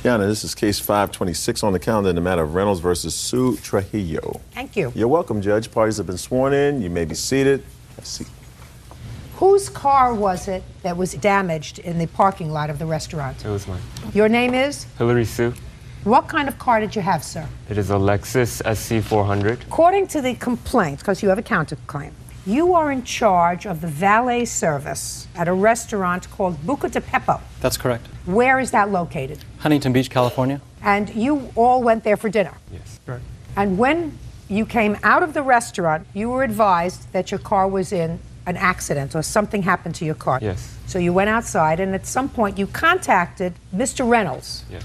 Yana, this is case 526 on the calendar in the matter of Reynolds versus Sue Trujillo. Thank you. You're welcome, Judge. Parties have been sworn in. You may be seated. Have a seat. Whose car was it that was damaged in the parking lot of the restaurant? It was mine. Your name is? Hillary Sue. What kind of car did you have, sir? It is a Lexus SC400. According to the complaint, because you have a counterclaim, you are in charge of the valet service at a restaurant called Buca de Beppo. That's correct. Where is that located? Huntington Beach, California. And you all went there for dinner? Yes. Right. And when you came out of the restaurant, you were advised that your car was in an accident or something happened to your car. Yes. So you went outside, and at some point you contacted Mr. Reynolds. Yes.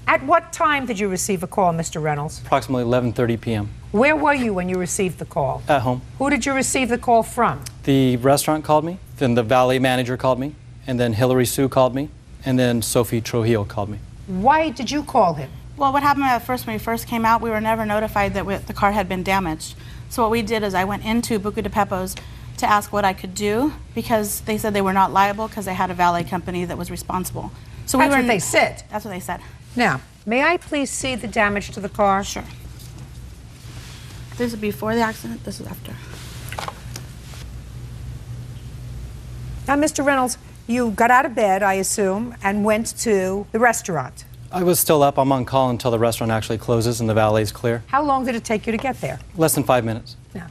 At what time did you receive a call, Mr. Reynolds? Approximately 11:30 p.m. Where were you when you received the call? At home. Who did you receive the call from? The restaurant called me, then the valet manager called me, and then Hillary Sue called me, and then Sophie Trujillo called me. Why did you call him? Well, what happened at first when we first came out, we were never notified that the car had been damaged. So what we did is I went into Buca de Beppo's to ask what I could do, because they said they were not liable because they had a valet company that was responsible. So That's what they said. That's what they said. Now, may I please see the damage to the car? Sure. This is before the accident, this is after. Now, Mr. Reynolds, you got out of bed, I assume, and went to the restaurant. I was still up. I'm on call until the restaurant actually closes and the valet's clear. How long did it take you to get there? Less than 5 minutes. Now,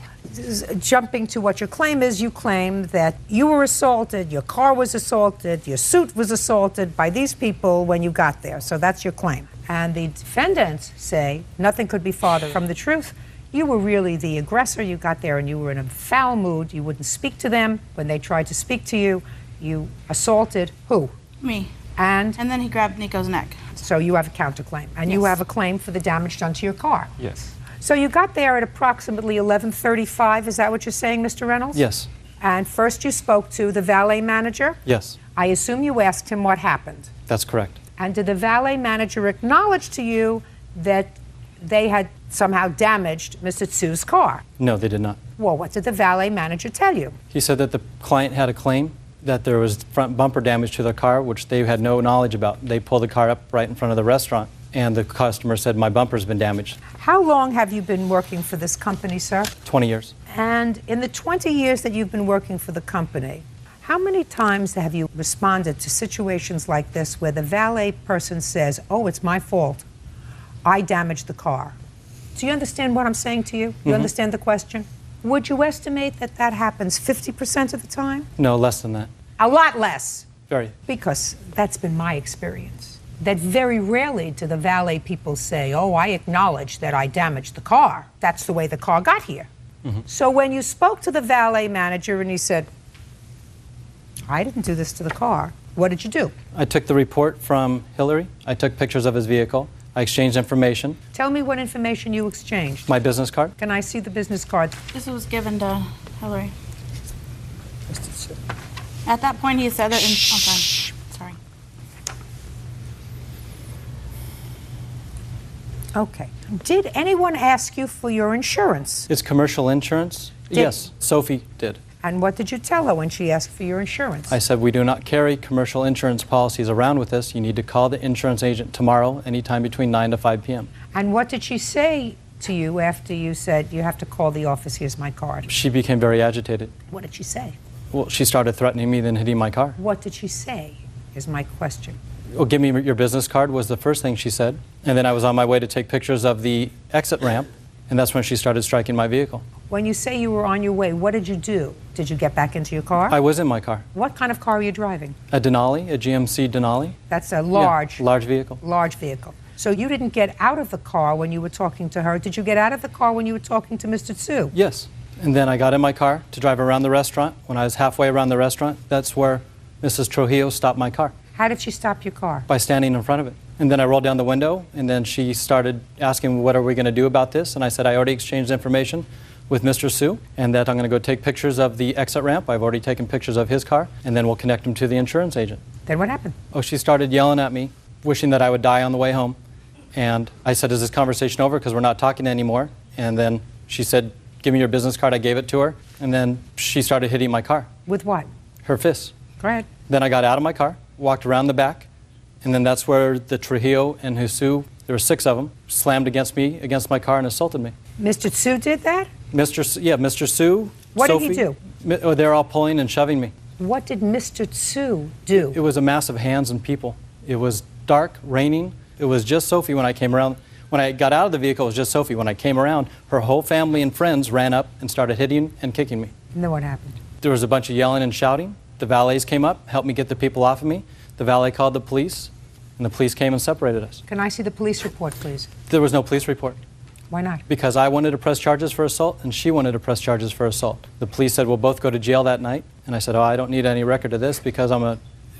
jumping to what your claim is, you claim that you were assaulted, your car was assaulted, your suit was assaulted by these people when you got there. So that's your claim. And the defendants say nothing could be farther from the truth. You were really the aggressor. You got there and you were in a foul mood. You wouldn't speak to them. When they tried to speak to you, you assaulted who? Me. And then he grabbed Nico's neck. So you have a counterclaim. And you Yes. have a claim for the damage done to your car. Yes. So you got there at approximately 11:35. Is that what you're saying, Mr. Reynolds? Yes. And first you spoke to the valet manager? Yes. I assume you asked him what happened. That's correct. And did the valet manager acknowledge to you that they had somehow damaged Mr. Tsu's car? No, they did not. Well, what did the valet manager tell you? He said that the client had a claim that there was front bumper damage to their car, which they had no knowledge about. They pulled the car up right in front of the restaurant, and the customer said, my bumper's been damaged. How long have you been working for this company, sir? 20 years. And in the 20 years that you've been working for the company, how many times have you responded to situations like this where the valet person says, oh, it's my fault, I damaged the car? Do you understand what I'm saying to you? You understand the question? Would you estimate that that happens 50% of the time? No, less than that. A lot less. Very. Because that's been my experience. That very rarely do the valet people say, oh, I acknowledge that I damaged the car. That's the way the car got here. So when you spoke to the valet manager and he said, I didn't do this to the car, what did you do? I took the report from Hillary. I took pictures of his vehicle. I exchanged information. Tell me what information you exchanged. My business card. Can I see the business card? This was given to Hillary. At that point, he said that. Sorry. Okay. Did anyone ask you for your insurance? It's commercial insurance. Yes, Sophie did. And what did you tell her when she asked for your insurance? I said, we do not carry commercial insurance policies around with us. You need to call the insurance agent tomorrow, anytime between 9 to 5 p.m. And what did she say to you after you said, you have to call the office, here's my card? She became very agitated. What did she say? Well, she started threatening me, then hitting my car. What did she say, is my question. Well, give me your business card was the first thing she said. And then I was on my way to take pictures of the exit ramp, and that's when she started striking my vehicle. When you say you were on your way, what did you do? Did you get back into your car? I was in my car. What kind of car were you driving? A Denali, a GMC Denali. That's a large... Yeah, large vehicle. Large vehicle. So you didn't get out of the car when you were talking to her. Did you get out of the car when you were talking to Mr. Tsu? Yes. And then I got in my car to drive around the restaurant. When I was halfway around the restaurant, that's where Mrs. Trujillo stopped my car. How did she stop your car? By standing in front of it. And then I rolled down the window, and then she started asking, what are we going to do about this? And I said, I already exchanged information with Mr. Tsu, and that I'm going to go take pictures of the exit ramp. I've already taken pictures of his car, and then we'll connect him to the insurance agent. Then what happened? Oh, she started yelling at me, wishing that I would die on the way home. And I said, is this conversation over? Because we're not talking anymore. And then she said, give me your business card. I gave it to her. And then she started hitting my car. With what? Her fists. Go ahead. Then I got out of my car, walked around the back, And then that's where the Trujillo and Husu, there were 6 of them, slammed against me, against my car, and assaulted me. Mr. Tsu did that? Mr. Sue. What Sophie, did he do? They're all pulling and shoving me. What did Mr. Tsu do? It was a mass of hands and people. It was dark, raining. It was just Sophie when I came around. When I got out of the vehicle, it was just Sophie. When I came around, her whole family and friends ran up and started hitting and kicking me. And then what happened? There was a bunch of yelling and shouting. The valets came up, helped me get the people off of me. The valet called the police, and the police came and separated us. Can I see the police report, please? There was no police report. Why not? Because I wanted to press charges for assault, and she wanted to press charges for assault. The police said, we'll both go to jail that night. And I said, oh, I don't need any record of this because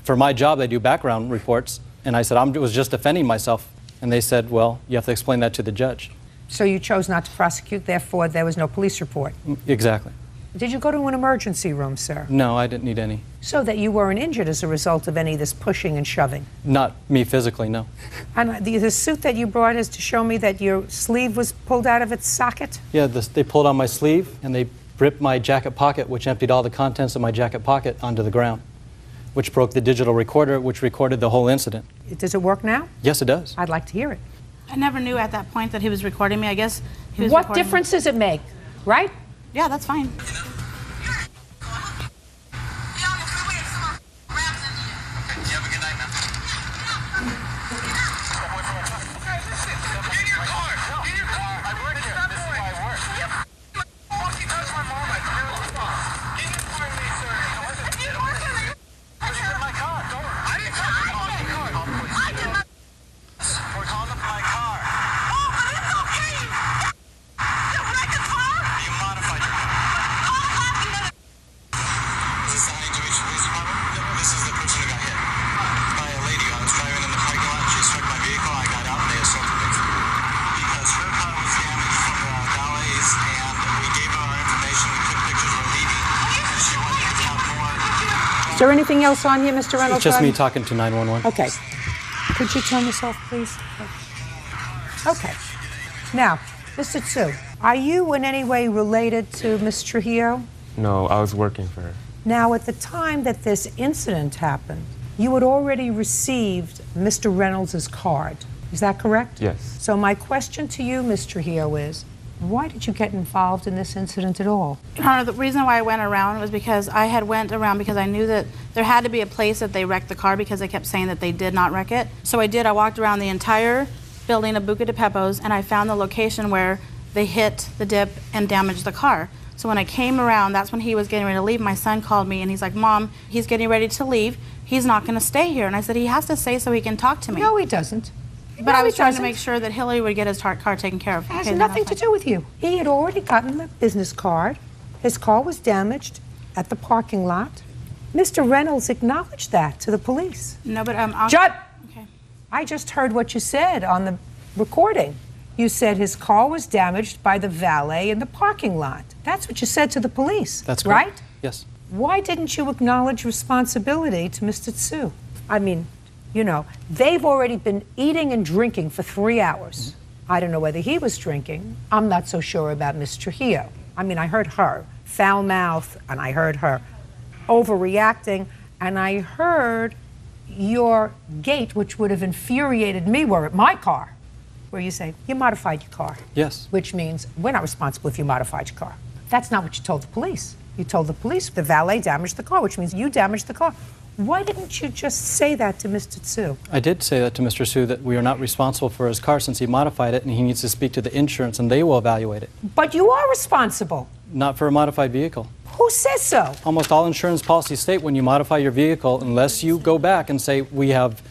for my job, they do background reports. And I said, I was just defending myself. And they said, well, you have to explain that to the judge. So you chose not to prosecute, therefore there was no police report. Exactly. Did you go to an emergency room, sir? No, I didn't need any. So that you weren't injured as a result of any of this pushing and shoving? Not me physically, no. And the suit that you brought is to show me that your sleeve was pulled out of its socket? Yeah, they pulled on my sleeve, and they ripped my jacket pocket, which emptied all the contents of my jacket pocket onto the ground, which broke the digital recorder, which recorded the whole incident. Does it work now? Yes, it does. I'd like to hear it. I never knew at that point that he was recording me. I guess he was What recording difference does it make, right? Yeah, that's fine. Is there anything else on here, Mr. Reynolds? It's just me talking to 911. Okay. Could you turn this off, please? Okay. Now, Mr. Tsu, are you in any way related to Ms. Trujillo? No, I was working for her. Now, at the time that this incident happened, you had already received Mr. Reynolds' card. Is that correct? Yes. So my question to you, Ms. Trujillo, is why did you get involved in this incident at all? Your Honor, the reason why I went around was because I had went around because I knew that there had to be a place that they wrecked the car because they kept saying that they did not wreck it. So I did. I walked around the entire building of Buca de Beppo's and I found the location where they hit the dip and damaged the car. So when I came around, that's when he was getting ready to leave. My son called me and he's like, Mom, he's getting ready to leave. He's not going to stay here. And I said, he has to stay so he can talk to me. No, he doesn't. But I was trying to make sure that Hillary would get his car taken care of. It has nothing to do with you. He had already gotten the business card. His car was damaged at the parking lot. Mr. Reynolds acknowledged that to the police. No, but Judd! Okay. I just heard what you said on the recording. You said his car was damaged by the valet in the parking lot. That's what you said to the police. That's correct. Right? Yes. Why didn't you acknowledge responsibility to Mr. Tsu? I mean, you know, they've already been eating and drinking for 3 hours. I don't know whether he was drinking. I'm not so sure about Miss Trujillo. I mean, I heard her foul mouth, and I heard her overreacting, and I heard your gait, which would have infuriated me, were at my car, where you say, you modified your car. Yes. Which means we're not responsible if you modified your car. That's not what you told the police. You told the police the valet damaged the car, which means you damaged the car. Why didn't you just say that to Mr. Tsu? I did say that to Mr. Tsu, that we are not responsible for his car since he modified it and he needs to speak to the insurance and they will evaluate it. But you are responsible. Not for a modified vehicle. Who says so? Almost all insurance policies state when you modify your vehicle, unless you go back and say, we have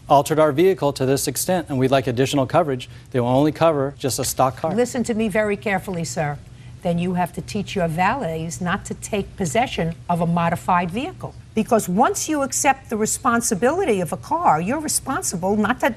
altered our vehicle to this extent and we'd like additional coverage, they will only cover just a stock car. Listen to me very carefully, sir. Then you have to teach your valets not to take possession of a modified vehicle. Because once you accept the responsibility of a car, you're responsible not to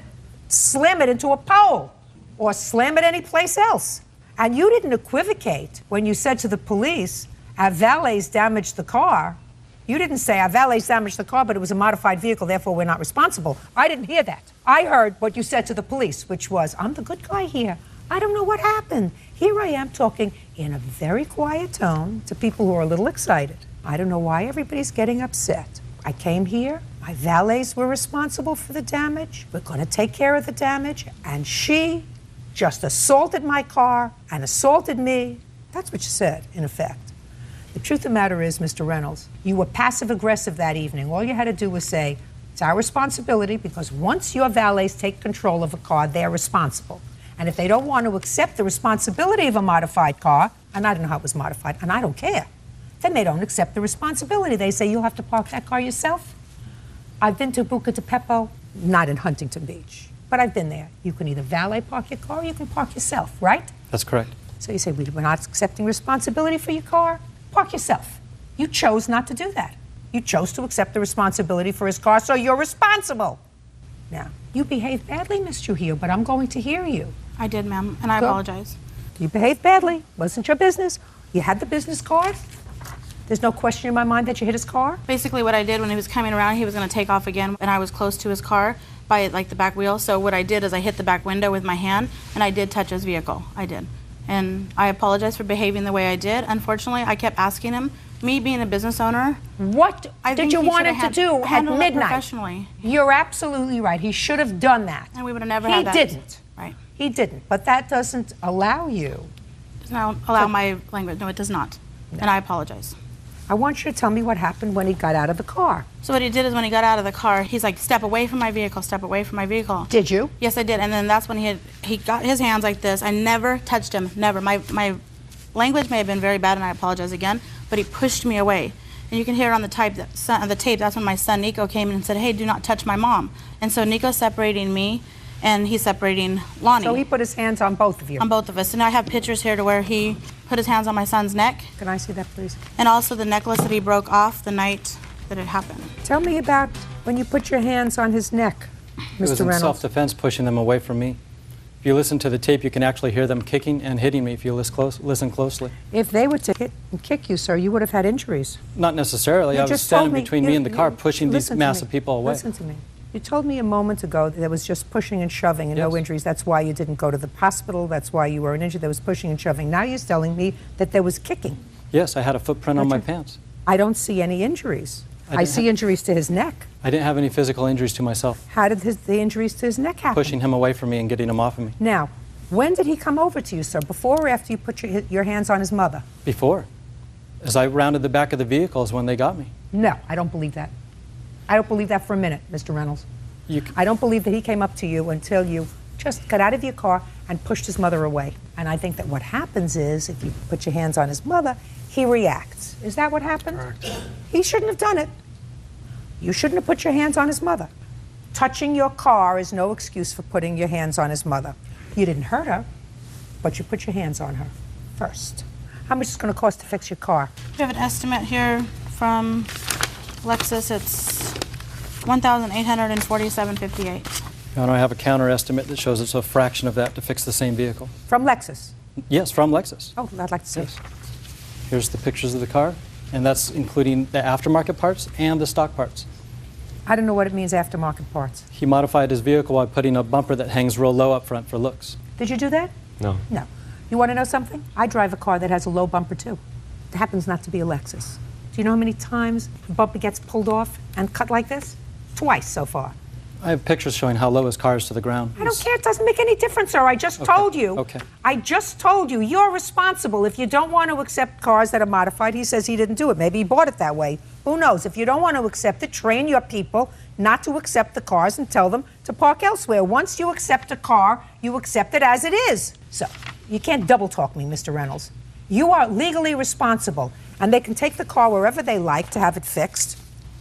slam it into a pole or slam it anyplace else. And you didn't equivocate when you said to the police, our valets damaged the car. You didn't say our valets damaged the car, but it was a modified vehicle, therefore we're not responsible. I didn't hear that. I heard what you said to the police, which was, I'm the good guy here. I don't know what happened. Here I am talking in a very quiet tone to people who are a little excited. I don't know why everybody's getting upset. I came here. My valets were responsible for the damage. We're going to take care of the damage. And she just assaulted my car and assaulted me. That's what you said, in effect. The truth of the matter is, Mr. Reynolds, you were passive-aggressive that evening. All you had to do was say, it's our responsibility, because once your valets take control of a car, they're responsible. And if they don't want to accept the responsibility of a modified car, and I don't know how it was modified, and I don't care, then they don't accept the responsibility. They say, you'll have to park that car yourself. I've been to Buca di Beppo, not in Huntington Beach, but I've been there. You can either valet park your car or you can park yourself, right? That's correct. So you say, we're not accepting responsibility for your car? Park yourself. You chose not to do that. You chose to accept the responsibility for his car, so you're responsible. Now, you behaved badly, Miss Trujillo, but I'm going to hear you. I did, ma'am, and I apologize. You behaved badly. Wasn't your business. You had the business card. There's no question in my mind that you hit his car. Basically what I did when he was coming around, he was going to take off again, and I was close to his car by like the back wheel. So what I did is I hit the back window with my hand, and I did touch his vehicle. I did. And I apologize for behaving the way I did. Unfortunately, I kept asking him, me being a business owner. What did you want him to do at midnight? Professionally. You're absolutely right. He should have done that. And we would have never had that. He didn't. Right. He didn't. But that doesn't allow you. Does not allow my language. No, it does not. No. And I apologize. I want you to tell me what happened when he got out of the car. So what he did is when he got out of the car, he's like, step away from my vehicle, step away from my vehicle. Did you? Yes, I did. And then that's when he got his hands like this. I never touched him, never. My language may have been very bad, and I apologize again, but he pushed me away. And you can hear it on the tape, that's when my son Nico came in and said, hey, do not touch my mom. And so Nico's separating me, and he's separating Lonnie. So he put his hands on both of you? On both of us. And I have pictures here to where he put his hands on my son's neck. Can I see that, please? And also the necklace that he broke off the night that it happened. Tell me about when you put your hands on his neck, Mr. It was in Reynolds. self-defense, pushing them away from me. If you listen to the tape, you can actually hear them kicking and hitting me if you listen closely. If they were to hit and kick you, sir, you would have had injuries. Not necessarily. I was standing between me and the car, pushing these massive people away. Listen to me. You told me a moment ago that there was just pushing and shoving and no injuries. That's why you didn't go to the hospital. That's why you weren't injured. There was pushing and shoving. Now you're telling me that there was kicking. Yes, I had a footprint on my pants. I don't see any injuries. I see injuries to his neck. I didn't have any physical injuries to myself. How did the injuries to his neck happen? Pushing him away from me and getting him off of me. Now, when did he come over to you, sir? Before or after you put your hands on his mother? Before. As I rounded the back of the vehicle is when they got me. No, I don't believe that. I don't believe that for a minute, Mr. Reynolds. I don't believe that he came up to you until you just got out of your car and pushed his mother away. And I think that what happens is, if you put your hands on his mother, he reacts. Is that what happened? Correct. He shouldn't have done it. You shouldn't have put your hands on his mother. Touching your car is no excuse for putting your hands on his mother. You didn't hurt her, but you put your hands on her first. How much is it going to cost to fix your car? We have an estimate here from Lexus. It's $1,847.58. And I have a counter estimate that shows it's a fraction of that to fix the same vehicle. From Lexus? Yes, from Lexus. Oh, I'd like to see. Yes. Here's the pictures of the car, and that's including the aftermarket parts and the stock parts. I don't know what it means, aftermarket parts. He modified his vehicle by putting a bumper that hangs real low up front for looks. Did you do that? No. No. You want to know something? I drive a car that has a low bumper too. It happens not to be a Lexus. Do you know how many times the bumper gets pulled off and cut like this? Twice so far. I have pictures showing how low his car is to the ground. I don't care. It doesn't make any difference, sir. I just told you. Okay. I just told you. You're responsible. If you don't want to accept cars that are modified, he says he didn't do it. Maybe he bought it that way. Who knows? If you don't want to accept it, train your people not to accept the cars and tell them to park elsewhere. Once you accept a car, you accept it as it is. So, you can't double talk me, Mr. Reynolds. You are legally responsible, and they can take the car wherever they like to have it fixed.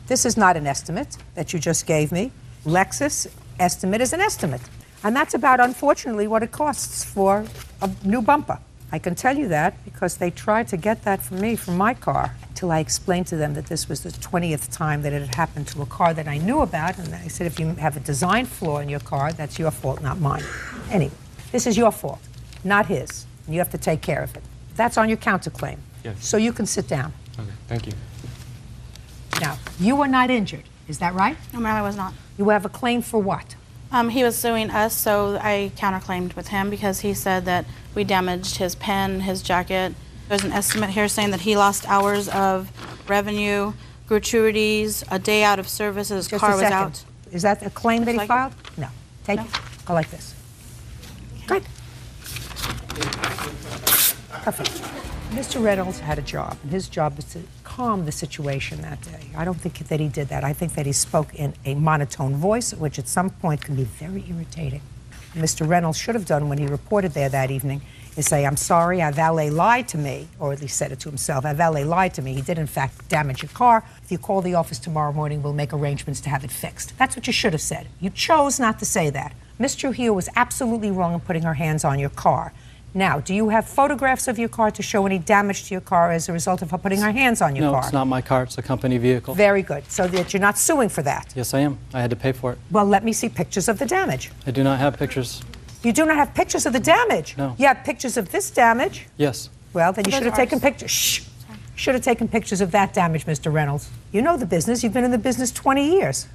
This is not an estimate that you just gave me. Lexus estimate is an estimate. And that's about, unfortunately, what it costs for a new bumper. I can tell you that because they tried to get that from me, from my car, till I explained to them that this was the 20th time that it had happened to a car that I knew about. And I said, if you have a design flaw in your car, that's your fault, not mine. Anyway, this is your fault, not his. And you have to take care of it. That's on your counterclaim. Yes. So you can sit down. Okay, thank you. Now, you were not injured. Is that right? No, ma'am, I was not. You have a claim for what? He was suing us, so I counterclaimed with him because he said that we damaged his pen, his jacket. There's an estimate here saying that he lost hours of revenue gratuities, a day out of service, his Just car a was second. out. Is that a claim that he Like it? filed? No. Take No. it. Go like this. Good. Perfect. Mr. Reynolds had a job, and his job was to calm the situation that day. I don't think that he did that. I think that he spoke in a monotone voice, which at some point can be very irritating. Mr. Reynolds should have done when he reported there that evening is say, I'm sorry, our valet lied to me, or at least said it to himself. Our valet lied to me. He did, in fact, damage your car. If you call the office tomorrow morning, we'll make arrangements to have it fixed. That's what you should have said. You chose not to say that. Ms. Trujillo was absolutely wrong in putting her hands on your car. Now, do you have photographs of your car to show any damage to your car as a result of her putting her hands on your car? No, it's not my car. It's a company vehicle. Very good. So that you're not suing for that. Yes, I am. I had to pay for it. Well, let me see pictures of the damage. I do not have pictures. You do not have pictures of the damage? No. You have pictures of this damage? Yes. Well, then you Those should have are taken ours. pictures. Shh. Should have taken pictures of that damage, Mr. Reynolds. You know the business. You've been in the business 20 years.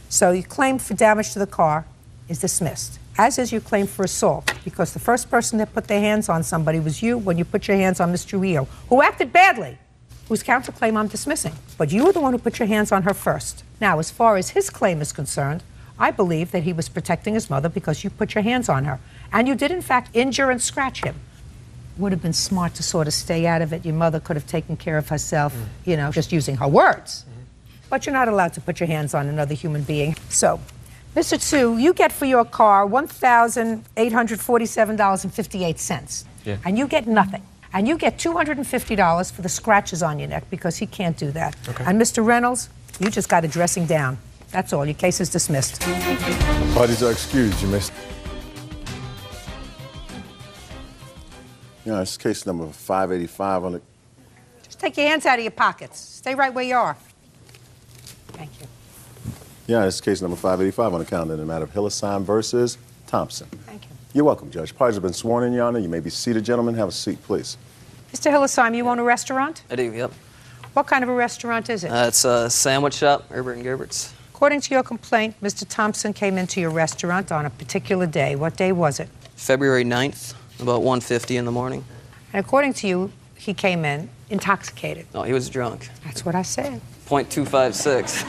So your claim for damage to the car is dismissed, as is your claim for assault, because the first person that put their hands on somebody was you when you put your hands on Ms. Trujillo, who acted badly, whose counterclaim I'm dismissing. But you were the one who put your hands on her first. Now, as far as his claim is concerned, I believe that he was protecting his mother because you put your hands on her. And you did, in fact, injure and scratch him. Would have been smart to sort of stay out of it. Your mother could have taken care of herself, you know, just using her words. But you're not allowed to put your hands on another human being. So, Mr. Tsu, you get for your car $1,847.58. Yeah. And you get nothing. And you get $250 for the scratches on your neck because he can't do that. Okay. And Mr. Reynolds, you just got a dressing down. That's all. Your case is dismissed. Parties are excused. You missed. Yeah, it's case number 585 on the. Just take your hands out of your pockets. Stay right where you are. Thank you. Yeah, it's case number 585 on the calendar in the matter of Hillesheim versus Thompson. Thank you. You're welcome, Judge. Parties have been sworn in, Your Honor. You may be seated, gentlemen. Have a seat, please. Mr. Hillesheim, you own a restaurant? I do, yep. What kind of a restaurant is it? It's a sandwich shop, Herbert and Gerbert's. According to your complaint, Mr. Thompson came into your restaurant on a particular day. What day was it? February 9th, about 1:50 in the morning. And according to you, he came in intoxicated. No, he was drunk. That's what I said. .256.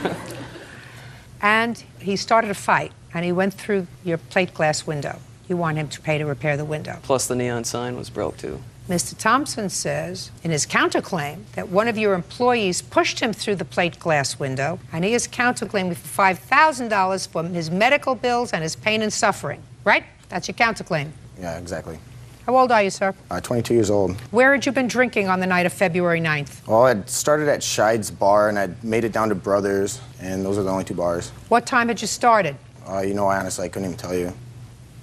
And he started a fight, and he went through your plate glass window. You want him to pay to repair the window. Plus the neon sign was broke, too. Mr. Thompson says in his counterclaim that one of your employees pushed him through the plate glass window, and he is counterclaiming for $5,000 for his medical bills and his pain and suffering. Right? That's your counterclaim. Yeah, exactly. How old are you, sir? 22 years old. Where had you been drinking on the night of February 9th? Well, I started at Scheid's Bar, and I made it down to Brothers, and those are the only two bars. What time had you started? You know, honestly, I couldn't even tell you.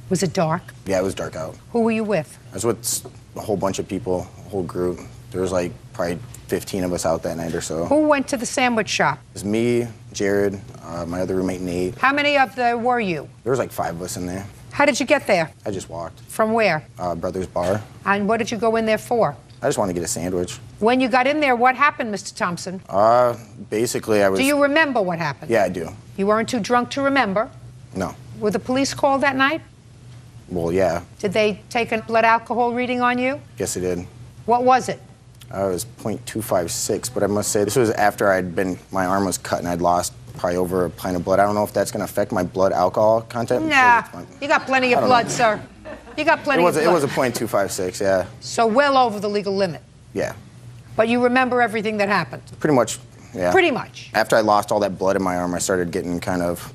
Was it dark? Yeah, it was dark out. Who were you with? I was with a whole bunch of people, a whole group. There was like probably 15 of us out that night or so. Who went to the sandwich shop? It was me, Jared, my other roommate, Nate. How many of them were you? There was like 5 of us in there. How did you get there? I just walked. From where? Brothers Bar. And what did you go in there for? I just wanted to get a sandwich. When you got in there, what happened, Mr. Thompson? Basically, I was... Do you remember what happened? Yeah, I do. You weren't too drunk to remember? No. Were the police called that night? Well, yeah. Did they take a blood alcohol reading on you? Yes, it did. What was it? It was .256, but I must say this was after my arm was cut and I'd lost probably over a pint of blood. I don't know if that's going to affect my blood alcohol content. Nah, you got plenty of blood, sir. You got plenty of blood. It was a .256, yeah. So well over the legal limit. Yeah. But you remember everything that happened? Pretty much, yeah. Pretty much. After I lost all that blood in my arm, I started getting kind of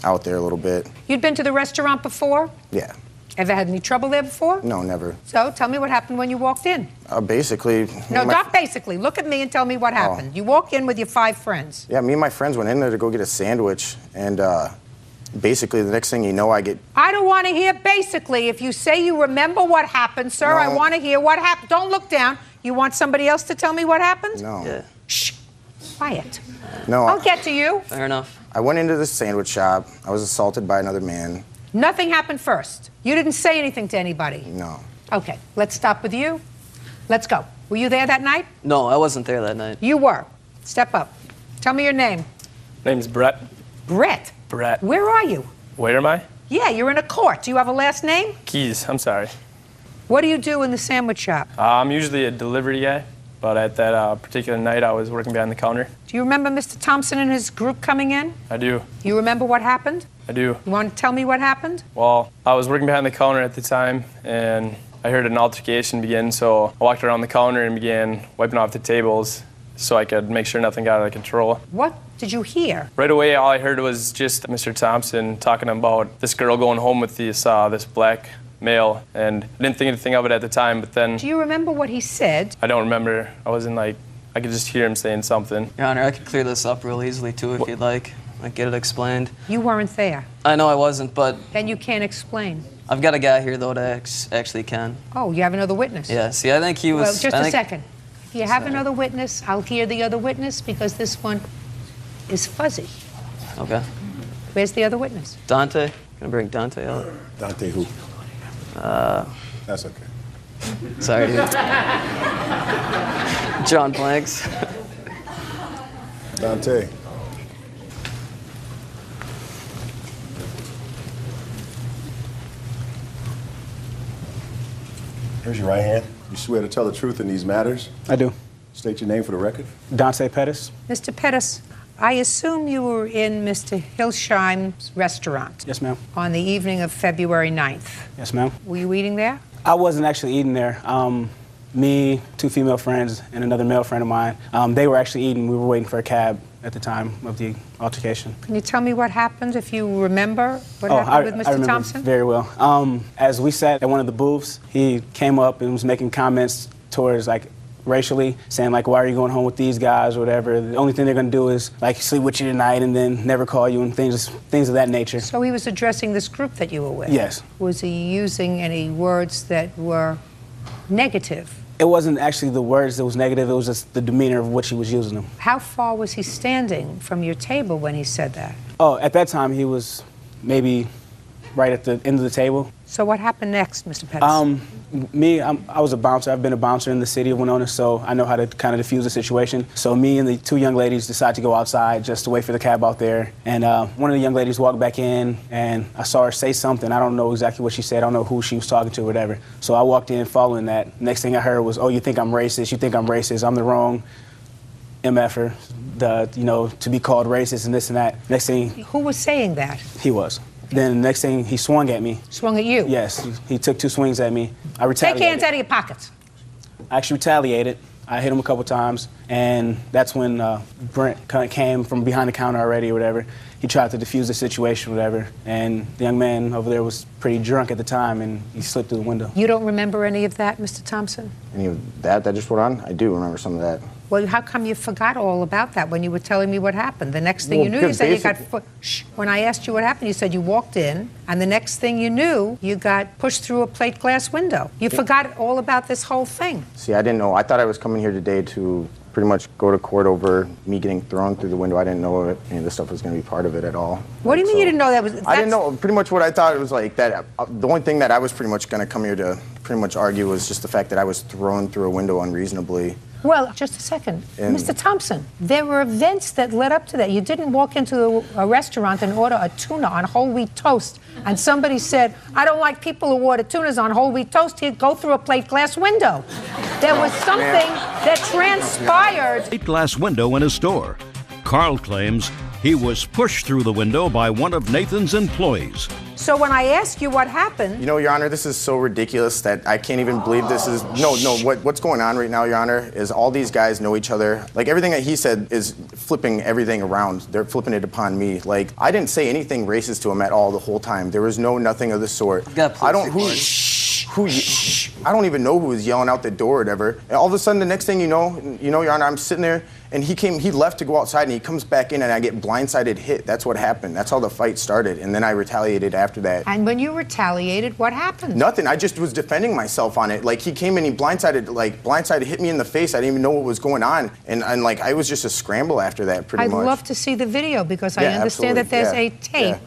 out there a little bit. You'd been to the restaurant before? Yeah. Ever had any trouble there before? No, never. So tell me what happened when you walked in. Basically... No, not basically. Look at me and tell me what happened. You walk in with your 5 friends. Yeah, me and my friends went in there to go get a sandwich, and basically the next thing you know, I get... I don't want to hear basically. If you say you remember what happened, sir, No. I want to hear what happened. Don't look down. You want somebody else to tell me what happened? No. Yeah, Shh. Quiet. No. I'll get to you. fair enough. I went into the sandwich shop. I was assaulted by another man. Nothing happened first. You didn't say anything to anybody. No. Okay, let's stop with you. Let's go. Were you there that night? No, I wasn't there that night. You were. Step up. Tell me your name. Name's Brett. Brett. Brett. Where are you? Where am I? Yeah, you're in a court. Do you have a last name? Keys. I'm sorry. What do you do in the sandwich shop? I'm usually a delivery guy. but at that particular night, I was working behind the counter. Do you remember Mr. Thompson and his group coming in? I do. You remember what happened? I do. You want to tell me what happened? Well, I was working behind the counter at the time, and I heard an altercation begin, so I walked around the counter and began wiping off the tables so I could make sure nothing got out of control. What did you hear? Right away, all I heard was just Mr. Thompson talking about this girl going home with this black male, and I didn't think anything of it at the time, but then... Do you remember what he said? I don't remember. I wasn't I could just hear him saying something. Your Honor, I could clear this up real easily, too, if you'd like. Like, get it explained. You weren't there. I know I wasn't, but Then you can't explain. I've got a guy here, though, that actually can. Oh, you have another witness? Yeah, see, I think he was... Well, just I a think- second. If you have another witness, I'll hear the other witness because this one is fuzzy. Okay. Where's the other witness? Dante? Gonna bring Dante out. Dante who? That's okay. Sorry, dude. John Blanks. Dante. Here's your right hand. You swear to tell the truth in these matters? I do. State your name for the record. Dante Pettis. Mr. Pettis, I assume you were in Mr. Hilsheim's restaurant Yes, ma'am. on the evening of February 9th. Yes, ma'am. Were you eating there? I wasn't actually eating there. Me, two female friends, and another male friend of mine, they were actually eating. We were waiting for a cab at the time of the altercation. Can you tell me what happened, if you remember what I happened with Mr. remember Thompson? very well. As we sat at one of the booths, he came up and was making comments towards, racially, saying, why are you going home with these guys or whatever? The only thing they're going to do is, sleep with you tonight and then never call you and things of that nature. So he was addressing this group that you were with? Yes. Was he using any words that were negative? It wasn't actually the words that was negative, it was just the demeanor of which he was using them. How far was he standing from your table when he said that? Oh, at that time he was maybe right at the end of the table. So what happened next, Mr. Pettis? I was a bouncer. I've been a bouncer in the city of Winona, so I know how to kind of diffuse the situation. So me and the two young ladies decided to go outside just to wait for the cab out there. And one of the young ladies walked back in, and I saw her say something. I don't know exactly what she said. I don't know who she was talking to or whatever. So I walked in following that. Next thing I heard was, oh, you think I'm racist? You think I'm racist? I'm the wrong MFer, to be called racist and this and that. Next thing... Who was saying that? He was. Then the next thing, he swung at me. Swung at you? Yes, he took two swings at me. I retaliated. Take hands out of your pockets. I actually retaliated. I hit him a couple times, and that's when Brent kind of came from behind the counter already or whatever. He tried to defuse the situation or whatever, and the young man over there was pretty drunk at the time, and he slipped through the window. You don't remember any of that, Mr. Thompson? Any of that just went on? I do remember some of that. Well, how come you forgot all about that when you were telling me what happened? The next thing you knew, you said you got... When I asked you what happened, you said you walked in, and the next thing you knew, you got pushed through a plate glass window. You forgot all about this whole thing. See, I didn't know. I thought I was coming here today to pretty much go to court over me getting thrown through the window. I didn't know if any of this stuff was going to be part of it at all. What do you mean you didn't know that was... I didn't know. Pretty much what I thought it was like that. The only thing that I was pretty much going to come here to pretty much argue was just the fact that I was thrown through a window unreasonably. Well, just a second. Mr. Thompson, there were events that led up to that. You didn't walk into a restaurant and order a tuna on whole wheat toast, and somebody said, I don't like people who order tunas on whole wheat toast. He'd go through a plate glass window. There was something that transpired. Plate glass window in a store. Carl claims he was pushed through the window by one of Nathan's employees. So when I ask you what happened... You know, Your Honor, this is so ridiculous that I can't even believe this is... No, what's going on right now, Your Honor, is all these guys know each other. Everything that he said is flipping everything around. They're flipping it upon me. I didn't say anything racist to him at all the whole time. There was nothing of the sort. I don't even know who was yelling out the door or whatever. And all of a sudden, the next thing you know, Your Honor, I'm sitting there, and he left to go outside, and he comes back in, and I get blindsided hit. That's what happened. That's how the fight started, and then I retaliated after that. And when you retaliated, what happened? Nothing. I just was defending myself on it. He came in, he blindsided, hit me in the face. I didn't even know what was going on, and I was just a scramble after that, pretty much. I'd love to see the video because I understand that there's a tape.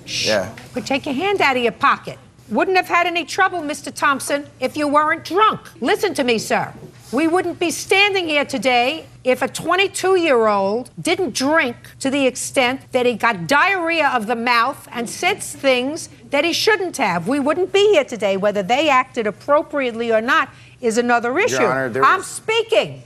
Yeah. But take your hand out of your pocket. Wouldn't have had any trouble, Mr. Thompson, if you weren't drunk. Listen to me, sir. We wouldn't be standing here today if a 22-year-old didn't drink to the extent that he got diarrhea of the mouth and said things that he shouldn't have. We wouldn't be here today. Whether they acted appropriately or not is another issue. Your Honor, I'm speaking.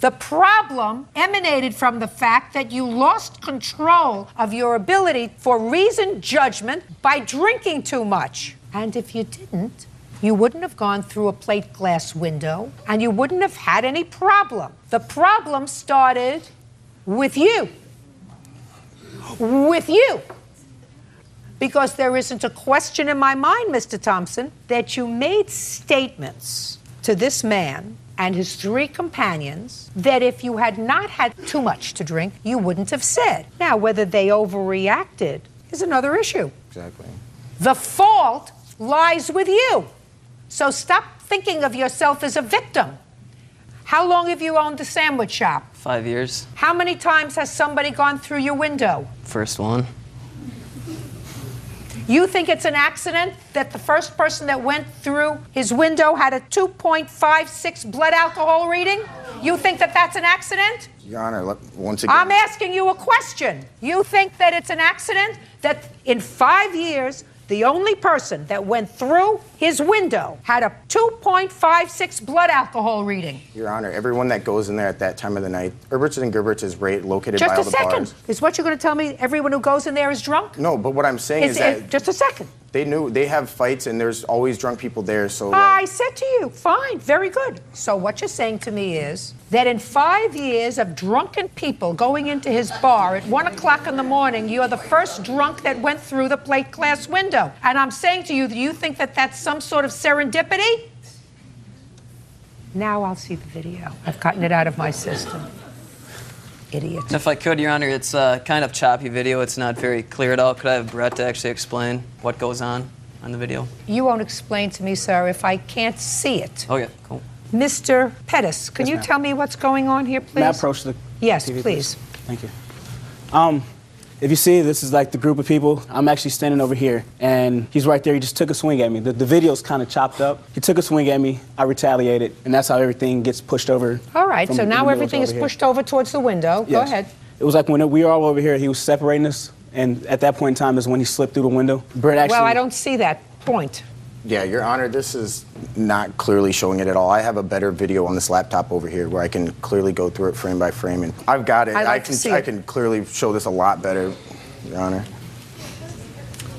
The problem emanated from the fact that you lost control of your ability for reasoned judgment by drinking too much. And if you didn't, you wouldn't have gone through a plate glass window and you wouldn't have had any problem. The problem started with you. With you. Because there isn't a question in my mind, Mr. Thompson, that you made statements to this man and his 3 companions that if you had not had too much to drink, you wouldn't have said. Now, whether they overreacted is another issue. Exactly. The fault lies with you. So stop thinking of yourself as a victim. How long have you owned the sandwich shop? 5 years. How many times has somebody gone through your window? First one. You think it's an accident that the first person that went through his window had a 2.56 blood alcohol reading? You think that that's an accident? Your Honor, once again. I'm asking you a question. You think that it's an accident that in 5 years, the only person that went through his window had a 2.56 blood alcohol reading? Your Honor, everyone that goes in there at that time of the night, Herbert's and Gerbert's is located by all the bars. Just a second. Is what you're going to tell me everyone who goes in there is drunk? No, but what I'm saying is that just a second. they have fights and there's always drunk people there. So I said to you, fine, very good. So what you're saying to me is that in 5 years of drunken people going into his bar at 1 o'clock in the morning, you're the first drunk that went through the plate glass window. And I'm saying to you, do you think that that's some sort of serendipity? Now I'll see the video. I've gotten it out of my system. Idiot. If I could, Your Honor, it's a kind of choppy video. It's not very clear at all. Could I have Brett to actually explain what goes on the video? You won't explain to me, sir, if I can't see it. Okay, cool. Mr. Pettis, can you tell me what's going on here, please? May I approach the Yes, TV, please. Thank you. If you see, this is like the group of people. I'm actually standing over here, and he's right there. He just took a swing at me. The video's kind of chopped up. He took a swing at me. I retaliated, and that's how everything gets pushed over. All right, so the now windows everything is over here. pushed over towards the window. Go Yes. ahead. It was like when we were all over here, he was separating us, and at that point in time is when he slipped through the window. Brett actually. Well, I don't see that point. yeah, Your Honor, this is not clearly showing it at all. I have a better video on this laptop over here where I can clearly go through it frame by frame, and I've got it. I'd like to see I it. can clearly show this a lot better, Your Honor.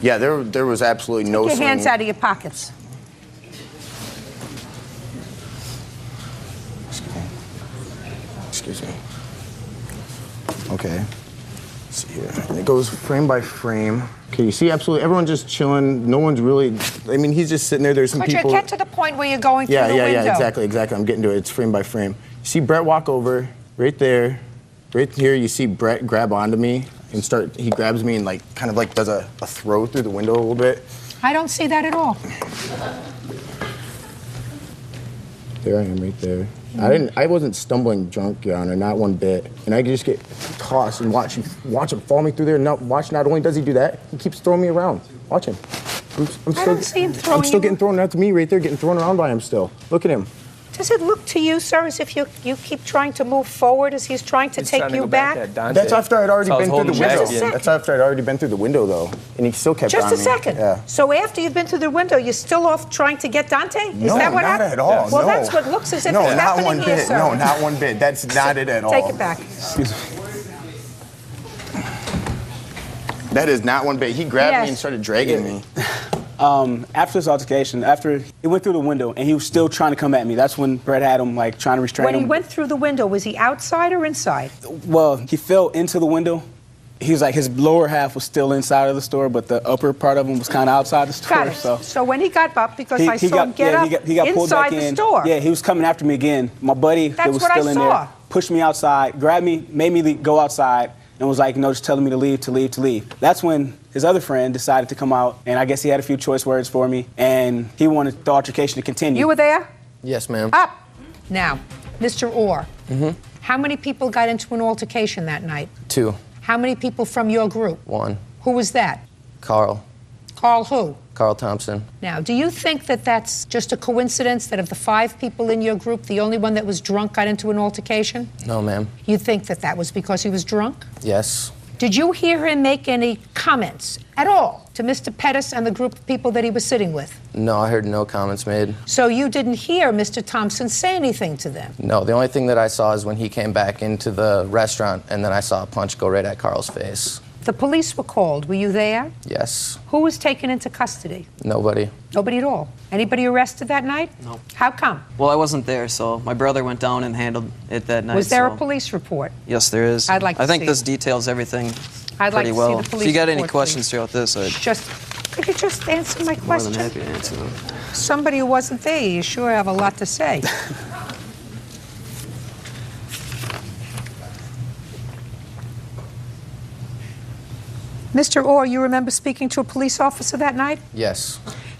Yeah, there was absolutely no Get your hands swing. out of your pockets. Excuse me. Okay. Let's see here. It goes frame by frame. Okay, you see absolutely everyone's just chilling. No one's really, I mean, he's just sitting there. There's some But you people. get to the point where you're going through the window. Yeah, exactly. I'm getting to it. It's frame by frame. You see Brett walk over right there. Right here, you see Brett grab onto me and he grabs me and like kind of like does a throw through the window a little bit. I don't see that at all. There I am right there. I wasn't stumbling drunk, Your Honor, not one bit. And I just get tossed and watch him follow me through there. Not only does he do that, he keeps throwing me around. Watch him. I don't see him throwing I'm still you. getting thrown. That's me right there getting thrown around by him still. Look at him. Does it look to you, sir, as if you keep trying to move forward as he's trying to He's take trying to you go back back? at Dante. That's after I'd already So I was been through the holding back window. again. That's after I'd already been through the window, though. And he still kept on Just a me. second. Yeah. So after you've been through the window, you're still off trying to get Dante? Is No, that what not happened? at all. Well, no. that's what looks as if no, it's not happening one here, bit. sir. No, not one bit. That's not it at all. Take it back. Excuse me. That is not one bit. He grabbed Yes. me and started dragging me. After this altercation, after he went through the window and he was still trying to come at me, that's when Brett had him like trying to restrain When him. he went through the window, was he outside or inside? Well, he fell into the window. He was like his lower half was still inside of the store, but the upper part of him was kind of outside the store. Got it. So when he got up, because I he saw him get up he got pulled inside back the in. store. Yeah, he was coming after me again. My buddy that That's was what I still in saw. there pushed me outside, grabbed me, made me go outside, and was like, just telling me to leave. That's when his other friend decided to come out, and I guess he had a few choice words for me, and he wanted the altercation to continue. You were there? Yes, ma'am. Up. Now, Mr. Orr, how many people got into an altercation that night? 2. How many people from your group? 1. Who was that? Carl who? Carl Thompson. Now, do you think that that's just a coincidence that of the 5 people in your group, the only one that was drunk got into an altercation? No, ma'am. You think that that was because he was drunk? Yes. Did you hear him make any comments at all to Mr. Pettis and the group of people that he was sitting with? No, I heard no comments made. So you didn't hear Mr. Thompson say anything to them? No, the only thing that I saw is when he came back into the restaurant, and then I saw a punch go right at Carl's face. The police were called. Were you there? Yes. Who was taken into custody? Nobody. Nobody at all. Anybody arrested that night? No. How come? Well, I wasn't there, so my brother went down and handled it that night. Was there so- a police report? Yes, there is. I'd like to I think see this it. details everything I'd like pretty to see well. the police If you got any report, questions please. throughout this, I'd Could you just answer my more than question? happy to answer them. Somebody who wasn't there, you sure have a lot to say. Mr. Orr, you remember speaking to a police officer that night? Yes.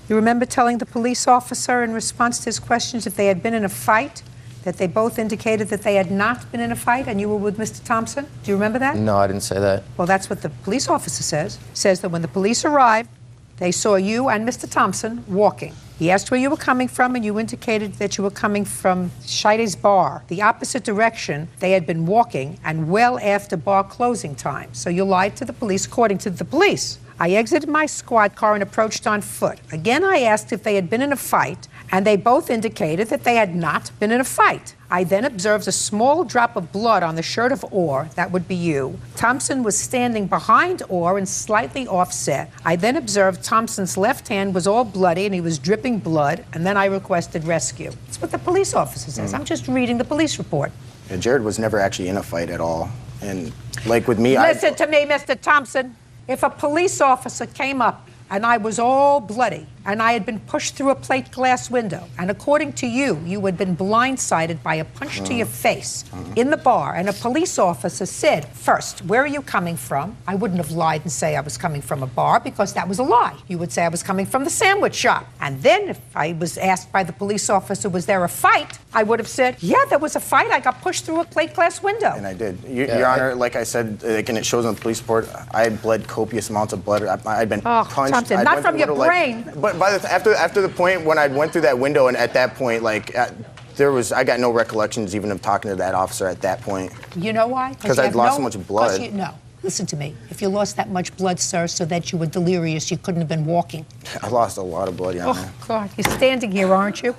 You remember telling the police officer in response to his questions if they had been in a fight, that they both indicated that they had not been in a fight and you were with Mr. Thompson? Do you remember that? No, I didn't say that. Well, that's what the police officer says. Says that when the police arrived, they saw you and Mr. Thompson walking. He asked where you were coming from, and you indicated that you were coming from Scheide's bar, the opposite direction they had been walking, and well after bar closing time. So you lied to the police, according to the police. I exited my squad car and approached on foot. Again, I asked if they had been in a fight, and they both indicated that they had not been in a fight. I then observed a small drop of blood on the shirt of Orr. That would be you. Thompson was standing behind Orr and slightly offset. I then observed Thompson's left hand was all bloody and he was dripping blood, and then I requested rescue. That's what the police officer says. I'm just reading the police report. Yeah, Jared was never actually in a fight at all. And like with me, Listen to me, Mr. Thompson. If a police officer came up and I was all bloody and I had been pushed through a plate glass window, and according to you, you had been blindsided by a punch to your face in the bar, and a police officer said, first, where are you coming from? I wouldn't have lied and say I was coming from a bar, because that was a lie. You would say I was coming from the sandwich shop. And then if I was asked by the police officer, was there a fight? I would have said, yeah, there was a fight. I got pushed through a plate glass window. And I did. Your Honor, like I said, and it shows on the police report, I had bled copious amounts of blood. I'd been punched. Thompson, not from your brain. But by after the point when I went through that window, and at that point, like, I got no recollections even of talking to that officer at that point. You know why? Because I'd lost so much blood. No. Listen to me. If you lost that much blood, sir, so that you were delirious, you couldn't have been walking. I lost a lot of blood, Your Honor. Oh, God. You're standing here, aren't you?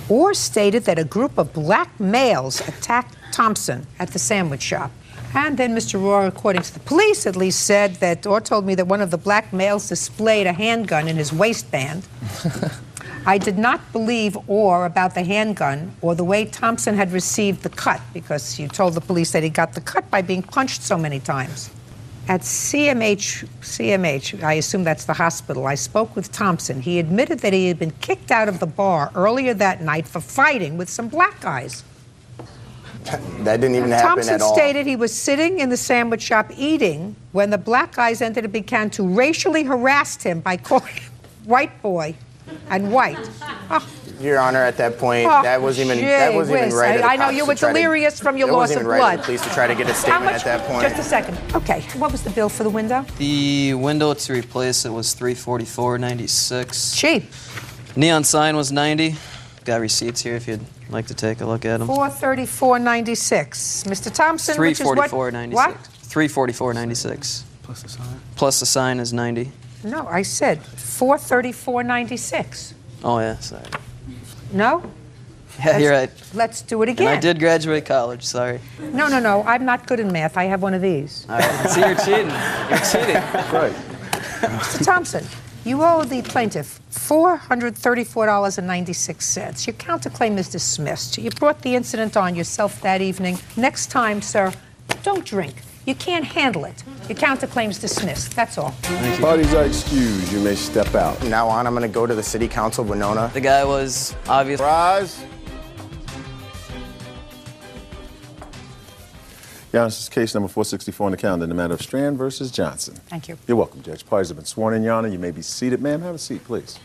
Orr stated that a group of black males attacked Thompson at the sandwich shop. And then Mr. Orr, according to the police, at least said that Orr told me that one of the black males displayed a handgun in his waistband. I did not believe Orr about the handgun or the way Thompson had received the cut, because you told the police that he got the cut by being punched so many times. At CMH, I assume that's the hospital, I spoke with Thompson. He admitted that he had been kicked out of the bar earlier that night for fighting with some black guys. That didn't even happen Thompson at all. stated he was sitting in the sandwich shop eating when the black guys entered and began to racially harass him by calling him white boy and white. Oh. Your Honor, at that point, that wasn't even right. Of the I know cops you to were try to- delirious from your it loss wasn't of even right blood. of the police to try to get a How statement much? at that point. Just a second. Okay. What was the bill for the window? The window to replace it was $344.96. Cheap. Neon sign was $90. Got receipts here if you'd like to take a look at them. $434.96. Mr. Thompson, which is what? $344.96. What? $344.96. Plus the sign. Plus the sign is $90. No, I said $434.96. Oh yeah, sorry. No? Yeah, you're right. Let's do it And again. I did graduate college. Sorry. No. I'm not good in math. I have one of these. All right. See, you're cheating. You're cheating. Right. Mr. Thompson, you owe the plaintiff $434.96. Your counterclaim is dismissed. You brought the incident on yourself that evening. Next time, sir, don't drink. You can't handle it. Your counterclaim's dismissed. That's all. Parties are excused. You may step out. From now on, I'm going to go to the City Council of Winona. The guy was obviously. Rise. Your Honor, this is case number 464 on the calendar in the matter of Strand versus Johnson. Thank you. You're welcome, Judge. Parties have been sworn in, Your Honor. You may be seated. Ma'am, have a seat, please.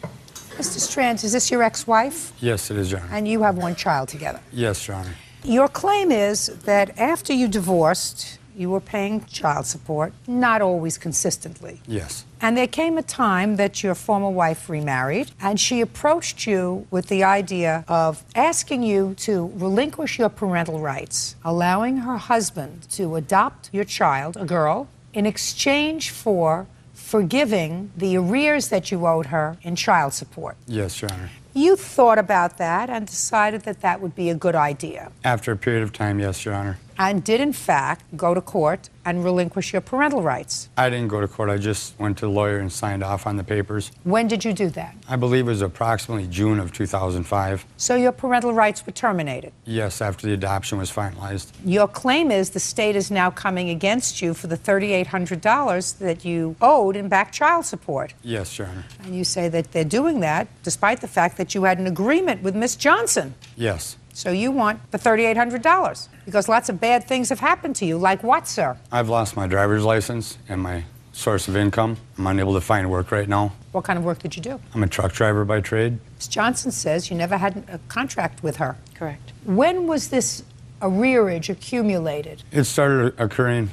Mr. Strand, is this your ex-wife? Yes, it is, Your Honor. And you have one child together. Yes, Your Honor. Your claim is that after you divorced, you were paying child support, not always consistently. Yes. And there came a time that your former wife remarried, and she approached you with the idea of asking you to relinquish your parental rights, allowing her husband to adopt your child, a girl, in exchange for forgiving the arrears that you owed her in child support. Yes, Your Honor. You thought about that and decided that that would be a good idea. After a period of time, yes, Your Honor. And did, in fact, go to court and relinquish your parental rights. I didn't go to court. I just went to the lawyer and signed off on the papers. When did you do that? I believe it was approximately June of 2005. So your parental rights were terminated. Yes, after the adoption was finalized. Your claim is the state is now coming against you for the $3,800 that you owed in back child support. Yes, Your Honor. And you say that they're doing that despite the fact that you had an agreement with Miss Johnson. Yes. So you want the $3,800 because lots of bad things have happened to you. Like what, sir? I've lost my driver's license and my source of income. I'm unable to find work right now. What kind of work did you do? I'm a truck driver by trade. Miss Johnson says you never had a contract with her. Correct. When was this arrearage accumulated? It started occurring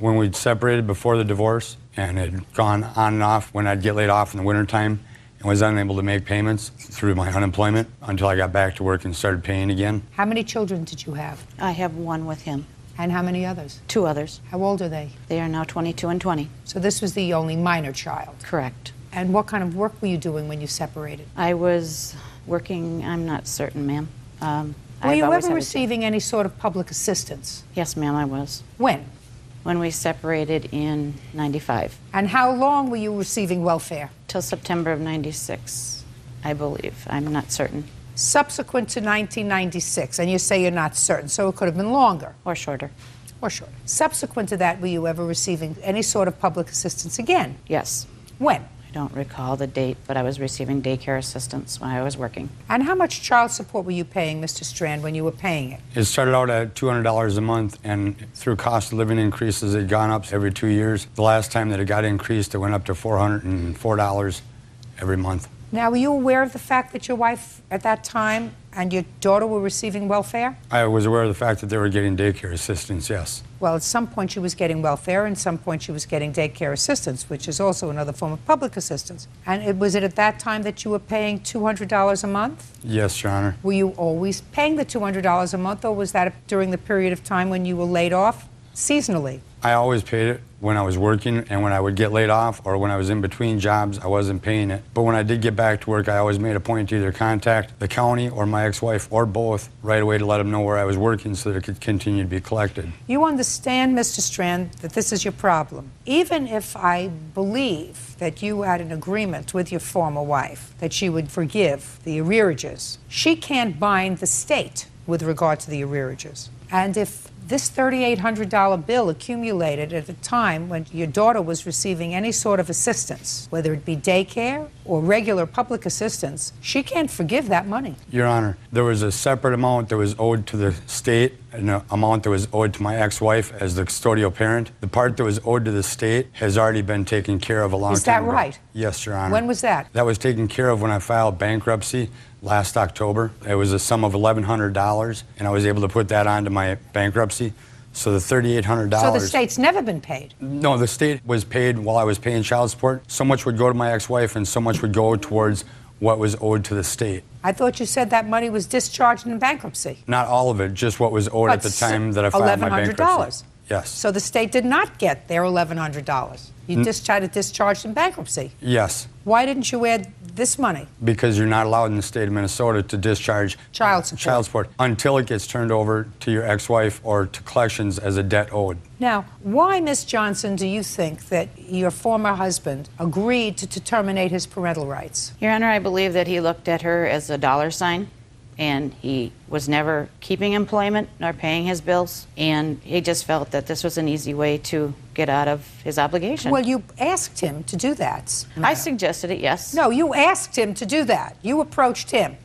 when we'd separated before the divorce, and it had gone on and off when I'd get laid off in the wintertime and was unable to make payments through my unemployment until I got back to work and started paying again. How many children did you have? I have one with him. And how many others? 2 others. How old are they? They are now 22 and 20. So this was the only minor child? Correct. And what kind of work were you doing when you separated? I was working, I'm not certain, ma'am. Were you ever receiving any sort of public assistance? Yes, ma'am, I was. When? When we separated in 95. And how long were you receiving welfare? Till September of 96, I believe. I'm not certain. Subsequent to 1996, and you say you're not certain, so it could have been longer. Or shorter. Or shorter. Subsequent to that, were you ever receiving any sort of public assistance again? Yes. When? I don't recall the date, but I was receiving daycare assistance when I was working. And how much child support were you paying, Mr. Strand, when you were paying it? It started out at $200 a month, and through cost of living increases, it had gone up every 2 years. The last time that it got increased, it went up to $404 every month. Now, were you aware of the fact that your wife at that time and your daughter were receiving welfare? I was aware of the fact that they were getting daycare assistance, yes. Well, at some point she was getting welfare, and at some point she was getting daycare assistance, which is also another form of public assistance. And was it at that time that you were paying $200 a month? Yes, Your Honor. Were you always paying the $200 a month, or was that during the period of time when you were laid off seasonally? I always paid it when I was working, and when I would get laid off or when I was in between jobs, I wasn't paying it. But when I did get back to work, I always made a point to either contact the county or my ex-wife or both right away to let them know where I was working so that it could continue to be collected. You understand, Mr. Strand, that this is your problem. Even if I believe that you had an agreement with your former wife that she would forgive the arrearages, she can't bind the state with regard to the arrearages. And if this $3,800 bill accumulated at a time when your daughter was receiving any sort of assistance, whether it be daycare or regular public assistance, she can't forgive that money. Your Honor, there was a separate amount that was owed to the state and an amount that was owed to my ex-wife as the custodial parent. The part that was owed to the state has already been taken care of a long time ago. Is that right? Yes, Your Honor. When was that? That was taken care of when I filed bankruptcy last October. It was a sum of $1,100, and I was able to put that onto my bankruptcy. So the $3,800... So the state's never been paid? No, the state was paid while I was paying child support. So much would go to my ex-wife, and so much would go towards what was owed to the state. I thought you said that money was discharged in bankruptcy. Not all of it, just what was owed at the time that I filed my bankruptcy. Yes. So the state did not get their $1,100. You just had it discharged in bankruptcy. Yes. Why didn't you add this money? Because you're not allowed in the state of Minnesota to discharge child support until it gets turned over to your ex-wife or to collections as a debt owed. Now, why, Miss Johnson, do you think that your former husband agreed to terminate his parental rights? Your Honor, I believe that he looked at her as a dollar sign, and he was never keeping employment nor paying his bills, and he just felt that this was an easy way to get out of his obligation. Well, you asked him to do that. I suggested it, yes. No, you asked him to do that. You approached him.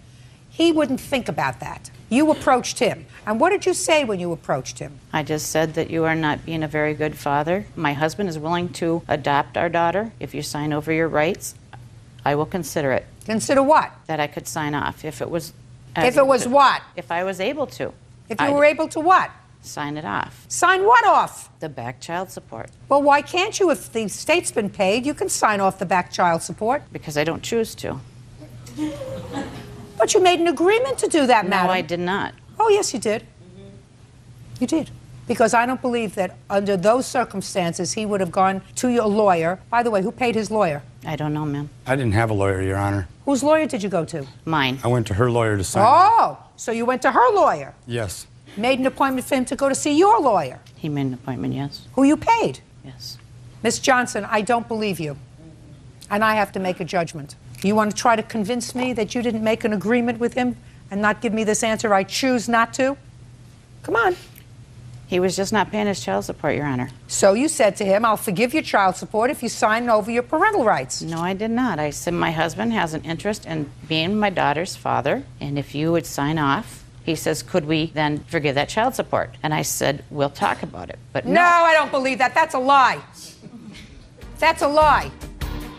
He wouldn't think about that. You approached him. And what did you say when you approached him? I just said that you are not being a very good father. My husband is willing to adopt our daughter. If you sign over your rights, I will consider it. Consider what? That I could sign off if it was... If it was what? If I was able to. If you were able to what? Sign it off. Sign what off? The back child support. Well, why can't you? If the state's been paid, you can sign off the back child support. Because I don't choose to. But you made an agreement to do that, madam. No, I did not. Oh, yes, you did. You did. Because I don't believe that under those circumstances he would have gone to your lawyer. By the way, who paid his lawyer? I don't know, ma'am. I didn't have a lawyer, Your Honor. Whose lawyer did you go to? Mine. I went to her lawyer to sign. Oh, so you went to her lawyer. Yes. Made an appointment for him to go to see your lawyer. He made an appointment, yes. Who you paid. Yes. Miss Johnson, I don't believe you. And I have to make a judgment. You want to try to convince me that you didn't make an agreement with him and not give me this answer I choose not to? Come on. He was just not paying his child support, Your Honor. So you said to him, I'll forgive your child support if you sign over your parental rights. No, I did not. I said my husband has an interest in being my daughter's father, and if you would sign off, he says, could we then forgive that child support? And I said, we'll talk about it. But no, I don't believe that. That's a lie. That's a lie.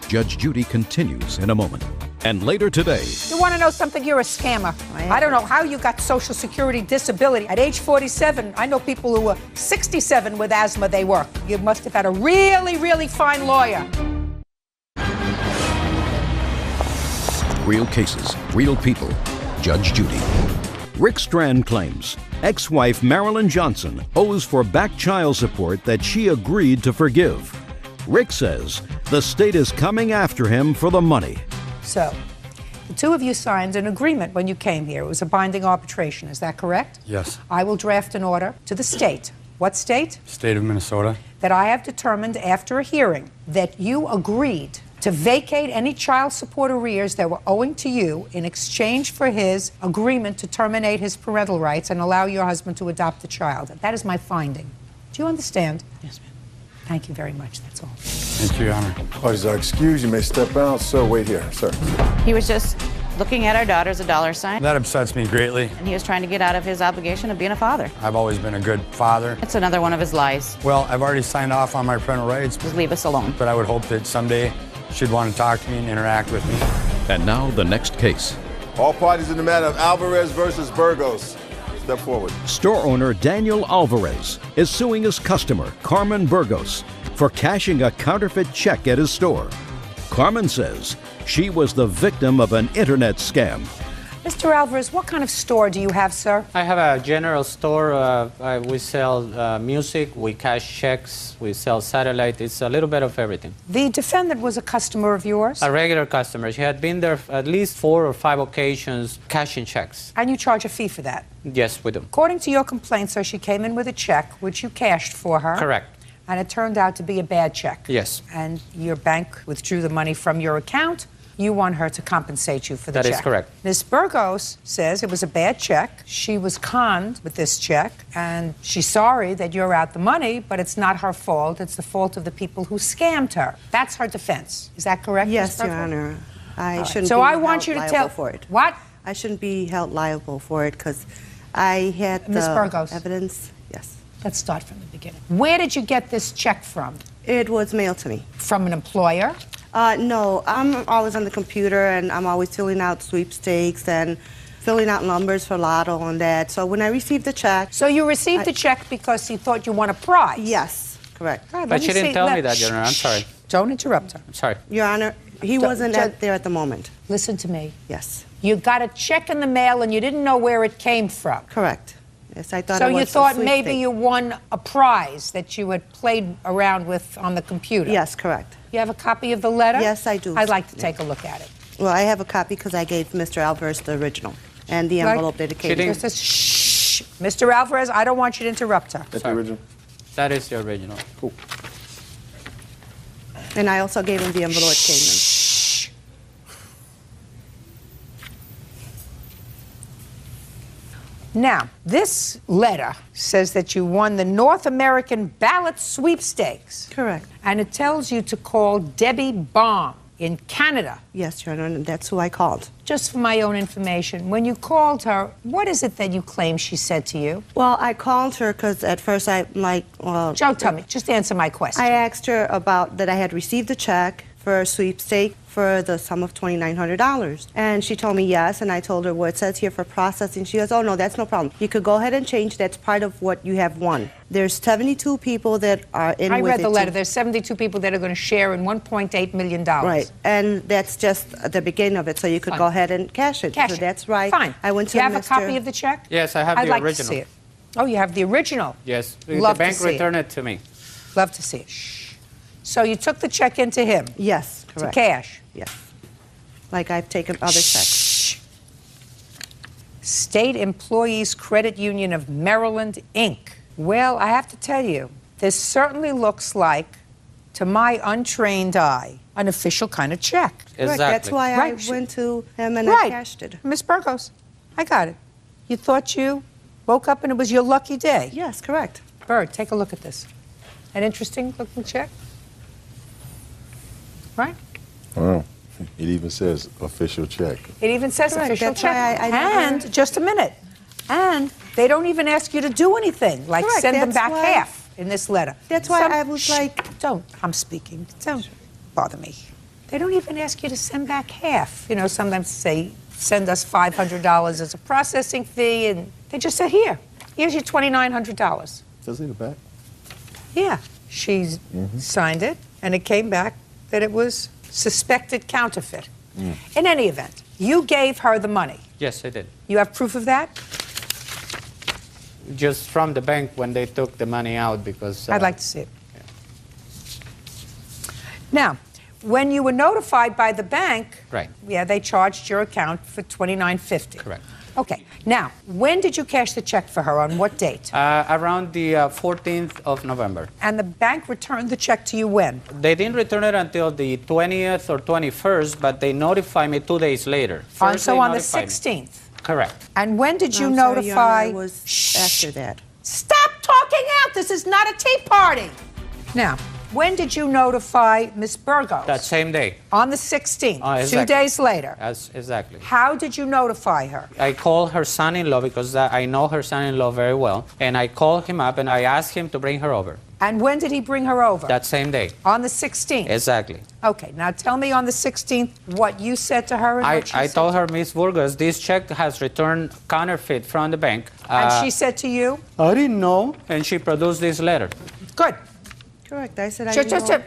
Judge Judy continues in a moment. And later today, You want to know something? You're a scammer. I don't know how you got Social Security disability. At age 47, I know people who were 67 with asthma, they work. You must have had a really, really fine lawyer. real cases, real people. Judge Judy. Rick Strand claims ex-wife Marilyn Johnson owes for back child support that she agreed to forgive. Rick says the state is coming after him for the money. So, the two of you signed an agreement when you came here. It was a binding arbitration, is that correct? Yes. I will draft an order to the state. What state? State of Minnesota. That I have determined after a hearing that you agreed to vacate any child support arrears that were owing to you in exchange for his agreement to terminate his parental rights and allow your husband to adopt the child. That is my finding. Do you understand? Yes, ma'am. Thank you very much. That's all. Thank you, Your Honor. Parties are excused. You may step out. Sir, wait here. Sir. He was just looking at our daughter as a dollar sign. That upsets me greatly. And he was trying to get out of his obligation of being a father. I've always been a good father. It's another one of his lies. Well, I've already signed off on my parental rights. Just leave us alone. But I would hope that someday she'd want to talk to me and interact with me. And now the next case. All parties in the matter of Alvarez versus Burgos. Step forward. Store owner Daniel Alvarez is suing his customer, Carmen Burgos, for cashing a counterfeit check at his store. Carmen says she was the victim of an internet scam. Mr. Alvarez, what kind of store do you have, sir? I have a general store. We sell music, we cash checks, we sell satellite. It's a little bit of everything. The defendant was a customer of yours? A regular customer. She had been there at least 4 or 5 occasions cashing checks. And you charge a fee for that? Yes, we do. According to your complaint, sir, she came in with a check, which you cashed for her. Correct. And it turned out to be a bad check. Yes. And your bank withdrew the money from your account. You want her to compensate you for the check. That is correct. Ms. Burgos says it was a bad check. She was conned with this check, and she's sorry that you're out the money, but it's not her fault. It's the fault of the people who scammed her. That's her defense. Is that correct, Yes, Ms. Your Burgos? Honor. I Right. shouldn't So be I held want you to liable tell for it. What? I shouldn't be held liable for it because I had Ms. the Burgos. evidence. Yes. Let's start from the beginning. Where did you get this check from? It was mailed to me. From an employer? No, I'm always on the computer and I'm always filling out sweepstakes and filling out numbers for lotto and that. So when I received the check... So you received the check because you thought you won a prize? Yes, correct. All right, But let she me didn't see- tell let- me that, Your Honor. I'm sorry. Don't interrupt her. I'm sorry. Your Honor, he wasn't there at the moment. Listen to me. Yes. You got a check in the mail and you didn't know where it came from. Correct. Yes, I thought So it was you a thought maybe sweepstake. you won a prize that you had played around with on the computer? Yes, correct. You have a copy of the letter? Yes, I do. I'd like to take a look at it. Well, I have a copy because I gave Mr. Alvarez the original and the envelope dedicated. Just says, shh. Mr. Alvarez, I don't want you to interrupt her. That's the original. That is the original. Cool. And I also gave him the envelope it came in. Now, this letter says that you won the North American Ballot Sweepstakes. Correct. And it tells you to call Debbie Baum in Canada. Yes, Your Honor, and that's who I called. Just for my own information, when you called her, what is it that you claim she said to you? Well, I called her because at first I, Joe, tell me, just answer my question. I asked her about that I had received a check for a sweepstake for the sum of $2,900. And she told me yes, and I told her, well, it says here for processing. She goes, oh, no, that's no problem. You could go ahead and change. That's part of what you have won. There's 72 people that are in with it. I read the letter. There's 72 people that are going to share in $1.8 million. Right, and that's just the beginning of it, so you could go ahead and cash it. Cash So it. that's right. Fine. I went to you have Mr. a copy of the check? Yes, I have I'd the like original. to see it. Oh, you have the original? Yes. Love the bank to see returned it to me. Love to see it. Shh. So you took the check into him? Yes, correct. To cash? Yes. Like I've taken other checks. State Employees Credit Union of Maryland, Inc. Well, I have to tell you, this certainly looks like, to my untrained eye, an official kind of check. Exactly. Correct. That's why I went to him and I cashed it. Miss Burgos, I got it. You thought you woke up and it was your lucky day? Yes, correct. Bird, take a look at this. An interesting looking check? Right? Wow. It even says official check. It even says Correct. official That's check. why I and, just a minute, and they don't even ask you to do anything, like Correct. send them That's back why- half in this letter. That's why I was like... Don't, I'm speaking. Don't bother me. They don't even ask you to send back half. You know, sometimes say, send us $500 as a processing fee, and they just say, here's your $2,900. Does it in the back? Yeah. She signed it, and it came back that it was suspected counterfeit. In any event, you gave her the money. Yes, I did. You have proof of that? Just from the bank when they took the money out because... I'd like to see it. Now, when you were notified by the bank, Right. yeah, they charged your account for $2,950. Correct. Okay. Now, when did you cash the check for her? On what date? Around the 14th of November. And the bank returned the check to you when? They didn't return it until the 20th or 21st, but they notified me 2 days later. So they on the notified me. 16th. Correct. And when did you I'm sorry, Your Honor, notify? it was after that. Stop talking out. This is not a tea party. Now, when did you notify Miss Burgos? That same day. On the 16th, Exactly. 2 days later. Exactly. How did you notify her? I called her son-in-law because I know her son-in-law very well, and I called him up and I asked him to bring her over. And when did he bring her over? That same day. On the 16th? Exactly. Okay, now tell me on the 16th what you said to her and what she I said. told her, Miss Burgos, this check has returned counterfeit from the bank. And she said to you? I didn't know, and she produced this letter. Good. Correct. I said I Just- didn't just know.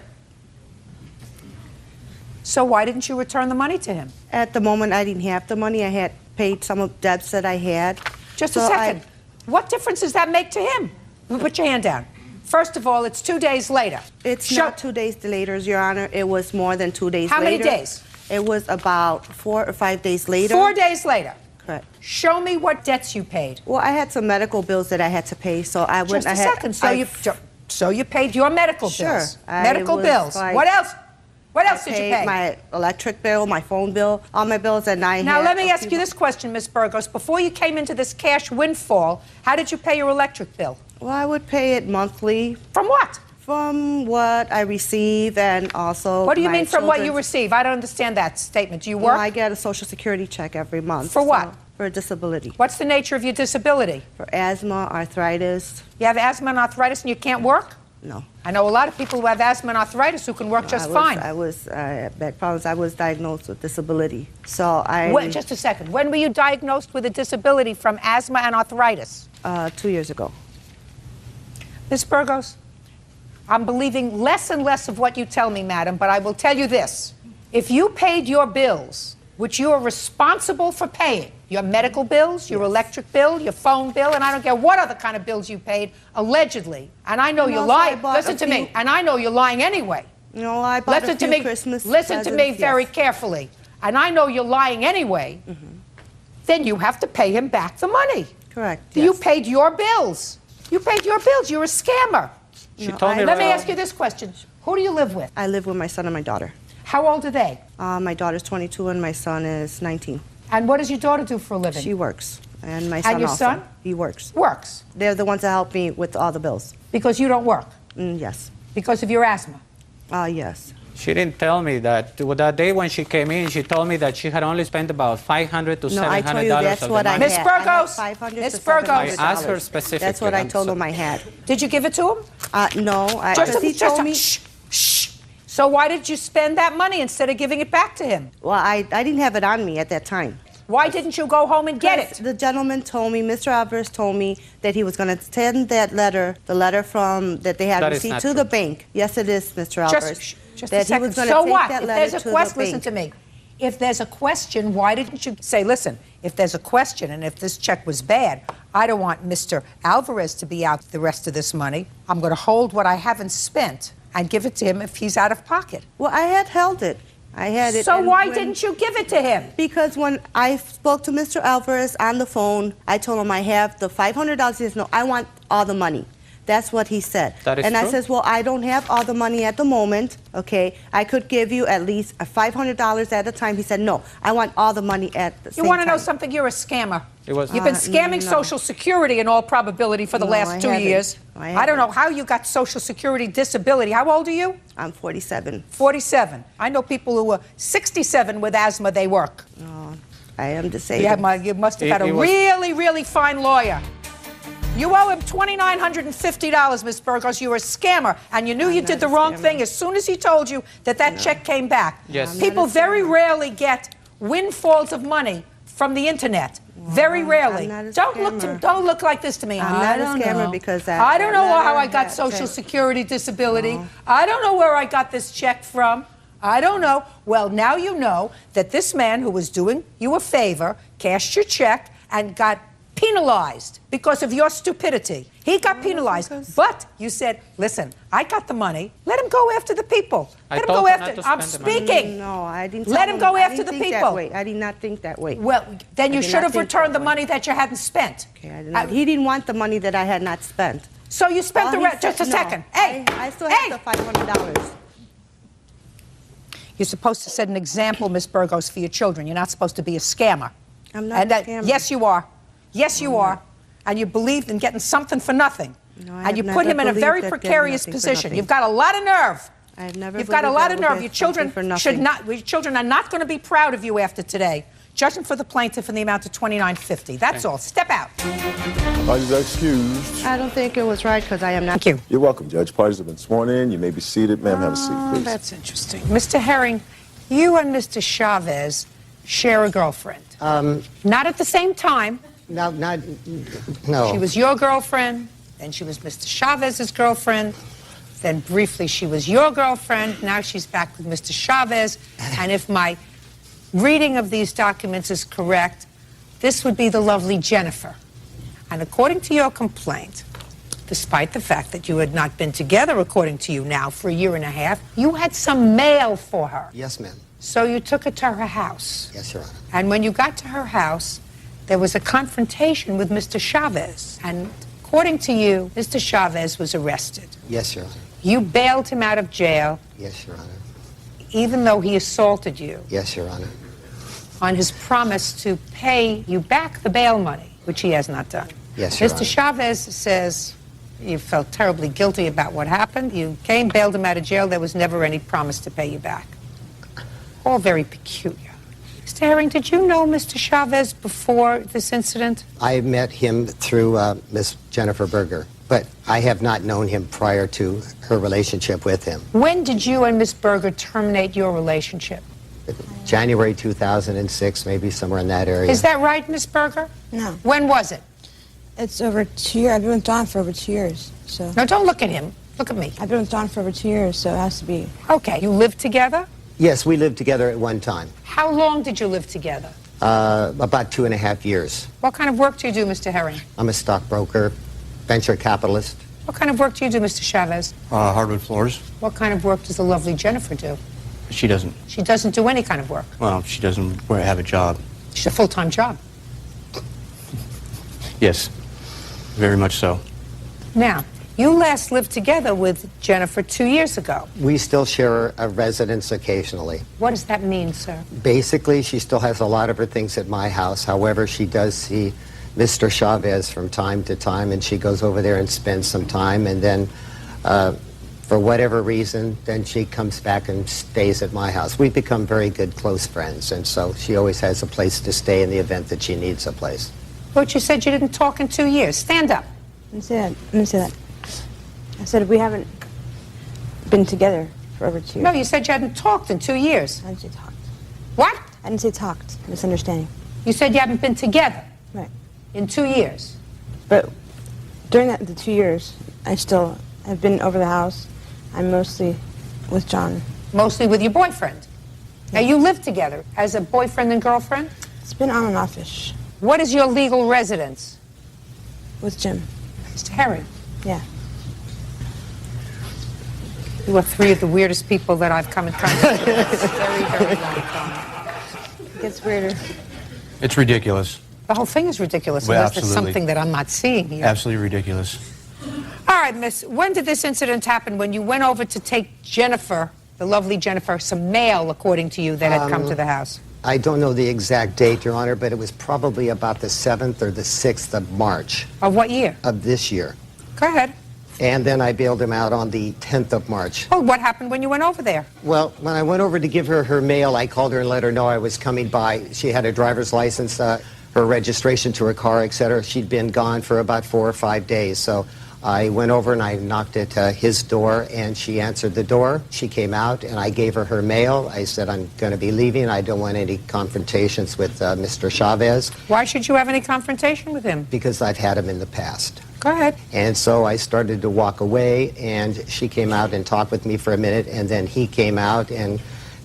So why didn't you return the money to him? At the moment, I didn't have the money. I had paid some of debts that I had. Just So a second. I- What difference does that make to him? Put your hand down. First of all, it's 2 days later. It's not 2 days later, Your Honor. It was more than 2 days How later. many days? It was about 4 or 5 days later. 4 days later. Correct. Show me what debts you paid. Well, I had some medical bills that I had to pay, so I went. Just a second. So you paid your medical Sure. bills. I Medical was bills. like- What else? What else I did you paid pay? my electric bill, my phone bill, all my bills, and I Now, had let me a ask few- you this question, Ms. Burgos. Before you came into this cash windfall, how did you pay your electric bill? Well, I would pay it monthly. From what? From what I receive and also What do you my mean from what you children's- receive? I don't understand that statement. Do you work? Well, I get a Social Security check every month. For what? For a disability. What's the nature of your disability? For asthma, arthritis. You have asthma and arthritis and you can't work? No. I know a lot of people who have asthma and arthritis who can work just fine. I had problems. I was diagnosed with disability. So Wait, just a second. When were you diagnosed with a disability from asthma and arthritis? 2 years ago. Ms. Burgos, I'm believing less and less of what you tell me, madam, but I will tell you this. If you paid your bills, which you are responsible for paying, your medical bills, your electric bill, your phone bill, and I don't care what other kind of bills you paid, allegedly, and I know And you're also I lying. bought Listen a to me, few- and I know you're lying anyway. No, I bought Listen a few to me. Christmas Listen to me presents, very yes. carefully, and I know you're lying anyway. Then you have to pay him back the money. Correct. You paid your bills. You paid your bills. You're a scammer. She told me Let me right- ask you this question. Who do you live with? I live with my son and my daughter. How old are they? My daughter's 22 and my son is 19. And what does your daughter do for a living? She works. And my son And your also. son? He works. Works. They're the ones that help me with all the bills. Because you don't work? Yes. Because of your asthma? Yes. She didn't tell me that. That day when she came in, she told me that she had only spent about $500 to $700 No, I told you that's of what the I money. had. Miss Burgos, I had $500 Miss to Burgos. I $700. asked her specifically. That's what I I'm told so- him I had. Did you give it to him? No. Just Because he told me. shh. So why did you spend that money instead of giving it back to him? Well, I didn't have it on me at that time. Why didn't you go home and get it? The gentleman told me, Mr. Alvarez told me that he was going to send that letter, the letter from that they had That is received not to true. the bank. Yes, it is, Mr. Alvarez. Just that a second. he was going So to take what? that If letter there's a to question, the listen bank. to me. If there's a question, why didn't you say, listen, if there's a question and if this check was bad, I don't want Mr. Alvarez to be out the rest of this money. I'm going to hold what I haven't spent and give it to him if he's out of pocket. Well, I had held it. I had it. So and why when- didn't you give it to him? Because when I spoke to Mr. Alvarez on the phone, I told him I have the $500. He says, no, I want all the money. That's what he said. That is and I true? says, well, I don't have all the money at the moment, okay? I could give you at least $500 at a time. He said, no, I want all the money at the same time. You want to know something? You're a scammer. It was. You've been scamming no. Social Security in all probability for the No, last I 2 haven't. years. I I don't know haven't. how you got Social Security disability. How old are you? I'm 47. 47. I know people who are 67 with asthma, they work. Oh, I am disabled. You must have It- had a it was- really, really fine lawyer. You owe him $2,950, Miss Burgos. You were a scammer, and you knew you not did the a wrong scammer. thing as soon as he told you that that check came back. Yes. I'm People not a very scammer. rarely get windfalls of money from the internet. Very rarely. I'm not a Don't scammer. look like this to me. I'm I not a don't scammer know. because I don't know that how I letter, got that Social check. Security disability. I don't know where I got this check from. I don't know. Well, now you know that this man who was doing you a favor cashed your check and got penalized because of your stupidity. He got penalized. But you said, listen, I got the money. Let him go after the people. I Let him told go him not after. to I'm spend the money. speaking. No, I didn't. Let tell him go I after didn't the think people. That way. I did not think that way. Well, then you did should not have think returned the that way. money that you hadn't spent. Okay, I did not. He didn't want the money that I had not spent. So you spent All the he rest. Just a said- no, second. Hey, I still hey. have the $500. You're supposed to set an example, Miss Burgos, for your children. You're not supposed to be a scammer. I'm not And a scammer. yes, you are. Yes, you are. And you believed in getting something for nothing. No, I and have you put never him in a believed very that getting precarious nothing for position. nothing. You've got a lot of nerve. I've never. You've got a believed lot I of would nerve. get Your children something for should nothing. not. Your children are not going to be proud of you after today. Judging for the plaintiff in the amount of $29.50. That's all. Step out. Parties are excused. I don't think it was right because I am not. Thank you. You're welcome, Judge. Parties have been sworn in. You may be seated. Ma'am, have a seat, Oh, please. that's interesting. Mr. Herring, you and Mr. Chavez share a girlfriend. Not at the same time. No. She was your girlfriend, then she was Mr. Chavez's girlfriend, then briefly she was your girlfriend, now she's back with Mr. Chavez, and if my reading of these documents is correct, this would be the lovely Jennifer. And according to your complaint, despite the fact that you had not been together, according to you now, for a year and a half, you had some mail for her. Yes, ma'am. So you took her to her house. Yes, Your Honor. And when you got to her house, there was a confrontation with Mr. Chavez. And according to you, Mr. Chavez was arrested. Yes, Your Honor. You bailed him out of jail, Yes, Your Honor. even though he assaulted you, Yes, Your Honor. on his promise to pay you back the bail money, which he has not done. Yes, Your Mr. Honor. Chavez says you felt terribly guilty about what happened. You came, bailed him out of jail. There was never any promise to pay you back. All very peculiar. Mr. Herring, did you know Mr. Chavez before this incident? I met him through Miss Jennifer Berger, but I have not known him prior to her relationship with him. When did you and Miss Berger terminate your relationship? January 2006, maybe somewhere in that area. Is that right, Miss Berger? No. When was it? It's over 2 years. I've been with Don for over 2 years. So No, don't look at him. Look at me. I've been with Don for over 2 years, so it has to be. Okay. You lived together? Yes, we lived together at one time. How long did you live together? About 2.5 years. What kind of work do you do, Mr. Herring? I'm a stockbroker, venture capitalist. What kind of work do you do, Mr. Chavez? Hardwood floors. What kind of work does the lovely Jennifer do? She doesn't. She doesn't do any kind of work. Well, she doesn't have a job. She's a full-time job. Yes, very much so. Now, you last lived together with Jennifer 2 years ago. We still share a residence occasionally. What does that mean, sir? Basically, she still has a lot of her things at my house. However, she does see Mr. Chavez from time to time, and she goes over there and spends some time, and then for whatever reason, then she comes back and stays at my house. We've become very good, close friends, and so she always has a place to stay in the event that she needs a place. But you said you didn't talk in 2 years. Stand up. I didn't say that. I didn't say that. I said we haven't been together for over 2 years. No, you said you hadn't talked in 2 years. I didn't say talked. What? I didn't say talked. Misunderstanding. You said you haven't been together. Right. In 2 years. But during the 2 years, I've been over the house. I'm mostly with John. Mostly with your boyfriend. Now, you live together as a boyfriend and girlfriend? It's been on and off-ish. What is your legal residence? With Jim. Mr. Herring. Yeah. You are three of the weirdest people that I've come in contact with. It's very, very long time. It gets weirder. It's ridiculous. The whole thing is ridiculous Well, unless there's absolutely. something that I'm not seeing here. Absolutely ridiculous. All right, miss, when did this incident happen? When you went over to take Jennifer, the lovely Jennifer, some mail, according to you, that had come to the house? I don't know the exact date, Your Honor, but it was probably about the 7th or the 6th of March. Of what year? Of this year. Go ahead. And then I bailed him out on the 10th of March. Oh, what happened when you went over there? Well, when I went over to give her her mail, I called her and let her know I was coming by. She had a driver's license, her registration to her car, etc. She'd been gone for about 4 or 5 days. So I went over and I knocked at his door, and she answered the door. She came out, and I gave her her mail. I said, I'm going to be leaving. I don't want any confrontations with Mr. Chavez. Why should you have any confrontation with him? Because I've had him in the past. Go ahead. And so I started to walk away, and she came out and talked with me for a minute, and then he came out and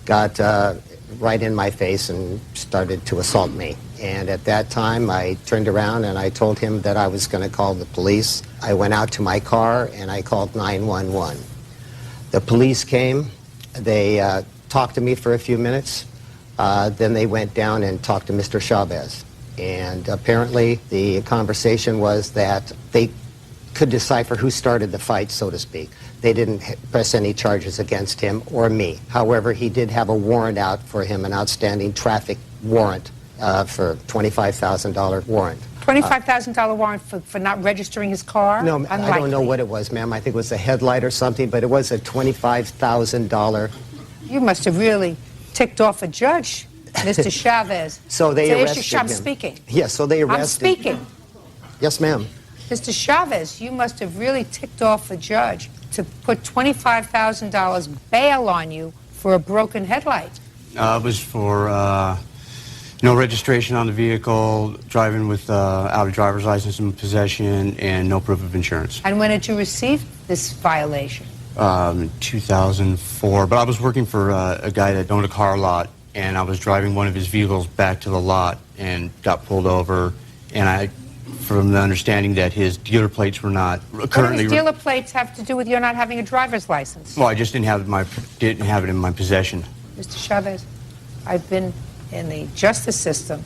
got right in my face and started to assault me. And at that time, I turned around and I told him that I was going to call the police. I went out to my car and I called 911. The police came. They talked to me for a few minutes. Then they went down and talked to Mr. Chavez. And apparently the conversation was that they could decipher who started the fight, so to speak. They didn't press any charges against him or me. However, he did have a warrant out for him, an outstanding traffic warrant for $25,000 warrant. $25,000 warrant for not registering his car? No, Unlikely. I don't know what it was, ma'am. I think it was a headlight or something, but it was a $25,000. You must have really ticked off a judge, Mr. Chavez. So they arrested him. I'm speaking. Yes, so they arrested. I'm speaking. Yes, ma'am. Mr. Chavez, you must have really ticked off a judge to put $25,000 bail on you for a broken headlight. It was for no registration on the vehicle, driving with out of driver's license in possession, and no proof of insurance. And when did you receive this violation? 2004. But I was working for a guy that owned a car lot, and I was driving one of his vehicles back to the lot and got pulled over. And I, from the understanding that his dealer plates were not currently. What do dealer plates have to do with your not having a driver's license? Well, I just didn't have it in my possession. Mr. Chavez, I've been in the justice system.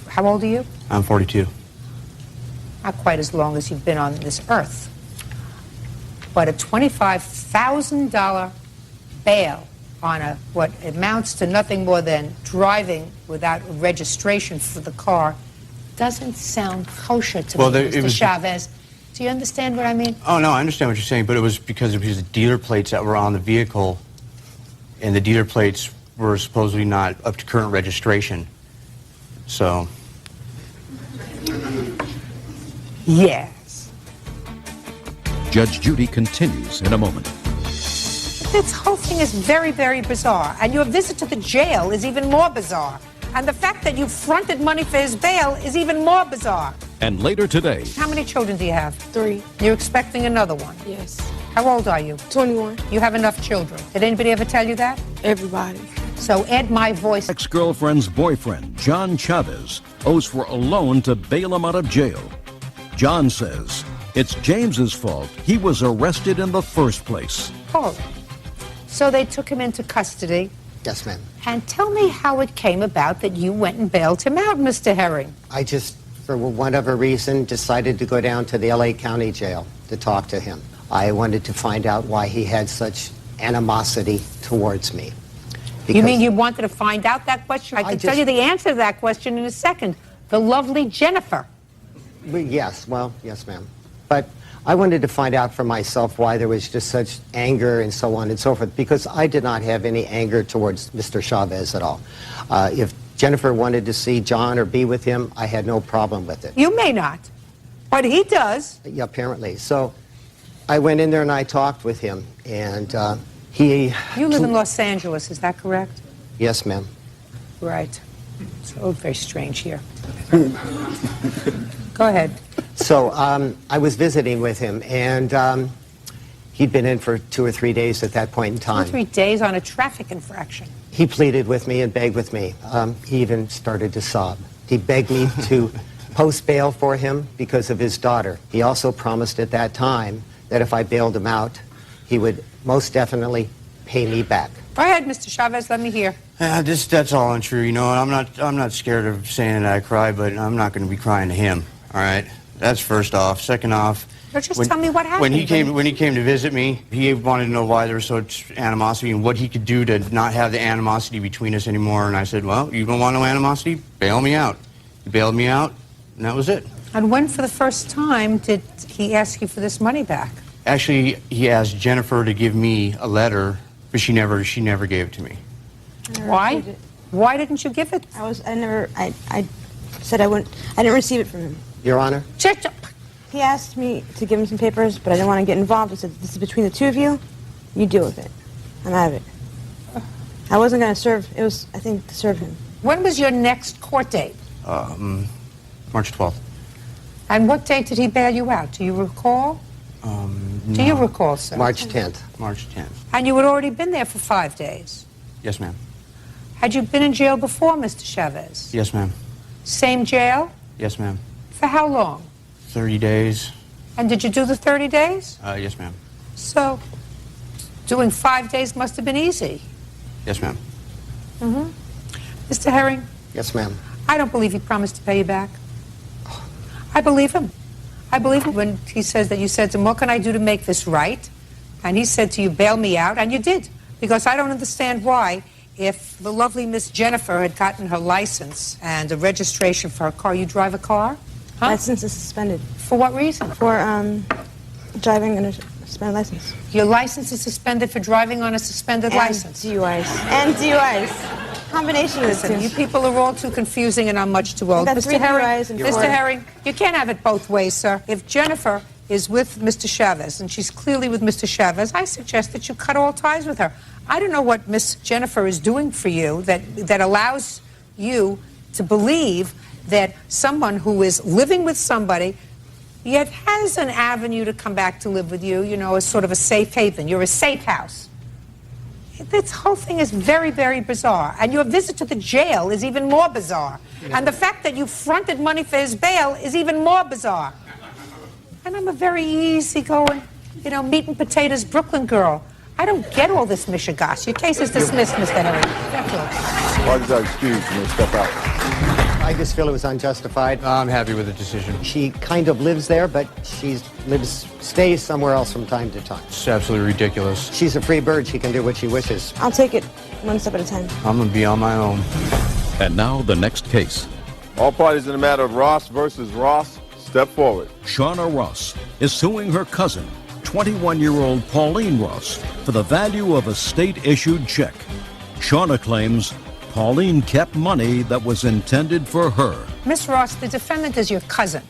How old are you? I'm 42. Not quite as long as you've been on this earth. But a $25,000 bail on what amounts to nothing more than driving without registration for the car doesn't sound kosher to me, Mr. Chavez. Do you understand what I mean? Oh, no, I understand what you're saying, but it was because of his dealer plates that were on the vehicle, and the dealer plates were supposedly not up to current registration. So. Yes. Judge Judy continues in a moment. This whole thing is very, very bizarre. And your visit to the jail is even more bizarre. And the fact that you fronted money for his bail is even more bizarre. And later today. How many children do you have? 3. You're expecting another one? Yes. How old are you? 21. You have enough children. Did anybody ever tell you that? Everybody. So add my voice. Ex-girlfriend's boyfriend, John Chavez, owes for a loan to bail him out of jail. John says it's James's fault. He was arrested in the first place. Oh. So they took him into custody. Yes, ma'am. And tell me how it came about that you went and bailed him out, Mr. Herring. I just, for whatever reason, decided to go down to the L.A. County Jail to talk to him. I wanted to find out why he had such animosity towards me. You mean you wanted to find out that question? I can tell you the answer to that question in a second. The lovely Jennifer. Yes, well, yes, ma'am. But I wanted to find out for myself why there was just such anger and so on and so forth, because I did not have any anger towards Mr. Chavez at all. If Jennifer wanted to see John or be with him, I had no problem with it. You may not, but he does. Yeah, apparently. So I went in there and I talked with him, and He... You live in Los Angeles, is that correct? Yes, ma'am. Right. It's all very strange here. Go ahead. So I was visiting with him, and he'd been in for 2 or 3 days at that point in 2 or time. 3 days on a traffic infraction. He pleaded with me and begged with me. He even started to sob. He begged me to post bail for him because of his daughter. He also promised at that time that if I bailed him out, he would most definitely pay me back. Go ahead, Mr. Chavez, let me hear. That's all untrue, you know, and I'm not scared of saying that I cry, but I'm not going to be crying to him, all right? That's first off. Second off, No, just tell me what happened. when he came to visit me, he wanted to know why there was such animosity and what he could do to not have the animosity between us anymore. And I said, well, you don't want no animosity? Bail me out. He bailed me out, and that was it. And when for the first time did he ask you for this money back? Actually, he asked Jennifer to give me a letter, but she never gave it to me. Why? Why didn't you give it? I said I wouldn't. I didn't receive it from him. Your Honor? He asked me to give him some papers, but I didn't want to get involved. I said, this is between the two of you. You deal with it. I'm out of it. I wasn't going to serve. It was, I think, to serve him. When was your next court date? March 12th. And what date did he bail you out? Do you recall? Do you recall, sir? March 10th. March 10th. And you had already been there for 5 days. Yes, ma'am. Had you been in jail before, Mr. Chavez? Yes, ma'am. Same jail? Yes, ma'am. For how long? 30 days. And did you do the 30 days? Yes, ma'am. So, doing 5 days must have been easy. Yes, ma'am. Mm-hmm. Mr. Herring? Yes, ma'am. I don't believe he promised to pay you back. I believe him. I believe him when he says that you said to him, what can I do to make this right? And he said to you, bail me out, and you did. Because I don't understand why, if the lovely Miss Jennifer had gotten her license and a registration for her car, you drive a car? Huh? License is suspended. For what reason? For driving under suspended license. Your license is suspended for driving on a suspended license? DUIs. And DUIs. Combination of the two. You people are all too confusing and I'm much too old. I've got 3 DUIs and 4. Mr. Herring, you can't have it both ways, sir. If Jennifer is with Mr. Chavez, and she's clearly with Mr. Chavez, I suggest that you cut all ties with her. I don't know what Miss Jennifer is doing for you that allows you to believe that someone who is living with somebody yet has an avenue to come back to live with you, you know, as sort of a safe haven. You're a safe house. This whole thing is very, very bizarre. And your visit to the jail is even more bizarre. And the fact that you fronted money for his bail is even more bizarre. And I'm a very easygoing, you know, meat and potatoes Brooklyn girl. I don't get all this mishigas. Your case is dismissed, Mr. Herring. That's all. Parties are excused. You may step out. I just feel it was unjustified. I'm happy with the decision. She kind of lives there, but she stays somewhere else from time to time. It's absolutely ridiculous. She's a free bird. She can do what she wishes. I'll take it one step at a time. I'm going to be on my own. And now the next case. All parties in the matter of Ross versus Ross, step forward. Shauna Ross is suing her cousin, 21-year-old Pauline Ross, for the value of a state-issued check. Shauna claims Pauline kept money that was intended for her. Miss Ross, the defendant is your cousin.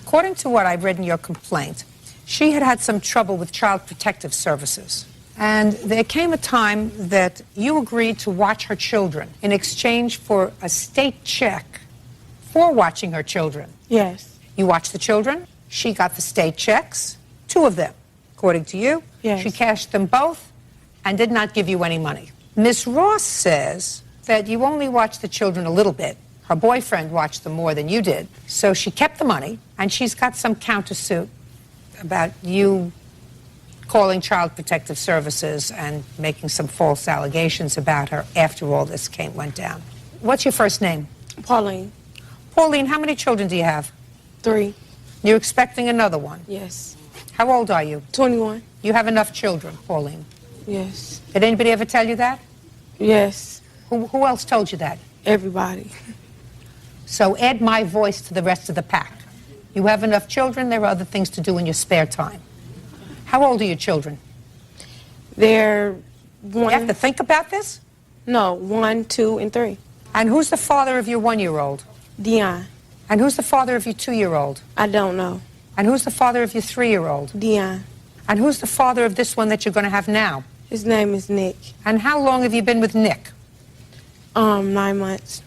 According to what I've read in your complaint, she had had some trouble with Child Protective Services. And there came a time that you agreed to watch her children in exchange for a state check for watching her children. Yes. You watched the children. She got the state checks, 2 of them, according to you. Yes. She cashed them both and did not give you any money. Miss Ross says that you only watched the children a little bit. Her boyfriend watched them more than you did. So she kept the money, and she's got some countersuit about you calling Child Protective Services and making some false allegations about her after all this went down. What's your first name? Pauline. Pauline, how many children do you have? 3. You're expecting another one? Yes. How old are you? 21. You have enough children, Pauline. Yes. Did anybody ever tell you that? Yes. Who else told you that? Everybody. So add my voice to the rest of the pack. You have enough children, there are other things to do in your spare time. How old are your children? They're 1. You have to think about this? No, 1, 2, and 3. And who's the father of your 1-year-old? Dion. And who's the father of your 2-year-old? I don't know. And who's the father of your 3-year-old? Dion. And who's the father of this one that you're going to have now? His name is Nick. And how long have you been with Nick? 9 months.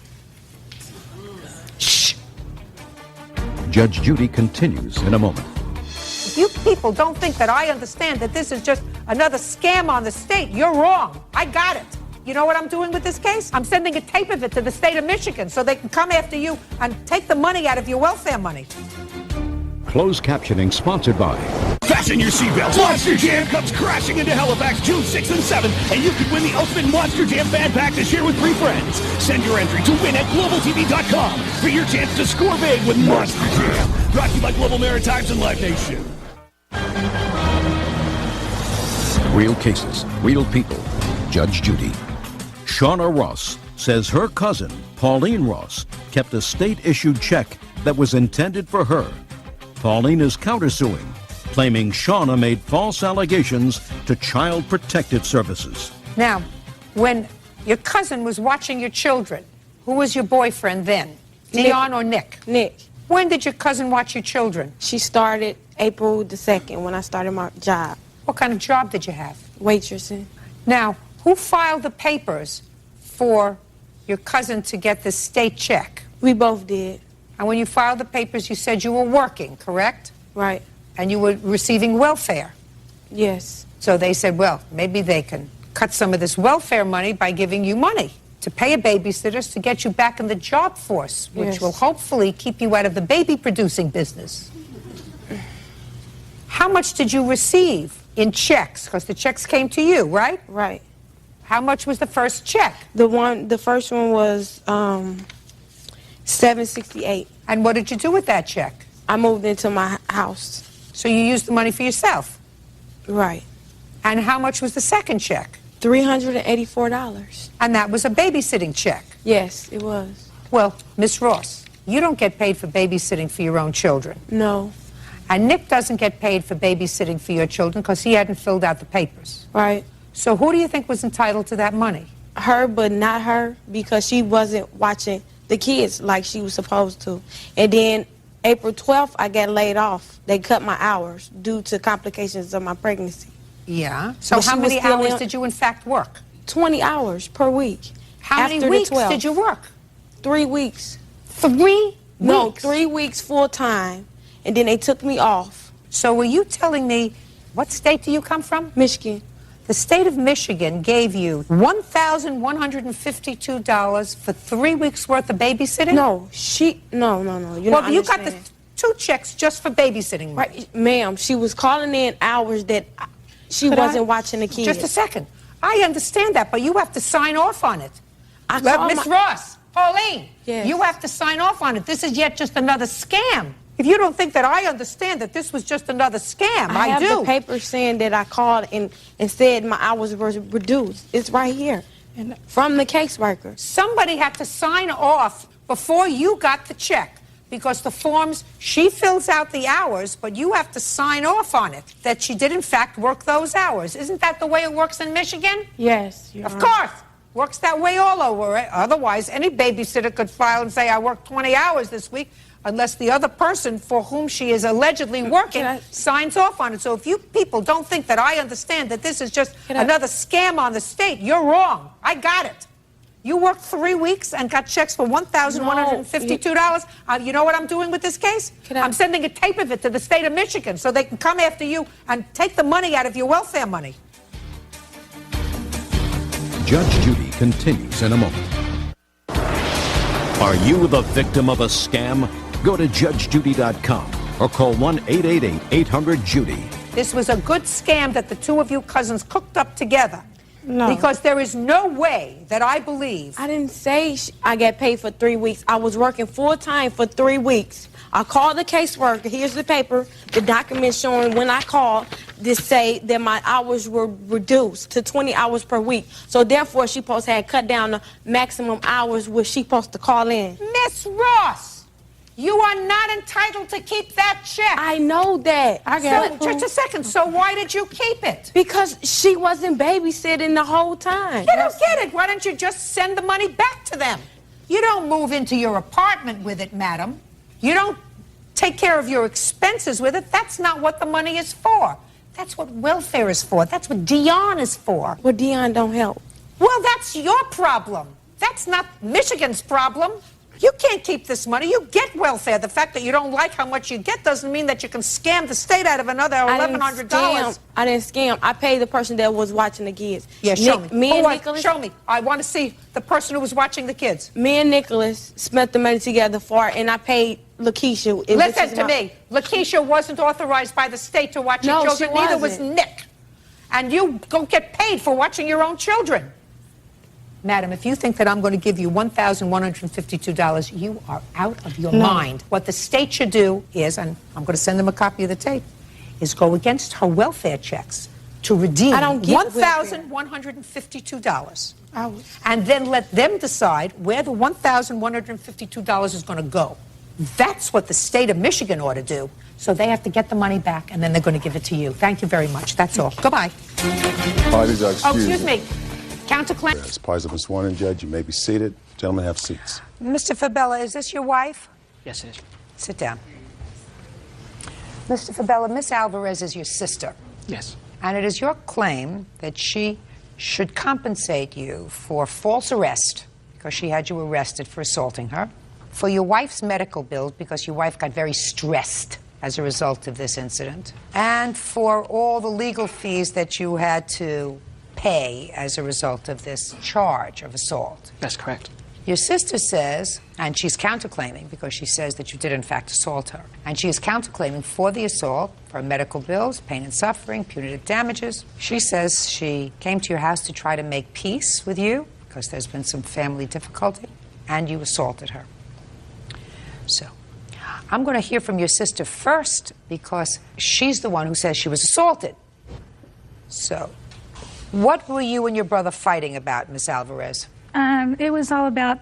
Judge Judy continues in a moment. If you people don't think that I understand that this is just another scam on the state, you're wrong. I got it. You know what I'm doing with this case? I'm sending a tape of it to the state of Michigan so they can come after you and take the money out of your welfare money. Closed captioning sponsored by... Fasten your seatbelts. Monster Jam comes crashing into Halifax June 6th and 7th, and you could win the ultimate Monster Jam fan pack to share with 3 friends. Send your entry to win at globaltv.com for your chance to score big with Monster Jam. Brought to you by Global Maritimes and Live Nation. Real cases, real people. Judge Judy. Shauna Ross says her cousin, Pauline Ross, kept a state-issued check that was intended for her. Pauline is countersuing, claiming Shauna made false allegations to Child Protective Services. Now, when your cousin was watching your children, who was your boyfriend then? Dion or Nick? Nick. When did your cousin watch your children? She started April the 2nd when I started my job. What kind of job did you have? Waitressing. Now, who filed the papers for your cousin to get the state check? We both did. And when you filed the papers, you said you were working, correct? Right. And you were receiving welfare. Yes. So they said, well, maybe they can cut some of this welfare money by giving you money to pay a babysitter to get you back in the job force, which Yes. will hopefully keep you out of the baby-producing business. How much did you receive in checks? Because the checks came to you, right? Right. How much was the first check? The first one was $768. And what did you do with that check? I moved into my house. So you used the money for yourself? Right. And how much was the second check? $384. And that was a babysitting check? Yes, it was. Well, Miss Ross, you don't get paid for babysitting for your own children. No. And Nick doesn't get paid for babysitting for your children because he hadn't filled out the papers. Right. So who do you think was entitled to that money? Her, but not her, because she wasn't watching the kids like she was supposed to. And then April 12th, I got laid off. They cut my hours due to complications of my pregnancy. Yeah. So But how she was many still hours in- did you in fact work? 20 hours per week. How After many the weeks 12th. did you work? 3 weeks. 3 No, weeks? 3 weeks full time, and then they took me off. So were you telling me, what state do you come from? Michigan. The state of Michigan gave you $1,152 for 3 weeks worth of babysitting? No, no. You're Well, not you got the understanding. 2 checks just for babysitting money. Right, ma'am, she was calling in hours that she Could wasn't I- watching the kids. Just a second. I understand that, but you have to sign off on it. I called Miss my- Ross, Pauline, Yes. you have to sign off on it. This is yet just another scam. If you don't think that I understand that this was just another scam, I have do. the paper saying that I called and said my hours were reduced. It's right here. From the caseworker. Somebody had to sign off before you got the check because the forms, she fills out the hours, but you have to sign off on it that she did in fact work those hours. Isn't that the way it works in Michigan? Yes. Of course. Works that way all over. Otherwise, any babysitter could file and say, I worked 20 hours this week, unless the other person for whom she is allegedly working signs off on it. So if you people don't think that I understand that this is just another scam on the state, you're wrong. I got it. You worked 3 weeks and got checks for $1,152. You know what I'm doing with this case? I'm sending a tape of it to the state of Michigan so they can come after you and take the money out of your welfare money. Judge Judy continues in a moment. Are you the victim of a scam? Go to judgejudy.com or call 1-888-800-JUDY. This was a good scam that the two of you cousins cooked up together. No. Because there is no way that I believe. I didn't say I got paid for 3 weeks. I was working full time for 3 weeks. I called the caseworker. Here's the paper, the document showing when I called to say that my hours were reduced to 20 hours per week. So therefore, she supposed to have cut down the maximum hours which she supposed to call in. Miss Ross, you are not entitled to keep that check. I know that. I got So, just a second. So why did you keep it? Because she wasn't babysitting the whole time. You don't get it. Why don't you just send the money back to them? You don't move into your apartment with it, madam. You don't take care of your expenses with it. That's not what the money is for. That's what welfare is for. That's what Dion is for. Well, Dion don't help. Well, that's your problem. That's not Michigan's problem. You can't keep this money. You get welfare. The fact that you don't like how much you get doesn't mean that you can scam the state out of another $1,100. I didn't scam. I paid the person that was watching the kids. Yeah, show me. Me and Nicholas. Show me. I want to see the person who was watching the kids. Me and Nicholas spent the money together for it, and I paid Lakeisha. Listen to me. Lakeisha wasn't authorized by the state to watch your children. Neither was Nick. And you don't get paid for watching your own children. Madam, if you think that I'm going to give you $1,152, you are out of your mind. What the state should do is, and I'm going to send them a copy of the tape, is go against her welfare checks to redeem $1,152. And then let them decide where the $1,152 is going to go. That's what the state of Michigan ought to do. So they have to get the money back, and then they're going to give it to you. Thank you very much. That's all. Goodbye. Parties are excused. Excuse me. Counterclaim. Yes, parties have been sworn in, Judge. You may be seated. Gentlemen, have seats. Mr. Fabella, is this your wife? Yes, it is. Sit down. Mr. Fabella, Miss Alvarez is your sister. Yes. And it is your claim that she should compensate you for false arrest, because she had you arrested for assaulting her, for your wife's medical bills, because your wife got very stressed as a result of this incident, and for all the legal fees that you had to pay as a result of this charge of assault. That's correct. Your sister says, and she's counterclaiming because she says that you did in fact assault her, and she is counterclaiming for the assault, for medical bills, pain and suffering, punitive damages. She says she came to your house to try to make peace with you because there's been some family difficulty, and you assaulted her. So, I'm going to hear from your sister first because she's the one who says she was assaulted. So, what were you and your brother fighting about, Miss Alvarez? It was all about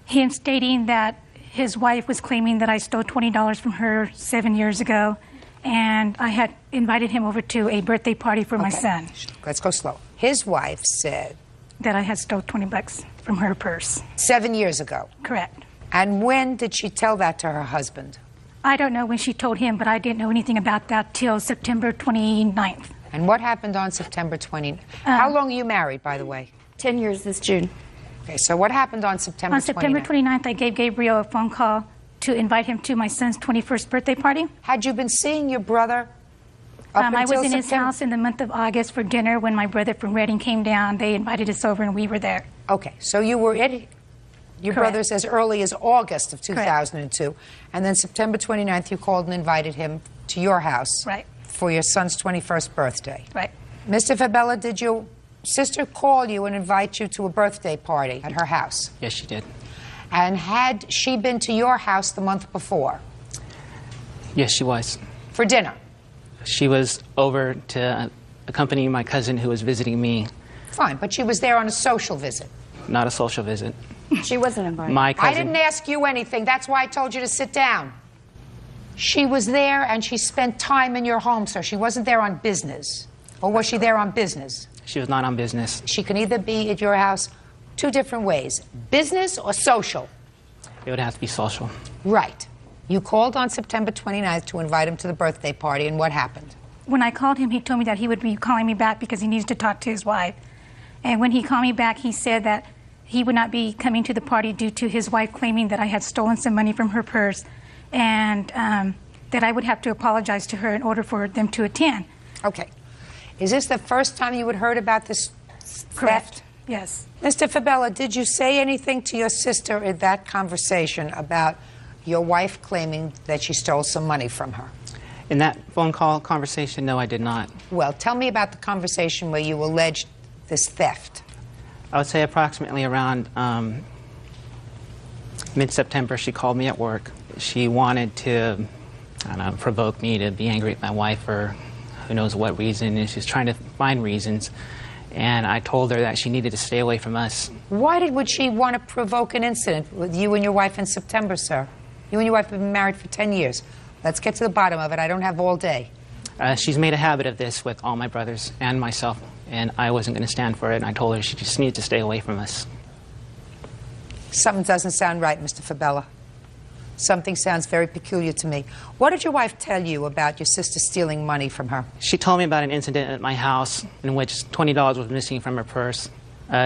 him stating that his wife was claiming that I stole $20 from her 7 years ago, and I had invited him over to a birthday party for my son. Let's go slow. His wife said that I had stole $20 from her purse. 7 years ago? Correct. And when did she tell that to her husband? I don't know when she told him, but I didn't know anything about that till September 29th. And what happened on September 29th? How long are you married, by the way? 10 years this June. Okay, so what happened on September 29th? On September 29th, I gave Gabriel a phone call to invite him to my son's 21st birthday party. Had you been seeing your brother up I until was in his house in the month of August for dinner when my brother from Reading came down. They invited us over and we were there. Okay, so you were at your Correct. brother's as early as August of 2002. And then September 29th, you called and invited him to your house. Right. For your son's 21st birthday. Right. Mr. Fabella, did your sister call you and invite you to a birthday party at her house? Yes, she did. And had she been to your house the month before? Yes, she was. For dinner? She was over to accompany my cousin who was visiting me. Fine, but she was there on a social visit. Not a social visit. She wasn't invited. My cousin. I didn't ask you anything. That's why I told you to sit down. She was there and she spent time in your home, sir. She wasn't there on business. Or was she there on business? She was not on business. She can either be at your house two different ways, business or social. It would have to be social. Right. You called on September 29th to invite him to the birthday party, and what happened? When I called him, he told me that he would be calling me back because he needs to talk to his wife. And when he called me back, he said that he would not be coming to the party due to his wife claiming that I had stolen some money from her purse, and that I would have to apologize to her in order for them to attend. Okay. Is this the first time you had heard about this Correct. theft? Yes. Mr. Fabella, did you say anything to your sister in that conversation about your wife claiming that she stole some money from her? In that phone call conversation, no, I did not. Well, tell me about the conversation where you alleged this theft. I would say approximately around mid-September, she called me at work. She wanted to, I don't know, provoke me to be angry at my wife for who knows what reason, and she's trying to find reasons. And I told her that she needed to stay away from us. Why would she want to provoke an incident with you and your wife in September, sir? You and your wife have been married for 10 years. Let's get to the bottom of it. I don't have all day. She's made a habit of this with all my brothers and myself, and I wasn't going to stand for it, and I told her she just needed to stay away from us. Something doesn't sound right, Mr. Fabella. Something sounds very peculiar to me. What did your wife tell you about your sister stealing money from her? She told me about an incident at my house in which $20 was missing from her purse.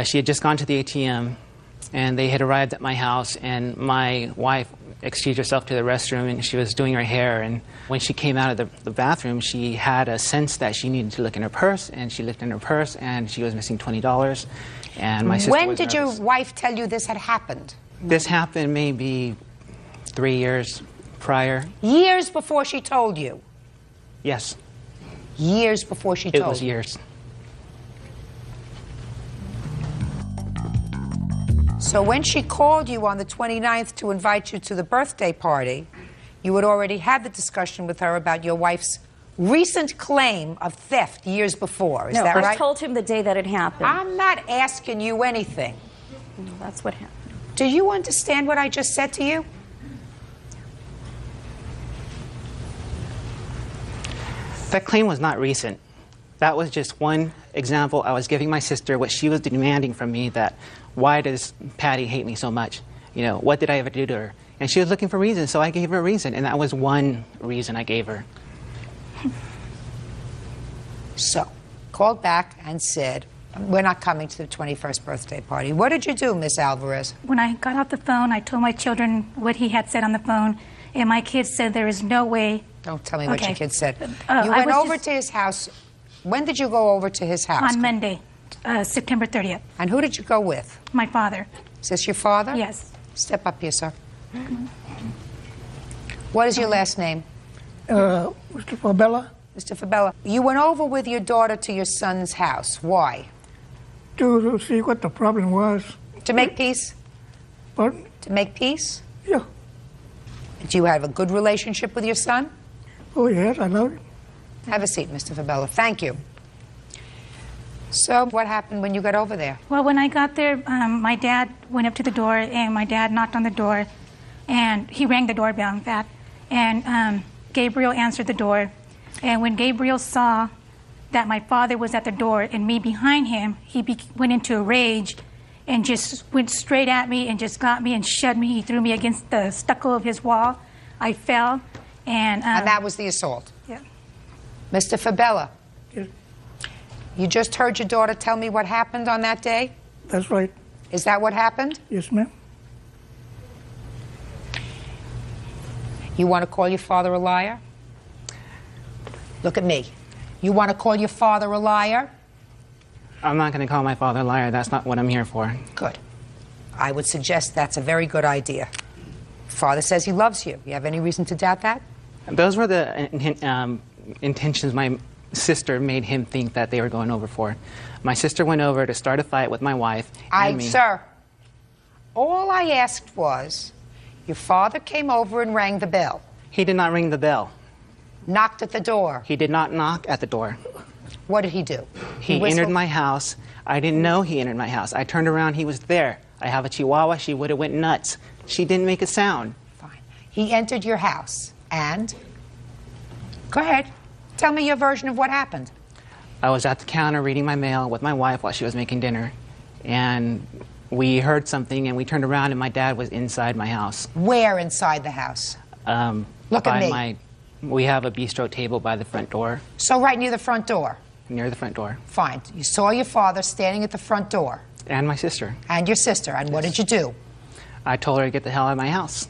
She had just gone to the ATM, and they had arrived at my house, and my wife excused herself to the restroom, and she was doing her hair. And when she came out of the bathroom, she had a sense that she needed to look in her purse, and she looked in her purse, and she was missing $20. And my sister When was did nervous. your wife tell you this had happened? This happened maybe 3 years prior. Years before she told you? Yes. Years before she told you? It was years. So when she called you on the 29th to invite you to the birthday party, you had already had the discussion with her about your wife's recent claim of theft years before. Is that right? I told him the day that it happened. I'm not asking you anything. No, that's what happened. Do you understand what I just said to you? That claim was not recent. That was just one example I was giving my sister what she was demanding from me, that why does Patty hate me so much? You know, what did I ever do to her? And she was looking for reasons, so I gave her a reason, and that was one reason I gave her. So, called back and said, we're not coming to the 21st birthday party. What did you do, Miss Alvarez? When I got off the phone, I told my children what he had said on the phone, and my kids said there is no way. Don't tell me what your kids said. You I went was over just- to his house. When did you go over to his house? On Monday, September 30th. And who did you go with? My father. Is this your father? Yes. Step up here, sir. What is your last name? Mr. Fabella, Mr. Fabella. You went over with your daughter to your son's house. Why? to see what the problem was. To make peace? Pardon? To make peace? Yeah. Do you have a good relationship with your son? Oh, yes, I love him. Have a seat, Mr. Fabella. Thank you. So, what happened when you got over there? Well, when I got there, my dad went up to the door, and my dad knocked on the door, and he rang the doorbell, in fact. And Gabriel answered the door. And when Gabriel saw that my father was at the door and me behind him, he went into a rage and just went straight at me and just got me and shoved me. He threw me against the stucco of his wall. I fell. And that was the assault? Yeah. Mr. Fabella? Yes. You just heard your daughter tell me what happened on that day? That's right. Is that what happened? Yes, ma'am. You want to call your father a liar? Look at me. You want to call your father a liar? I'm not going to call my father a liar. That's not what I'm here for. Good. I would suggest that's a very good idea. Father says he loves you. You have any reason to doubt that? Those were the intentions my sister made him think that they were going over for. My sister went over to start a fight with my wife and me. Sir, all I asked was, your father came over and rang the bell. He did not ring the bell. Knocked at the door. He did not knock at the door. What did he do? He entered my house. I didn't know he entered my house. I turned around, he was there. I have a chihuahua, she would have went nuts. She didn't make a sound. Fine. He entered your house, and? Go ahead. Tell me your version of what happened. I was at the counter reading my mail with my wife while she was making dinner, and we heard something, and we turned around, and my dad was inside my house. Where inside the house? Look at me. We have a bistro table by the front door. So right near the front door? Near the front door. Fine. You saw your father standing at the front door. And my sister. And your sister. And what did you do? I told her to get the hell out of my house.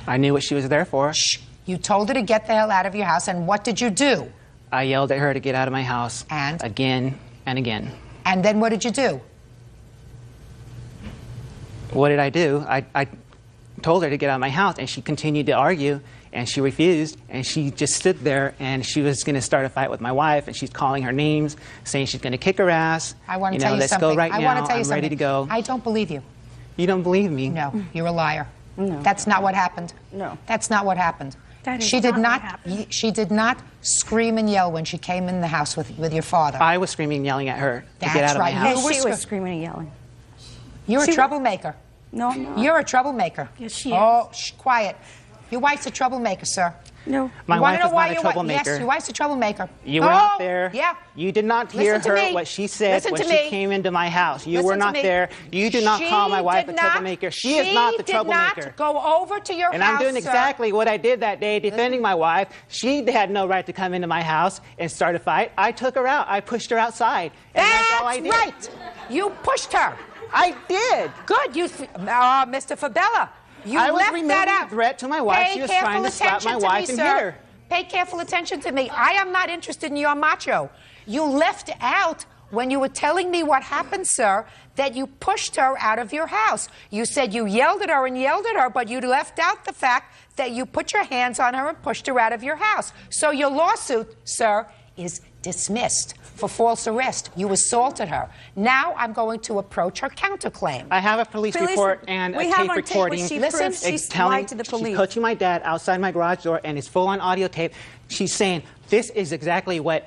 I knew what she was there for. Shh. You told her to get the hell out of your house, and what did you do? I yelled at her to get out of my house. And? Again and again. And then what did you do? What did I do? I told her to get out of my house, and she continued to argue, and she refused, and she just stood there, and she was going to start a fight with my wife, and she's calling her names, saying she's going to kick her ass. I want to tell you let's something. go right I now. want to tell you I'm ready to go. I don't believe you. You don't believe me? No, you're a liar. No. That's not what happened. No. That's not what happened. That is she did not not. what happened. She did not scream and yell when she came in the house with your father. I was screaming and yelling at her to get out of my house. She was screaming and yelling. You're a troublemaker. No, I'm not. You're a troublemaker. Yes, she is. Oh, quiet. Your wife's a troublemaker, sir. No. My You wife wanna is know why not a your troublemaker. Yes, your wife's a troublemaker. You were not Oh, there. Yeah. You did not hear Listen to her me. what she said Listen when to she me. came into my house. You Listen were to not me. there. You did not call my wife a did not- troublemaker. She is not the troublemaker. She did not go over to your And house, I'm doing sir. exactly what I did that day, defending my wife. She had no right to come into my house and start a fight. I took her out. I pushed her outside. And that's all I did. right. You pushed her. I did. Good. You, Mr. Fabella, you I was left removing that out. a threat to my wife. Pay She was careful trying to slap attention my to wife me, and sir. hit her. Pay careful attention to me. I am not interested in your macho. You left out when you were telling me what happened, sir, that you pushed her out of your house. You said you yelled at her and yelled at her, but you left out the fact that you put your hands on her and pushed her out of your house. So your lawsuit, sir, is dismissed for false arrest. You assaulted her. Now I'm going to approach her counterclaim. I have a police report and a tape recording. She's telling to the police. She's coaching my dad outside my garage door, and it's full on audio tape. She's saying, this is exactly what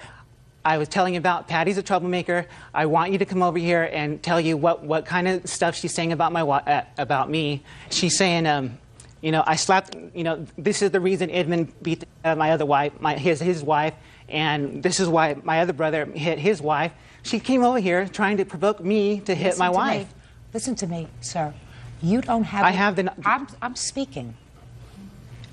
I was telling you about. Patty's a troublemaker. I want you to come over here and tell you what kind of stuff she's saying about me. She's saying, you know, I slapped, you know, this is the reason Edmund beat my other wife, his wife, and this is why my other brother hit his wife. She came over here trying to provoke me to hit my wife. Listen to me, sir. You don't have... I have the... I'm speaking.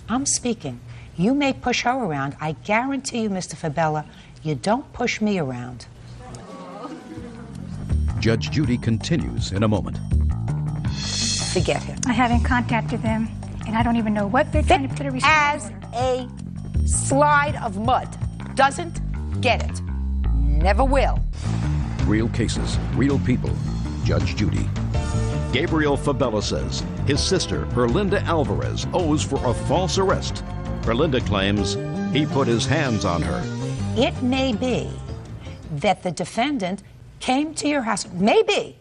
I'm speaking. You may push her around. I guarantee you, Mr. Fabella, you don't push me around. Judge Judy continues in a moment. Forget him. I haven't contacted them, and I don't even know what they're trying to put a restraining As a slide of mud. Doesn't get it. Never will. Real cases, real people. Judge Judy. Gabriel Fabella says his sister, Erlinda Alvarez, owes for a false arrest. Erlinda claims he put his hands on her. It may be that the defendant came to your house. Maybe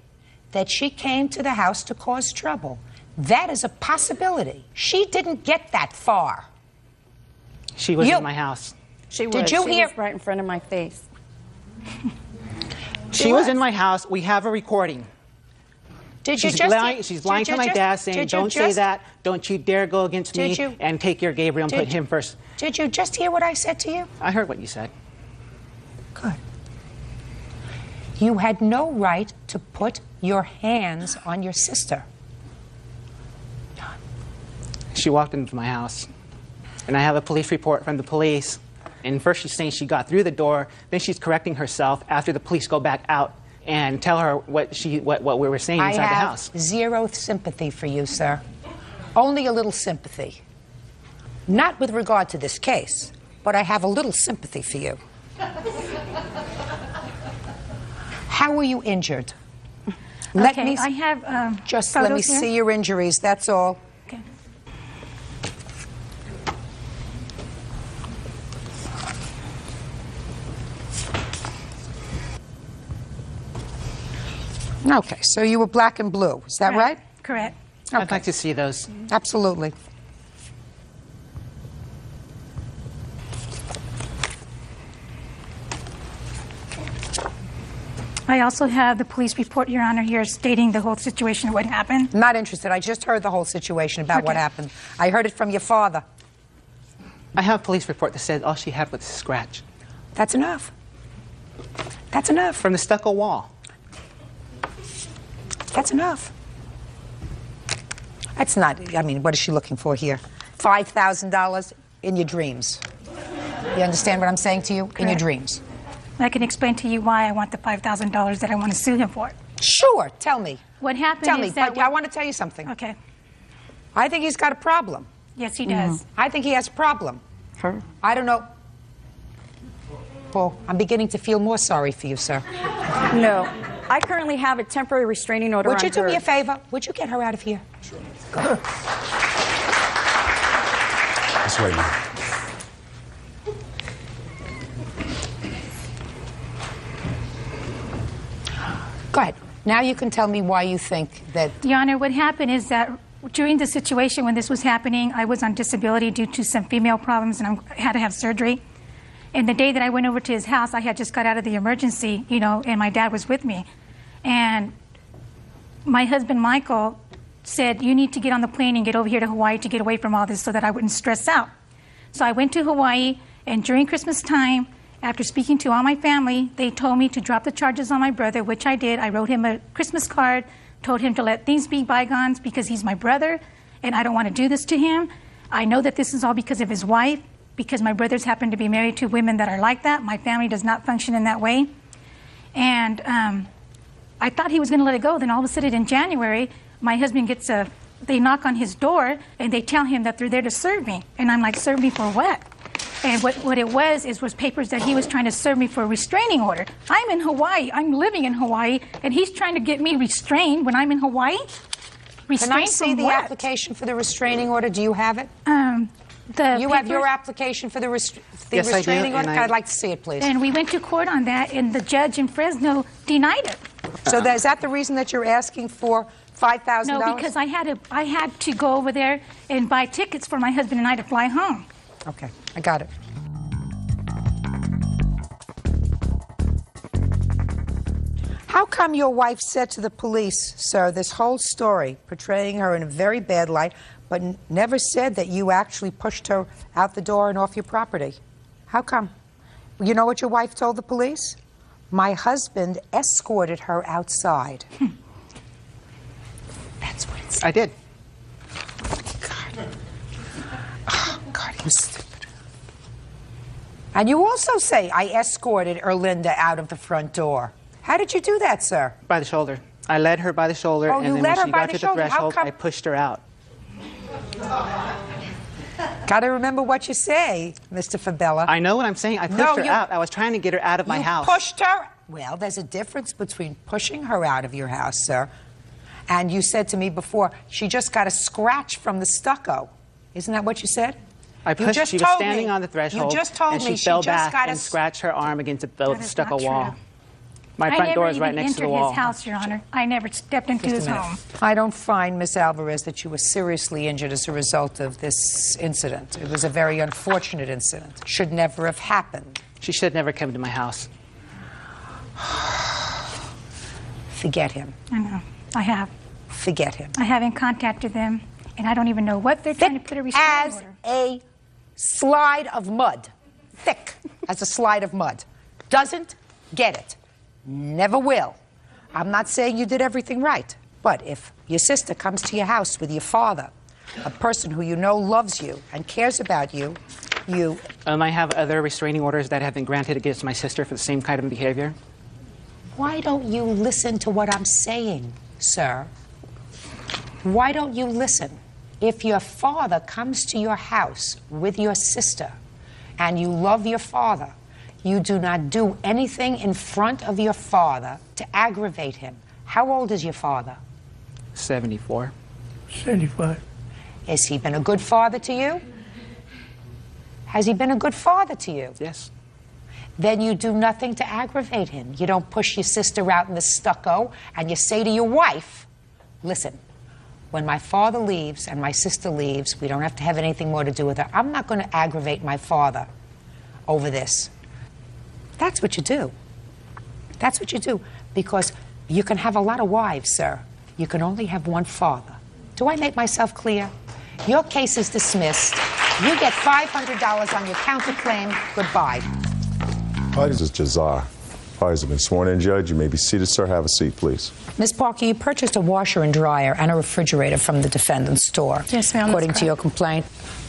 that she came to the house to cause trouble. That is a possibility. She didn't get that far. She was in my house. She was. Did you She hear? was right in front of my face. She was in my house. We have a recording. Did you She's just... lying, she's lying to my dad, saying, don't say that, don't you dare go against me, and take your Gabriel and put him first. Did you just hear what I said to you? I heard what you said. Good. You had no right to put your hands on your sister. She walked into my house, and I have a police report from the police. And first she's saying she got through the door, then she's correcting herself after the police go back out and tell her what we were saying inside the house. I have zero sympathy for you, sir. Only a little sympathy. Not with regard to this case, but I have a little sympathy for you. How were you injured? Let Okay, me I have just let me photos here. see your injuries, that's all. Okay. Okay, so you were black and blue, is that right? Correct. I'd like to see those. Absolutely. I also have the police report, Your Honor, here stating the whole situation of what happened. Not interested. I just heard the whole situation about what happened. I heard it from your father. I have a police report that said all she had was a scratch. That's enough. That's enough. From the stucco wall. That's enough. That's not, I mean, what is she looking for here? $5,000 in your dreams. You understand what I'm saying to you? In your Correct. dreams. I can explain to you why I want the $5,000 that I want to sue him for. Sure, tell me. What happened Tell is me, that... but I want to tell you something. Okay. I think he's got a problem. Yes, he does. I think he has a problem. Her? I don't know. Well, I'm beginning to feel more sorry for you, sir. No. I currently have a temporary restraining order Would on you do her. me a favor? Would you get her out of here? Sure. This way, man. Go ahead. Now you can tell me why you think that... Your Honor, what happened is that during the situation when this was happening, I was on disability due to some female problems, and I had to have surgery. And the day that I went over to his house, I had just got out of the emergency, you know, and my dad was with me. And my husband, Michael, said, you need to get on the plane and get over here to Hawaii to get away from all this so that I wouldn't stress out. So I went to Hawaii, and during Christmas time, after speaking to all my family, they told me to drop the charges on my brother, which I did. I wrote him a Christmas card, told him to let things be bygones because he's my brother, and I don't want to do this to him. I know that this is all because of his wife, because my brothers happen to be married to women that are like that. My family does not function in that way. And I thought he was going to let it go. Then all of a sudden in January, my husband gets they knock on his door, and they tell him that they're there to serve me. And I'm like, serve me for what? And what it was papers that he was trying to serve me for a restraining order. I'm in Hawaii. I'm living in Hawaii, and he's trying to get me restrained when I'm in Hawaii? Can I see the application for the restraining order? Do you have it? You have your application for the Yes, restraining I do, order? I'd like to see it, please. And we went to court on that, and the judge in Fresno denied it. So is that the reason that you're asking for $5,000? No, because I had to go over there and buy tickets for my husband and I to fly home. Okay, I got it. How come your wife said to the police, sir, this whole story, portraying her in a very bad light, but never said that you actually pushed her out the door and off your property? How come? You know what your wife told the police? My husband escorted her outside. That's what it said. I did. God, he was stupid. And you also say, I escorted Erlinda out of the front door. How did you do that, sir? By the shoulder. I led her by the shoulder, and then when she got to the threshold, I pushed her out. Got to remember what you say, Mr. Fabella. I know what I'm saying. I pushed her out. I was trying to get her out of my house. You pushed her? Well, there's a difference between pushing her out of your house, sir, and you said to me before, she just got a scratch from the stucco. Isn't that what you said? I pushed, she was standing on the threshold, you just told and me she fell just back and scratched her arm against the stucco wall. My I front door never is right even next to the entered wall. his house, Your Honor. I never stepped into his home. I don't find, Miss Alvarez, that you were seriously injured as a result of this incident. It was a very unfortunate incident. Should never have happened. She should never come to my house. Forget him. I know. I have. Forget him. I haven't contacted them, and I don't even know what they're trying to put a restraining order. A slide of mud. Thick as a slide of mud. Doesn't get it. Never will. I'm not saying you did everything right, but if your sister comes to your house with your father, a person who you know loves you and cares about you, I have other restraining orders that have been granted against my sister for the same kind of behavior. Why don't you listen to what I'm saying, sir? Why don't you listen? If your father comes to your house with your sister and you love your father, you do not do anything in front of your father to aggravate him. How old is your father? 74. 75. Has he been a good father to you? Has he been a good father to you? Yes. Then you do nothing to aggravate him. You don't push your sister out in the stucco, and you say to your wife, listen, when my father leaves and my sister leaves, we don't have to have anything more to do with her. I'm not going to aggravate my father over this. That's what you do. That's what you do. Because you can have a lot of wives, sir. You can only have one father. Do I make myself clear? Your case is dismissed. You get $500 on your counterclaim. Goodbye. Parties is Jazar. Parties have been sworn in, Judge. You may be seated, sir. Have a seat, please. Ms. Parker, you purchased a washer and dryer and a refrigerator from the defendant's store. Yes, ma'am. According to your complaint.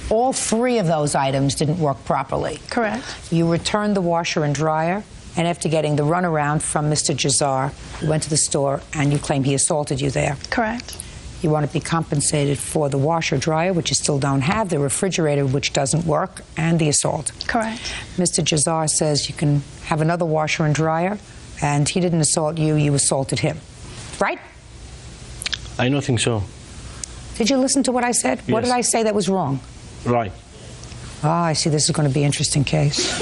All three of those items didn't work properly. Correct. You returned the washer and dryer, and after getting the runaround from Mr. Jazar, you went to the store and you claim he assaulted you there. Correct. You want to be compensated for the washer dryer, which you still don't have, the refrigerator, which doesn't work, and the assault. Correct. Mr. Jazar says you can have another washer and dryer, and he didn't assault you, you assaulted him. Right? I don't think so. Did you listen to what I said? Yes. What did I say that was wrong? Right. Ah, I see this is going to be an interesting case.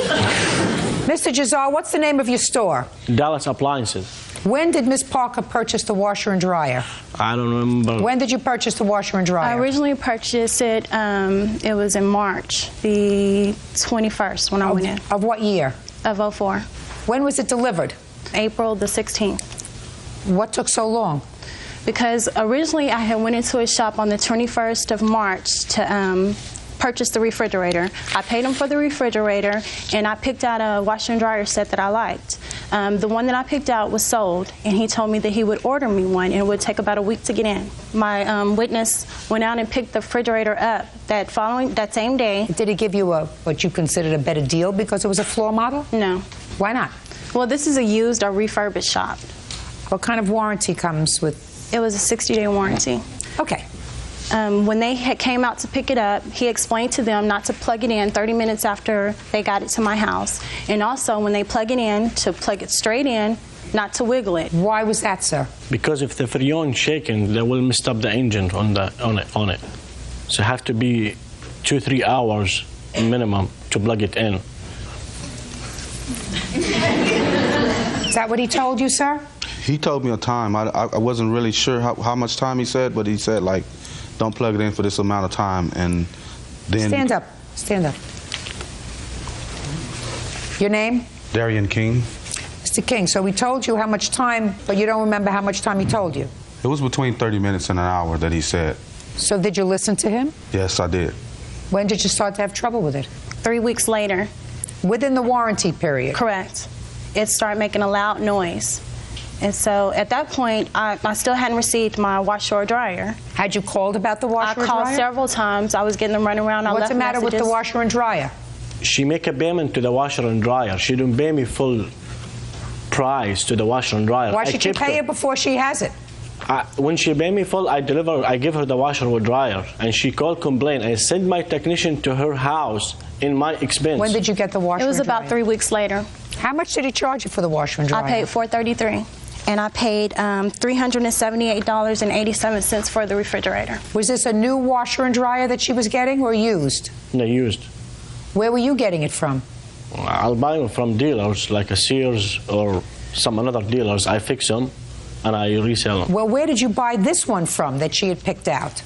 Mr. Jazar, what's the name of your store? Dallas Appliances. When did Ms. Parker purchase the washer and dryer? I don't remember. When did you purchase the washer and dryer? I originally purchased it, it was in March, the 21st when I went in. Of what year? Of 04. When was it delivered? April the 16th. What took so long? Because originally I had went into a shop on the 21st of March to purchased the refrigerator. I paid him for the refrigerator, and I picked out a washer and dryer set that I liked. The one that I picked out was sold, and he told me that he would order me one, and it would take about a week to get in. My witness went out and picked the refrigerator up that same day. Did he give you what you considered a better deal because it was a floor model? No. Why not? Well, this is a used or refurbished shop. What kind of warranty comes with? It was a 60-day warranty. Okay. When they came out to pick it up, he explained to them not to plug it in 30 minutes after they got it to my house. And also, when they plug it in, to plug it straight in, not to wiggle it. Why was that, sir? Because if the freon shaking, they will mess up the engine on it. So it have to be 2-3 hours minimum to plug it in. Is that what he told you, sir? He told me a time. I wasn't really sure how much time he said, but he said, like, don't plug it in for this amount of time, and then... Stand up. Stand up. Your name? Darian King. Mr. King, so he told you how much time, but you don't remember how much time he told you? It was between 30 minutes and an hour that he said. So did you listen to him? Yes, I did. When did you start to have trouble with it? 3 weeks later. Within the warranty period? Correct. It started making a loud noise. And so at that point, I still hadn't received my washer or dryer. Had you called about the washer or dryer? I called several times. I was getting them running around. What's the matter with the washer and dryer? She make a payment to the washer and dryer. She didn't pay me full price to the washer and dryer. Why should you pay her before she has it? When she pay me full, I give her the washer or dryer, and she called complain. I sent my technician to her house in my expense. When did you get the washer and dryer? It was about 3 weeks later. How much did he charge you for the washer and dryer? I paid $433. And I paid $378.87 for the refrigerator. Was this a new washer and dryer that she was getting, or used? No, used. Where were you getting it from? I'll buy them from dealers, like a Sears or some other dealers. I fix them, and I resell them. Well, where did you buy this one from that she had picked out?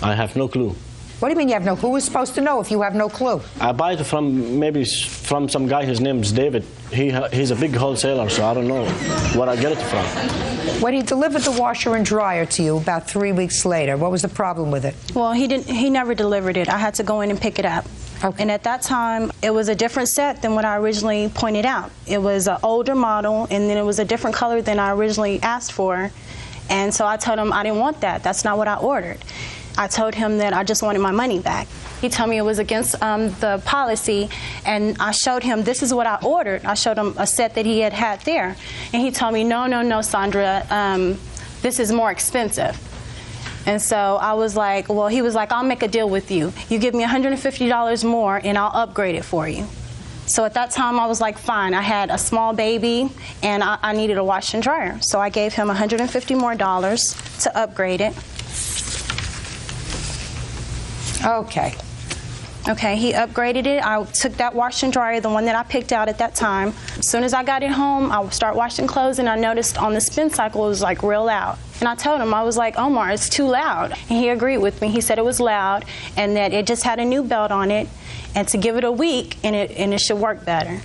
I have no clue. What do you mean you have no clue? Who is supposed to know if you have no clue? I buy it from some guy, his name's David. He's a big wholesaler, so I don't know where I get it from. When he delivered the washer and dryer to you about 3 weeks later, what was the problem with it? Well, he never delivered it. I had to go in and pick it up. Okay. And at that time, it was a different set than what I originally pointed out. It was an older model, and then it was a different color than I originally asked for. And so I told him I didn't want that. That's not what I ordered. I told him that I just wanted my money back. He told me it was against the policy, and I showed him this is what I ordered. I showed him a set that he had there, and he told me, no, Sandra, this is more expensive. And so I was like, well, he was like, I'll make a deal with you. You give me $150 more, and I'll upgrade it for you. So at that time, I was like, fine. I had a small baby, and I needed a wash and dryer. So I gave him $150 more to upgrade it. Okay. Okay, he upgraded it. I took that wash and dryer, the one that I picked out at that time. As soon as I got it home, I would start washing clothes, and I noticed on the spin cycle it was like real loud. And I told him, I was like, Omar, it's too loud. And he agreed with me. He said it was loud and that it just had a new belt on it, and to give it a week and it should work better.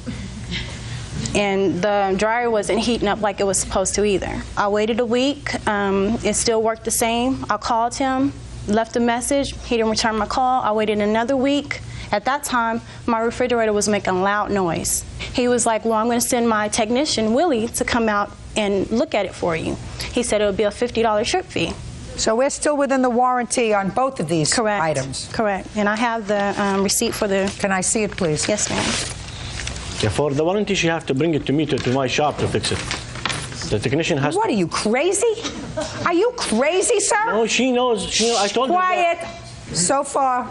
And the dryer wasn't heating up like it was supposed to either. I waited a week. It still worked the same. I called him, left a message. He didn't return my call. I waited another week. At that time, my refrigerator was making loud noise. He was like, well, I'm going to send my technician, Willie, to come out and look at it for you. He said it would be a $50 trip fee. So we're still within the warranty on both of these items? Correct. And I have the receipt for the... Can I see it, please? Yes, ma'am. Yeah, for the warranty, she have to bring it to me, to my shop to fix it. The technician has... What, are you crazy? Are you crazy, sir? No, she knows. I told her. Quiet. So far,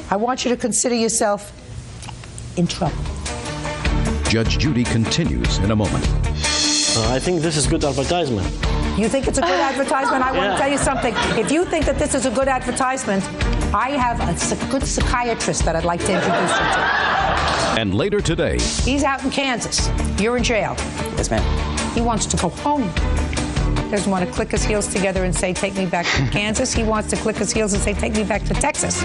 I want you to consider yourself in trouble. Judge Judy continues in a moment. I think this is good advertisement. You think it's a good advertisement? I want to tell you something. If you think that this is a good advertisement, I have a good psychiatrist that I'd like to introduce you to. And later today... He's out in Kansas. You're in jail. Yes, ma'am. He wants to go home. Doesn't want to click his heels together and say, take me back to Kansas. He wants to click his heels and say, take me back to Texas.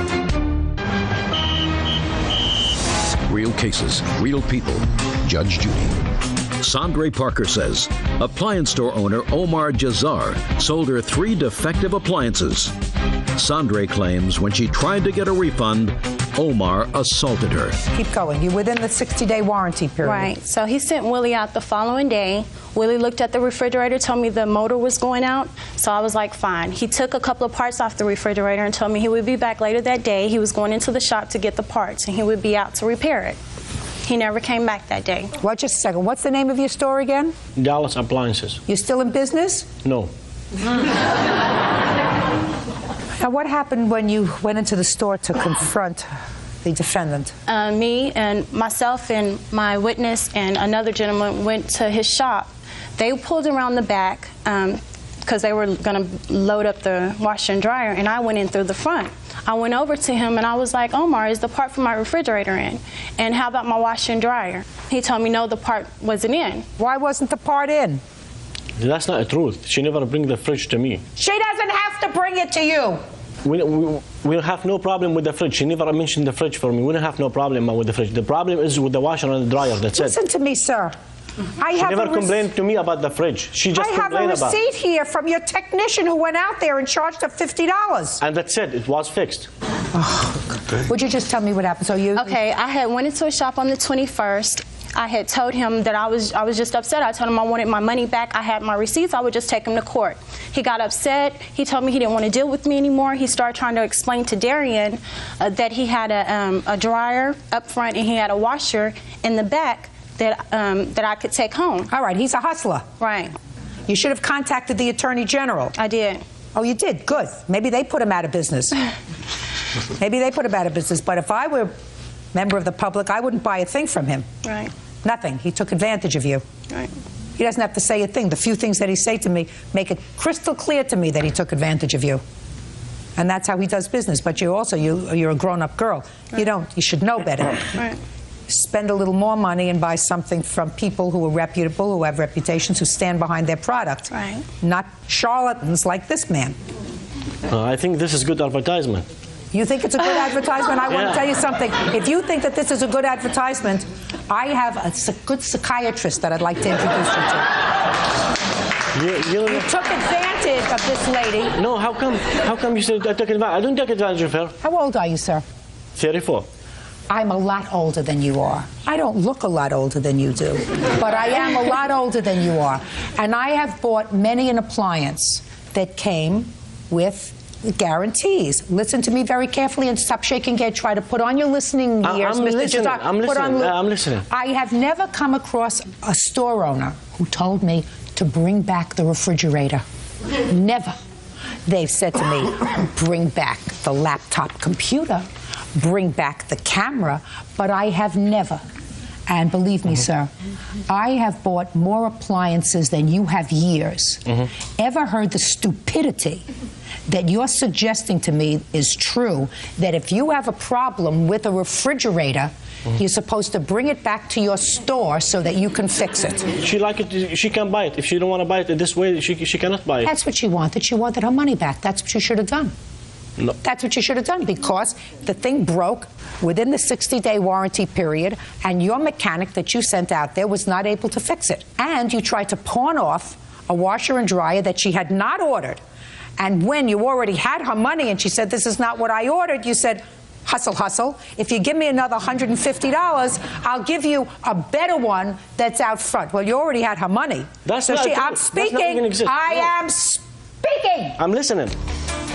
Real cases, real people. Judge Judy. Sandra Parker says appliance store owner Omar Jazar sold her 3 defective appliances. Sandre claims when she tried to get a refund, Omar assaulted her. Keep going. You're within the 60-day warranty period. Right. So he sent Willie out the following day. Willie looked at the refrigerator, told me the motor was going out. So I was like, fine. He took a couple of parts off the refrigerator and told me he would be back later that day. He was going into the shop to get the parts, and he would be out to repair it. He never came back that day. What, just a second. What's the name of your store again? Dallas Appliances. You still in business? No. Now, what happened when you went into the store to confront the defendant? Me and myself and my witness and another gentleman went to his shop. They pulled around the back because they were going to load up the washer and dryer, and I went in through the front. I went over to him and I was like, Omar, is the part for my refrigerator in? And how about my washer and dryer? He told me no, the part wasn't in. Why wasn't the part in? That's not the truth. She never bring the fridge to me. She doesn't have to bring it to you. We have no problem with the fridge. She never mentioned the fridge for me. We don't have no problem with the fridge. The problem is with the washer and the dryer. That's Listen it. to me, sir. She never complained to me about the fridge. She just complained about it. I have a receipt here from your technician who went out there and charged her $50. And that's it. It was fixed. Oh, would you just tell me what happened? So you... Okay, I had went into a shop on the 21st. I had told him that I was just upset. I told him I wanted my money back. I had my receipts. I would just take him to court. He got upset. He told me he didn't want to deal with me anymore. He started trying to explain to Darian that he had a dryer up front and he had a washer in the back that I could take home. All right, he's a hustler. Right. You should have contacted the Attorney General. I did. Oh, you did? Good. Maybe they put him out of business. Maybe they put him out of business. But if I were a member of the public, I wouldn't buy a thing from him. Right. Nothing. He took advantage of you. Right. He doesn't have to say a thing. The few things that he say to me make it crystal clear to me that he took advantage of you. And that's how he does business. But you're a grown-up girl. Right. You should know better. Right. Spend a little more money and buy something from people who are reputable, who have reputations, who stand behind their product. Right. Not charlatans like this man. I think this is good advertisement. You think it's a good advertisement? I want to tell you something. If you think that this is a good advertisement, I have a good psychiatrist that I'd like to introduce you to. You took advantage of this lady. No, how come you said I took advantage? I don't take advantage of her. How old are you, sir? 34. I'm a lot older than you are. I don't look a lot older than you do, but I am a lot older than you are. And I have bought many an appliance that came with guarantees. Listen to me very carefully and stop shaking your head. Try to put on your listening ears, I'm Mr. listening. Jazar. I'm listening. I have never come across a store owner who told me to bring back the refrigerator. Never. They've said to me, bring back the laptop computer, bring back the camera, but I have never. And believe me, sir, I have bought more appliances than you have years. Ever heard the stupidity that you're suggesting to me is true, that if you have a problem with a refrigerator, you're supposed to bring it back to your store so that you can fix it? She can buy it. If she don't want to buy it this way, she cannot buy it. That's what she wanted. She wanted her money back. That's what you should have done. No. That's what you should have done, because the thing broke within the 60-day warranty period, and your mechanic that you sent out there was not able to fix it. And you tried to pawn off a washer and dryer that she had not ordered. And when you already had her money and she said, this is not what I ordered, you said, hustle, hustle. If you give me another $150, I'll give you a better one that's out front. Well, you already had her money. That's so not true. I'm speaking. I am speaking. I'm listening.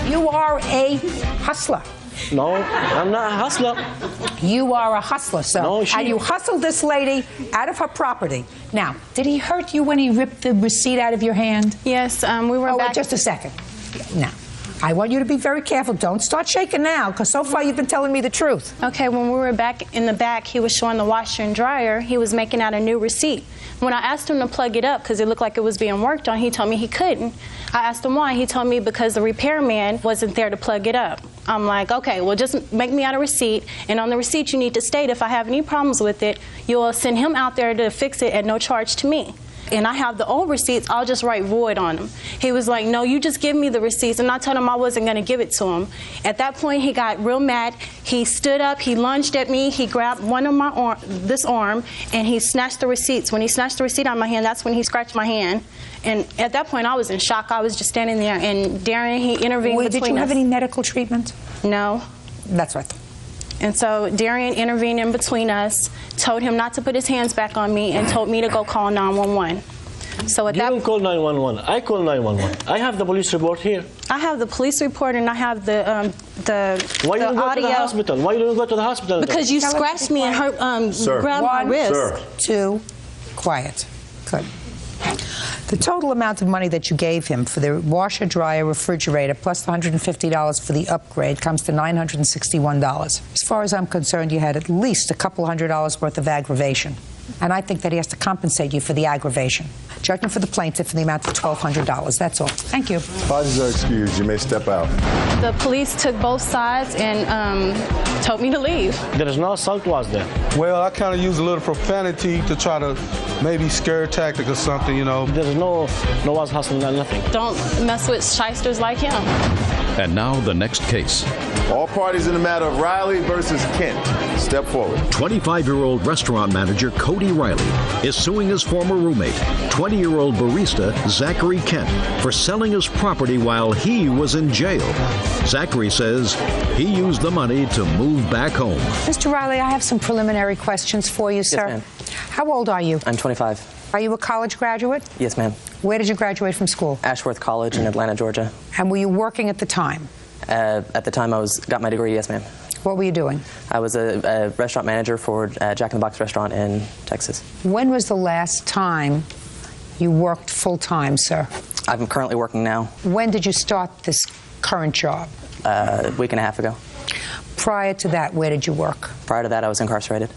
You are a hustler. No, I'm not a hustler. You are a hustler, sir. No, and you hustled this lady out of her property. Now, did he hurt you when he ripped the receipt out of your hand? Yes, we were back. Wait just a second. Now, I want you to be very careful. Don't start shaking now, because so far you've been telling me the truth. Okay, when we were back in the back, he was showing the washer and dryer. He was making out a new receipt. When I asked him to plug it up, because it looked like it was being worked on, he told me he couldn't. I asked him why. He told me because the repairman wasn't there to plug it up. I'm like, okay, well, just make me out a receipt, and on the receipt you need to state if I have any problems with it, you'll send him out there to fix it at no charge to me. and I have the old receipts, I'll just write void on them. He was like, no, you just give me the receipts, and I told him I wasn't going to give it to him. At that point, he got real mad. He stood up, he lunged at me, he grabbed one of my this arm, and he snatched the receipts. When he snatched the receipt out of my hand, that's when he scratched my hand. And at that point, I was in shock. I was just standing there, and Darian, he intervened between us. Did you have any medical treatment? No. That's right. And so Darian intervened in between us, told him not to put his hands back on me, and told me to go call 911. So You don't call 911. I call 911. I have the police report here. I have the police report and I have the Why the you go audio. to the hospital? Why you go to the hospital? Because you scratched me and hurt, grabbed my wrist. One, two, quiet. Good. The total amount of money that you gave him for the washer, dryer, refrigerator, plus the $150 for the upgrade comes to $961. As far as I'm concerned, you had at least a couple $100 worth of aggravation. And I think that he has to compensate you for the aggravation. Judgment for the plaintiff in the amount of $1,200. That's all. Thank you. Parties are excused. You may step out. The police took both sides and told me to leave. There is no assault, was there? Well, I kind of used a little profanity to try to maybe scare tactic or something, you know. There's no was hustling, nothing. Don't mess with shysters like him. And now the next case. All parties in the matter of Riley versus Kent. Step forward. 25-year-old restaurant manager Cody Riley is suing his former roommate, 20-year-old barista Zachary Kent, for selling his property while he was in jail. Zachary says he used the money to move back home. Mr. Riley, I have some preliminary questions for you, sir. Yes, ma'am. How old are you? I'm 25. Are you a college graduate? Yes, ma'am. Where did you graduate from school? Ashworth College in Atlanta, Georgia. And were you working at the time? At the time I got my degree, yes, ma'am. What were you doing? I was a restaurant manager for Jack in the Box restaurant in Texas. When was the last time you worked full-time, sir? I'm currently working now. When did you start this current job? A week and a half ago. Prior to that, where did you work? Prior to that, I was incarcerated.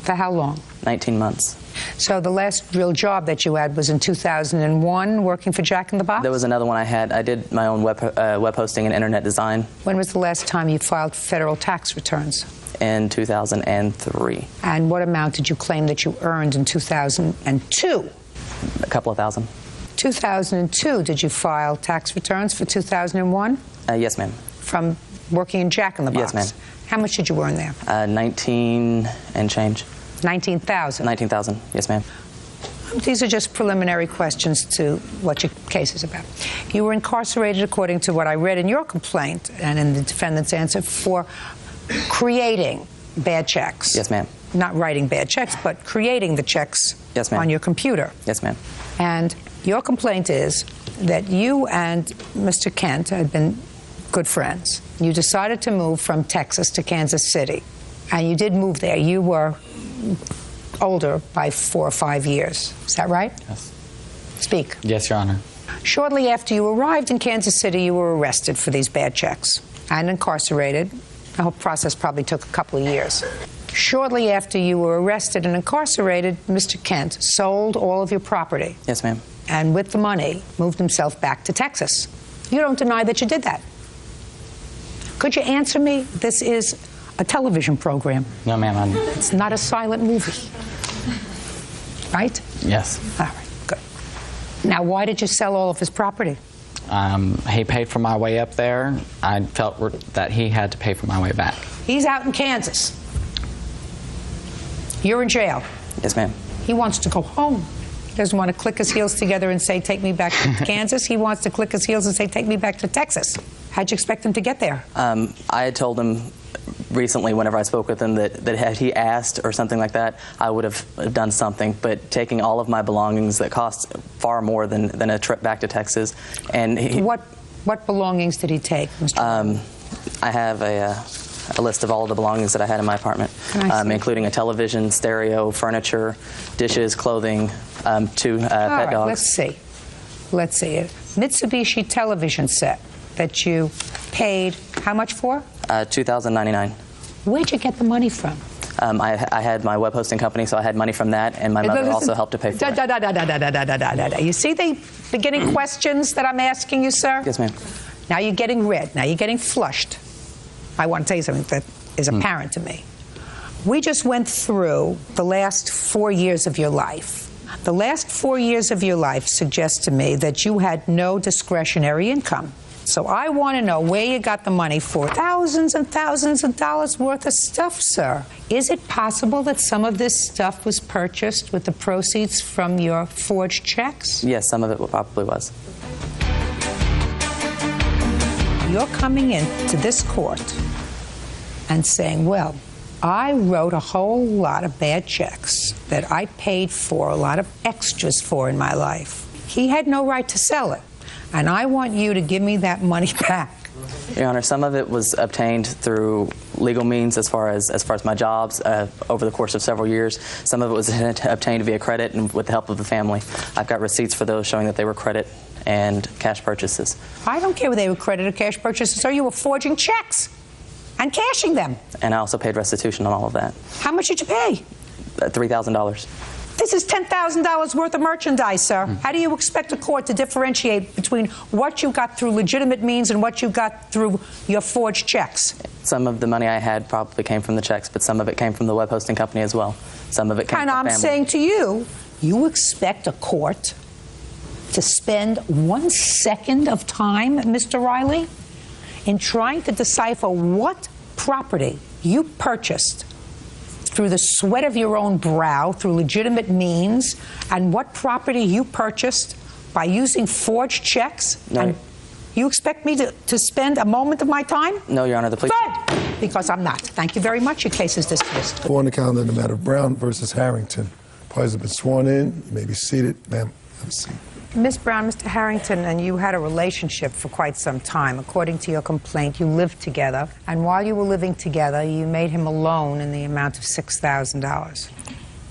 For how long? 19 months. So the last real job that you had was in 2001, working for Jack in the Box? There was another one I had. I did my own web hosting and internet design. When was the last time you filed federal tax returns? In 2003. And what amount did you claim that you earned in 2002? A couple of thousand. 2002, did you file tax returns for 2001? Yes, ma'am. From working in Jack in the Box? Yes, ma'am. How much did you earn there? 19 and change. 19,000? 19,000, yes, ma'am. These are just preliminary questions to what your case is about. You were incarcerated, according to what I read in your complaint and in the defendant's answer, for creating bad checks. Yes, ma'am. Not writing bad checks, but creating the checks yes, ma'am. On your computer. Yes, ma'am. And your complaint is that you and Mr. Kent had been good friends. You decided to move from Texas to Kansas City. And you did move there. You were older by 4 or 5 years. Is that right? Yes. Speak. Yes, Your Honor. Shortly after you arrived in Kansas City, you were arrested for these bad checks and incarcerated. The whole process probably took a couple of years. Shortly after you were arrested and incarcerated, Mr. Kent sold all of your property. Yes, ma'am. And with the money, moved himself back to Texas. You don't deny that you did that. Could you answer me? This is a television program. No, ma'am. It's not a silent movie. Right? Yes. All right, good. Now, why did you sell all of his property? He paid for my way up there. I felt that he had to pay for my way back. He's out in Kansas. You're in jail. Yes, ma'am. He wants to go home. He doesn't want to click his heels together and say, take me back to Kansas. He wants to click his heels and say, take me back to Texas. How'd you expect him to get there? I had told him recently, whenever I spoke with him, that had he asked or something like that, I would have done something. But taking all of my belongings that cost far more than a trip back to Texas, and what belongings did he take, Mr. I have a list of all of the belongings that I had in my apartment, including a television, stereo, furniture, dishes, clothing, 2 pet dogs. Let's see. A Mitsubishi television set that you paid how much for? $2,099. Where'd you get the money from? I had my web hosting company, so I had money from that, and my mother also helped to pay for it. You see the beginning questions that I'm asking you, sir? Yes, ma'am. Now you're getting red. Now you're getting flushed. I want to tell you something that is apparent to me. We just went through the last 4 years of your life. The last 4 years of your life suggest to me that you had no discretionary income. So I want to know where you got the money for thousands and thousands of dollars worth of stuff, sir. Is it possible that some of this stuff was purchased with the proceeds from your forged checks? Yes, some of it probably was. You're coming into this court and saying, well, I wrote a whole lot of bad checks that I paid for a lot of extras for in my life. He had no right to sell it, and I want you to give me that money back. Your Honor, some of it was obtained through legal means as far as my jobs over the course of several years. Some of it was obtained via credit and with the help of the family. I've got receipts for those showing that they were credit and cash purchases. I don't care whether they were credit or cash purchases, or you were forging checks and cashing them. And I also paid restitution on all of that. How much did you pay? $3,000. This is $10,000 worth of merchandise, sir. How do you expect a court to differentiate between what you got through legitimate means and what you got through your forged checks? Some of the money I had probably came from the checks, but some of it came from the web hosting company as well. Some of it came from family. And I'm saying to you, you expect a court to spend 1 second of time, Mr. Riley, in trying to decipher what property you purchased through the sweat of your own brow, through legitimate means, and what property you purchased by using forged checks? No. And you expect me to spend a moment of my time? No, Your Honor, the police... Good, because I'm not. Thank you very much. Your case is dismissed. On the calendar, the matter of Brown versus Harrington. Parties have been sworn in. You may be seated. Ma'am, have a seat. Ms. Brown, Mr. Harrington and you had a relationship for quite some time. According to your complaint, you lived together, and while you were living together, you made him a loan in the amount of $6,000.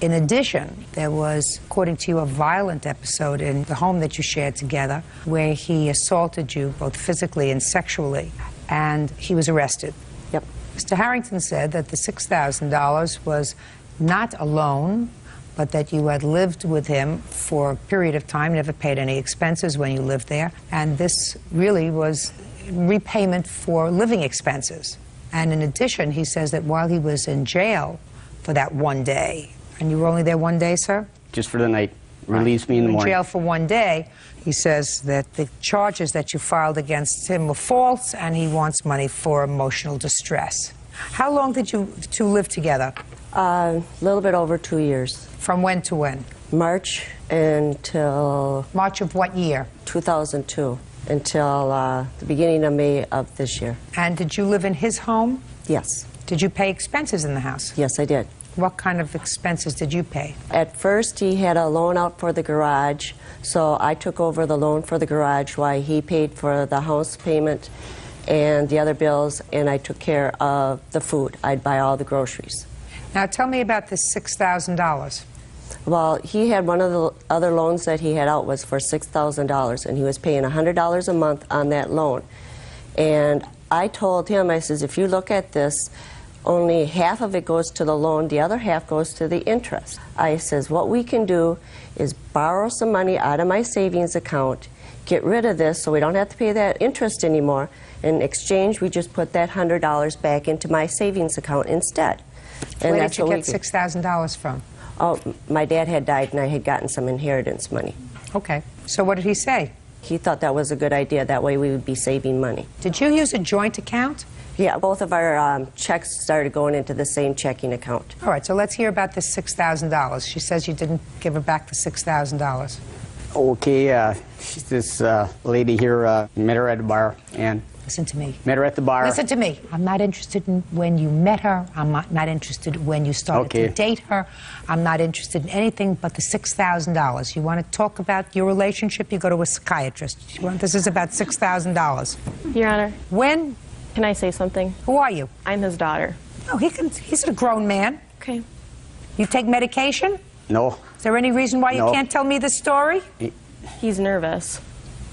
In addition, there was, according to you, a violent episode in the home that you shared together where he assaulted you both physically and sexually, and he was arrested. Yep. Mr. Harrington said that the $6,000 was not a loan, but that you had lived with him for a period of time, never paid any expenses when you lived there, and this really was repayment for living expenses. And in addition, he says that while he was in jail for that one day, and you were only there one day, sir? Just for the night. Release me in the morning. In jail for one day, he says that the charges that you filed against him were false, and he wants money for emotional distress. How long did you two live together? A little bit over 2 years. From when to when? March until... March of what year? 2002, until the beginning of May of this year. And did you live in his home? Yes. Did you pay expenses in the house? Yes, I did. What kind of expenses did you pay? At first, he had a loan out for the garage, so I took over the loan for the garage while he paid for the house payment and the other bills, and I took care of the food. I'd buy all the groceries. Now tell me about this $6,000. Well, he had one of the other loans that he had out was for $6,000, and he was paying $100 a month on that loan. And I told him, I says, if you look at this, only half of it goes to the loan, the other half goes to the interest. I says, what we can do is borrow some money out of my savings account, get rid of this so we don't have to pay that interest anymore. In exchange, we just put that $100 back into my savings account instead. And Where that's did you what get $6,000 from? Oh, my dad had died and I had gotten some inheritance money. Okay. So what did he say? He thought that was a good idea. That way we would be saving money. Did you use a joint account? Yeah, both of our checks started going into the same checking account. All right, so let's hear about this $6,000. She says you didn't give her back the $6,000. Okay, this lady here, met her at the bar, and... Listen to me. Met her at the bar. Listen to me. I'm not interested in when you met her. I'm not interested when you started to date her. I'm not interested in anything but the $6,000. You want to talk about your relationship, you go to a psychiatrist. This is about $6,000. Your Honor. When? Can I say something? Who are you? I'm his daughter. Oh, he's a grown man. Okay. You take medication? No. Is there any reason why you can't tell me this story? He's nervous.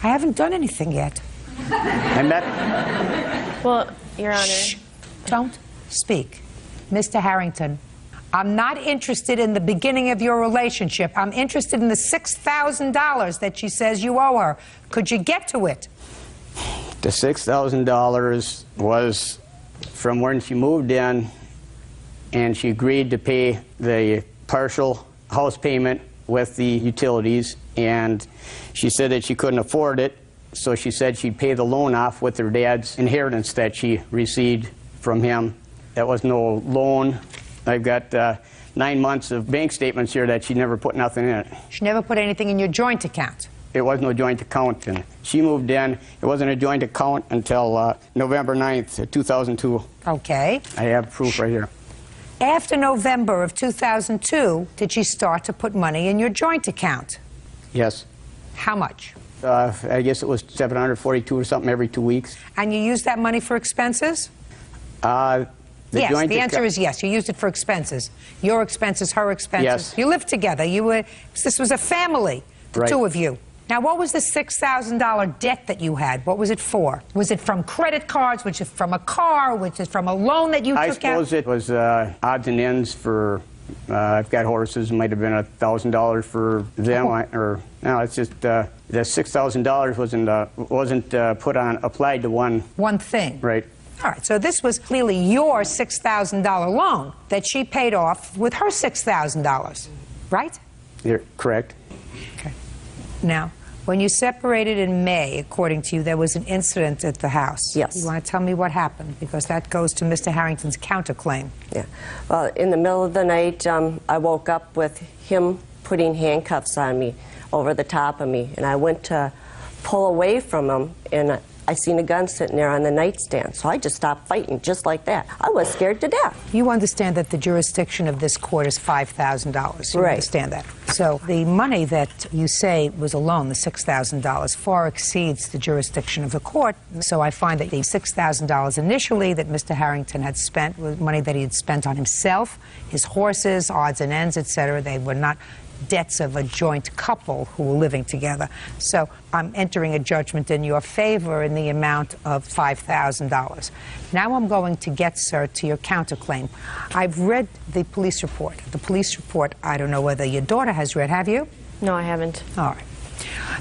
I haven't done anything yet. Well, Your Honor. Shh. Don't speak. Mr. Harrington, I'm not interested in the beginning of your relationship. I'm interested in the $6,000 that she says you owe her. Could you get to it? The $6,000 was from when she moved in, and she agreed to pay the partial house payment with the utilities, and she said that she couldn't afford it, so she said she'd pay the loan off with her dad's inheritance that she received from him. That was no loan. I've got 9 months of bank statements here that she never put nothing in it. She never put anything in your joint account. It was no joint account, and she moved in. It wasn't a joint account until November 9th, 2002. Okay. I have proof right here. After November of 2002, did she start to put money in your joint account? Yes. How much? I guess it was $742 or something every 2 weeks. And you used that money for expenses? Yes, the answer is yes. You used it for expenses. Your expenses, her expenses. Yes. You lived together. This was a family, the Right. two of you. Now, what was the $6,000 debt that you had? What was it for? Was it from credit cards? Was it from a car? Was it from a loan that you I took out? suppose it was odds and ends for, I've got horses, it might have been $1,000 for them, no, it's just, the $6,000 wasn't applied to one thing. Right. All right, so this was clearly your $6,000 loan that she paid off with her $6,000, right? You're correct. Okay. Now, when you separated in May, according to you, there was an incident at the house. Yes. You want to tell me what happened? Because that goes to Mr. Harrington's counterclaim. Yeah. Well, in the middle of the night, I woke up with him putting handcuffs on me over the top of me, and I went to pull away from him, and I seen a gun sitting there on the nightstand, so I just stopped fighting just like that. I was scared to death. You understand that the jurisdiction of this court is $5,000. You Right. understand that. So the money that you say was a loan, the $6,000, far exceeds the jurisdiction of the court. So I find that the $6,000 initially that Mr. Harrington had spent was money that he had spent on himself, his horses, odds and ends, etc. They were not debts of a joint couple who were living together. So I'm entering a judgment in your favor in the amount of $5,000. Now I'm going to get, sir, to your counterclaim. I've read the police report. The police report, I don't know whether your daughter has read. Have you? No, I haven't. All right.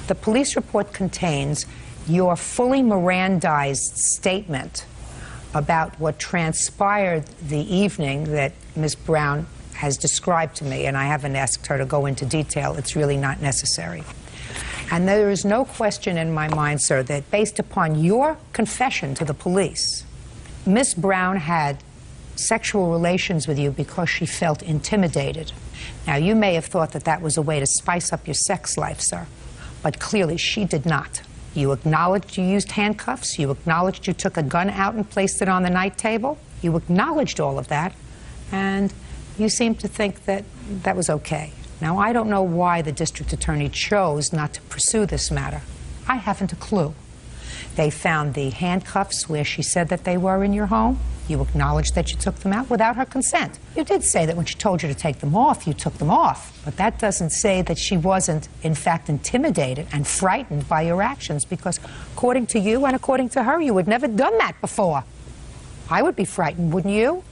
The police report contains your fully Mirandized statement about what transpired the evening that Ms. Brown has described to me, and I haven't asked her to go into detail. It's really not necessary. And there is no question in my mind, sir, that based upon your confession to the police, Ms. Brown had sexual relations with you because she felt intimidated. Now, you may have thought that that was a way to spice up your sex life, sir, but clearly she did not. You acknowledged you used handcuffs. You acknowledged you took a gun out and placed it on the night table. You acknowledged all of that, and you seem to think that that was okay. Now, I don't know why the district attorney chose not to pursue this matter. I haven't a clue. They found the handcuffs where she said that they were in your home. You acknowledged that you took them out without her consent. You did say that when she told you to take them off, you took them off. But that doesn't say that she wasn't, in fact, intimidated and frightened by your actions, because according to you and according to her, you had never done that before. I would be frightened, wouldn't you?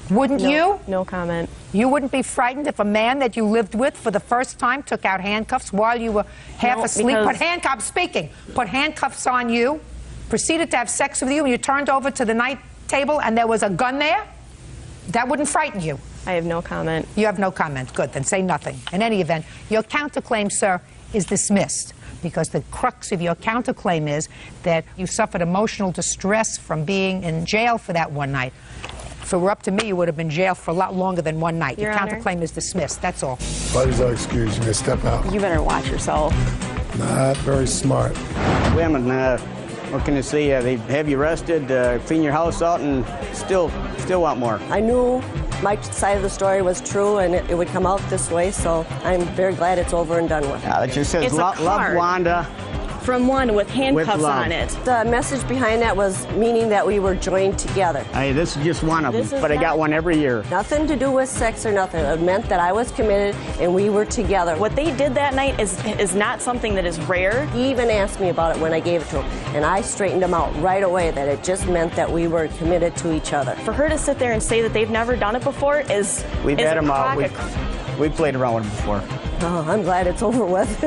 Wouldn't you? No comment. You wouldn't be frightened if a man that you lived with for the first time took out handcuffs while you were half asleep, put handcuffs on you, proceeded to have sex with you, and you turned over to the night table and there was a gun there? That wouldn't frighten you? I have no comment. You have no comment. Good, then say nothing. In any event, your counterclaim, sir, is dismissed, because the crux of your counterclaim is that you suffered emotional distress from being in jail for that one night. If it were up to me, you would have been jailed for a lot longer than one night. Your counterclaim is dismissed. That's all. Buddies are excused. You may step out. You better watch yourself. Not very smart. Women, what can I say? They have you arrested, clean your house out, and still want more. I knew my side of the story was true, and it would come out this way, so I'm very glad it's over and done with. It just says, love Wanda. From Wanda with handcuffs on it. The message behind that was meaning that we were joined together. Hey, this is just one of them, but I got one every year. Nothing to do with sex or nothing. It meant that I was committed and we were together. What they did that night is not something that is rare. He even asked me about it when I gave it to him, and I straightened him out right away that it just meant that we were committed to each other. For her to sit there and say that they've never done it before is We've had him out. We've played around with him before. Oh, I'm glad it's over with.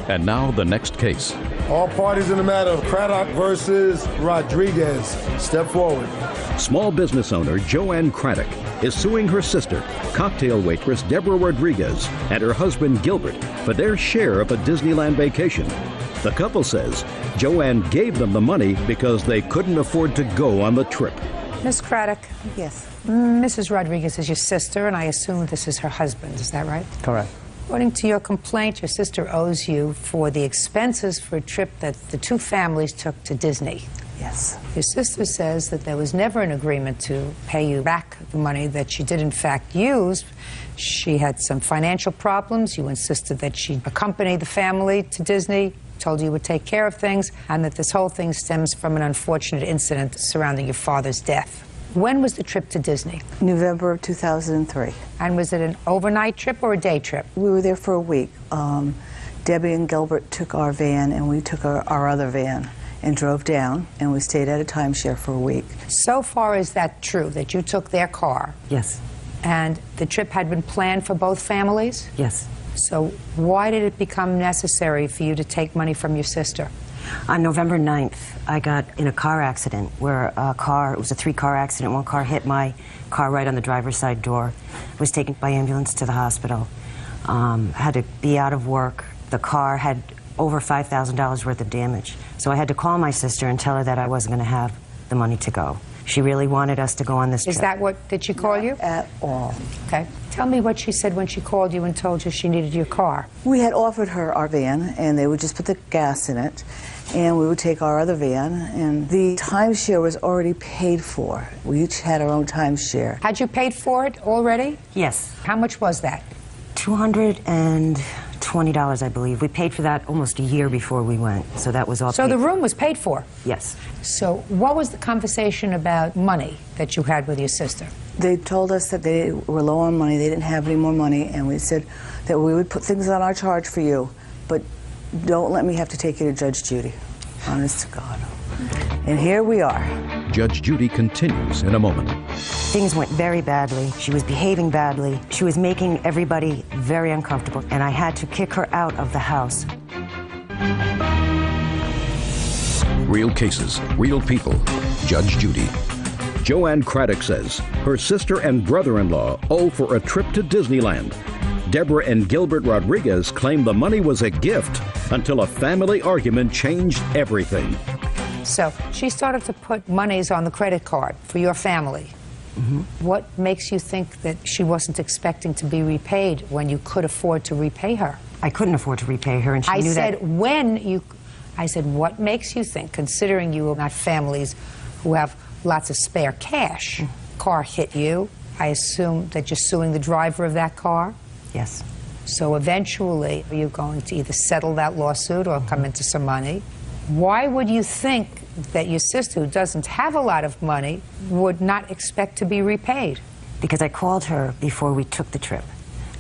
And now the next case. All parties in the matter of Craddock versus Rodriguez. Step forward. Small business owner Joanne Craddock is suing her sister, cocktail waitress Deborah Rodriguez, and her husband Gilbert for their share of a Disneyland vacation. The couple says Joanne gave them the money because they couldn't afford to go on the trip. Miss Craddock. Yes. Mrs. Rodriguez is your sister, and I assume this is her husband. Is that right? Correct. According to your complaint, your sister owes you for the expenses for a trip that the two families took to Disney. Yes. Your sister says that there was never an agreement to pay you back the money that she did in fact use. She had some financial problems. You insisted that she accompany the family to Disney, told you would take care of things, and that this whole thing stems from an unfortunate incident surrounding your father's death. When was the trip to Disney? November of 2003. And was it an overnight trip or a day trip? We were there for a week. Debbie and Gilbert took our van, and we took our other van and drove down, and we stayed at a timeshare for a week. So far, is that true, that you took their car? Yes. And the trip had been planned for both families? Yes. So why did it become necessary for you to take money from your sister? On November 9th, I got in a car accident where it was a 3-car accident. One car hit my car right on the driver's side door. Was taken by ambulance to the hospital. Had to be out of work. The car had over $5,000 worth of damage. So I had to call my sister and tell her that I wasn't going to have the money to go. She really wanted us to go on this trip. Is that what, did she call you? At all. Okay. Tell me what she said when she called you and told you she needed your car. We had offered her our van, and they would just put the gas in it, and we would take our other van, and the timeshare was already paid for. We each had our own timeshare. Had you paid for it already? Yes. How much was that? $220, I believe. We paid for that almost a year before we went, so that was all So paid the for. room was paid for? Yes. So what was the conversation about money that you had with your sister? They told us that they were low on money, they didn't have any more money, and we said that we would put things on our charge for you, but don't let me have to take you to Judge Judy. Honest to God. And here we are. Judge Judy continues in a moment. Things went very badly. She was behaving badly. She was making everybody very uncomfortable, and I had to kick her out of the house. Real cases, real people. Judge Judy. Joanne Craddock says her sister and brother-in-law owe for a trip to Disneyland. Deborah and Gilbert Rodriguez claim the money was a gift until a family argument changed everything. So she started to put monies on the credit card for your family. Mm-hmm. What makes you think that she wasn't expecting to be repaid when you could afford to repay her? I couldn't afford to repay her, and she knew that. I said, what makes you think, considering you are not families who have lots of spare cash, car hit you, I assume that you're suing the driver of that car? Yes. So eventually, are you going to either settle that lawsuit or come into some money? Why would you think that your sister, who doesn't have a lot of money, would not expect to be repaid? Because I called her before we took the trip,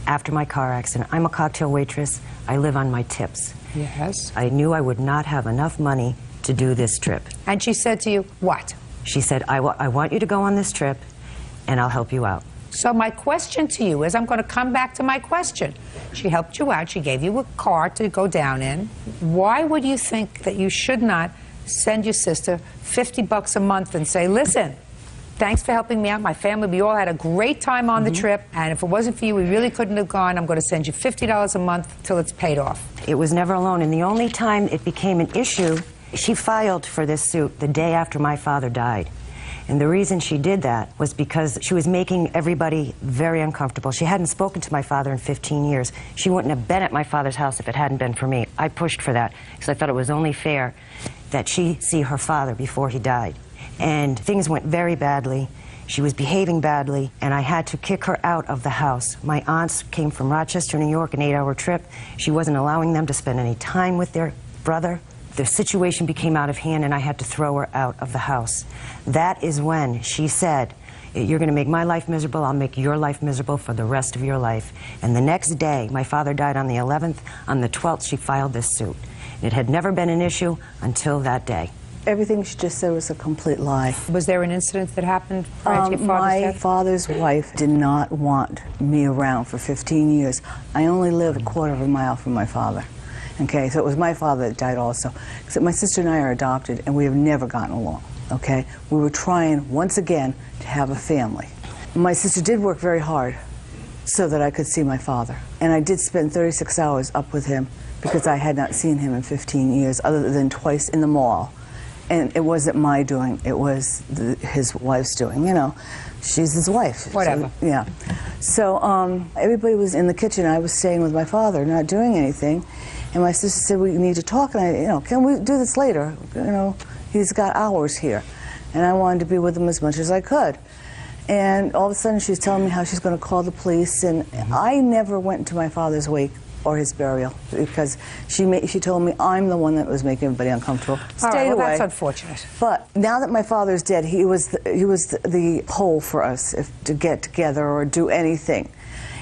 after my car accident. I'm a cocktail waitress. I live on my tips. Yes. I knew I would not have enough money to do this trip. And she said to you, what? She said, I want you to go on this trip, and I'll help you out. So my question to you is, I'm going to come back to my question. She helped you out. She gave you a car to go down in. Why would you think that you should not send your sister $50 a month and say, listen, thanks for helping me out, my family, we all had a great time on the trip, and if it wasn't for you, we really couldn't have gone. I'm going to send you $50 a month till it's paid off. It was never alone, and the only time it became an issue, she filed for this suit the day after my father died. And the reason she did that was because she was making everybody very uncomfortable. She hadn't spoken to my father in 15 years. She wouldn't have been at my father's house if it hadn't been for me. I pushed for that because I thought it was only fair that she see her father before he died. And things went very badly. She was behaving badly, and I had to kick her out of the house. My aunts came from Rochester, New York, an 8-hour trip. She wasn't allowing them to spend any time with their brother. The situation became out of hand, and I had to throw her out of the house. That is when she said, you're going to make my life miserable, I'll make your life miserable for the rest of your life. And the next day, my father died on the 11th. On the 12th, she filed this suit. It had never been an issue until that day. Everything she just said was a complete lie. Was there an incident that happened prior to your father's My death? father's wife did not want me around for 15 years. I only lived a quarter of a mile from my father. Okay, so it was my father that died also. Except my sister and I are adopted, and we have never gotten along. Okay, we were trying once again to have a family. My sister did work very hard so that I could see my father, and I did spend 36 hours up with him because I had not seen him in 15 years, other than twice in the mall. And it wasn't my doing; it was his wife's doing. You know, she's his wife. Whatever. So, yeah. So everybody was in the kitchen. I was staying with my father, not doing anything. And my sister said, "We need to talk." And I, you know, can we do this later? You know, he's got hours here, and I wanted to be with him as much as I could. And all of a sudden, she's telling me how she's going to call the police. And I never went to my father's wake or his burial because she told me I'm the one that was making everybody uncomfortable. All right, well, away. that's unfortunate. But now that my father's dead, he was the pole for us to get together or do anything.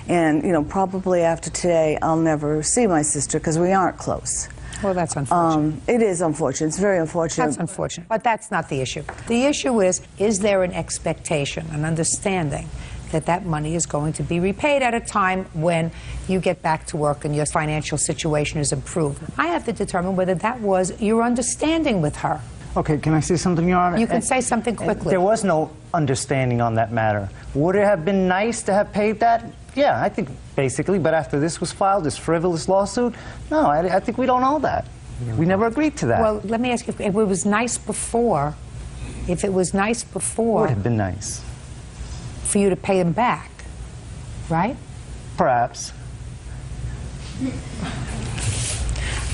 And, you know, probably after today, I'll never see my sister because we aren't close. Well, that's unfortunate. It is unfortunate. It's very unfortunate. That's unfortunate. But that's not the issue. The issue is there an expectation, an understanding that that money is going to be repaid at a time when you get back to work and your financial situation is improved? I have to determine whether that was your understanding with her. Okay, can I say something, Your Honor? You can say something quickly. There was no understanding on that matter. Would it have been nice to have paid that? Yeah, I think basically, but after this was filed, this frivolous lawsuit, no, I think we don't owe that. We never agreed to that. Well, let me ask you, if it was nice before, it would have been nice. For you to pay him back, right? Perhaps.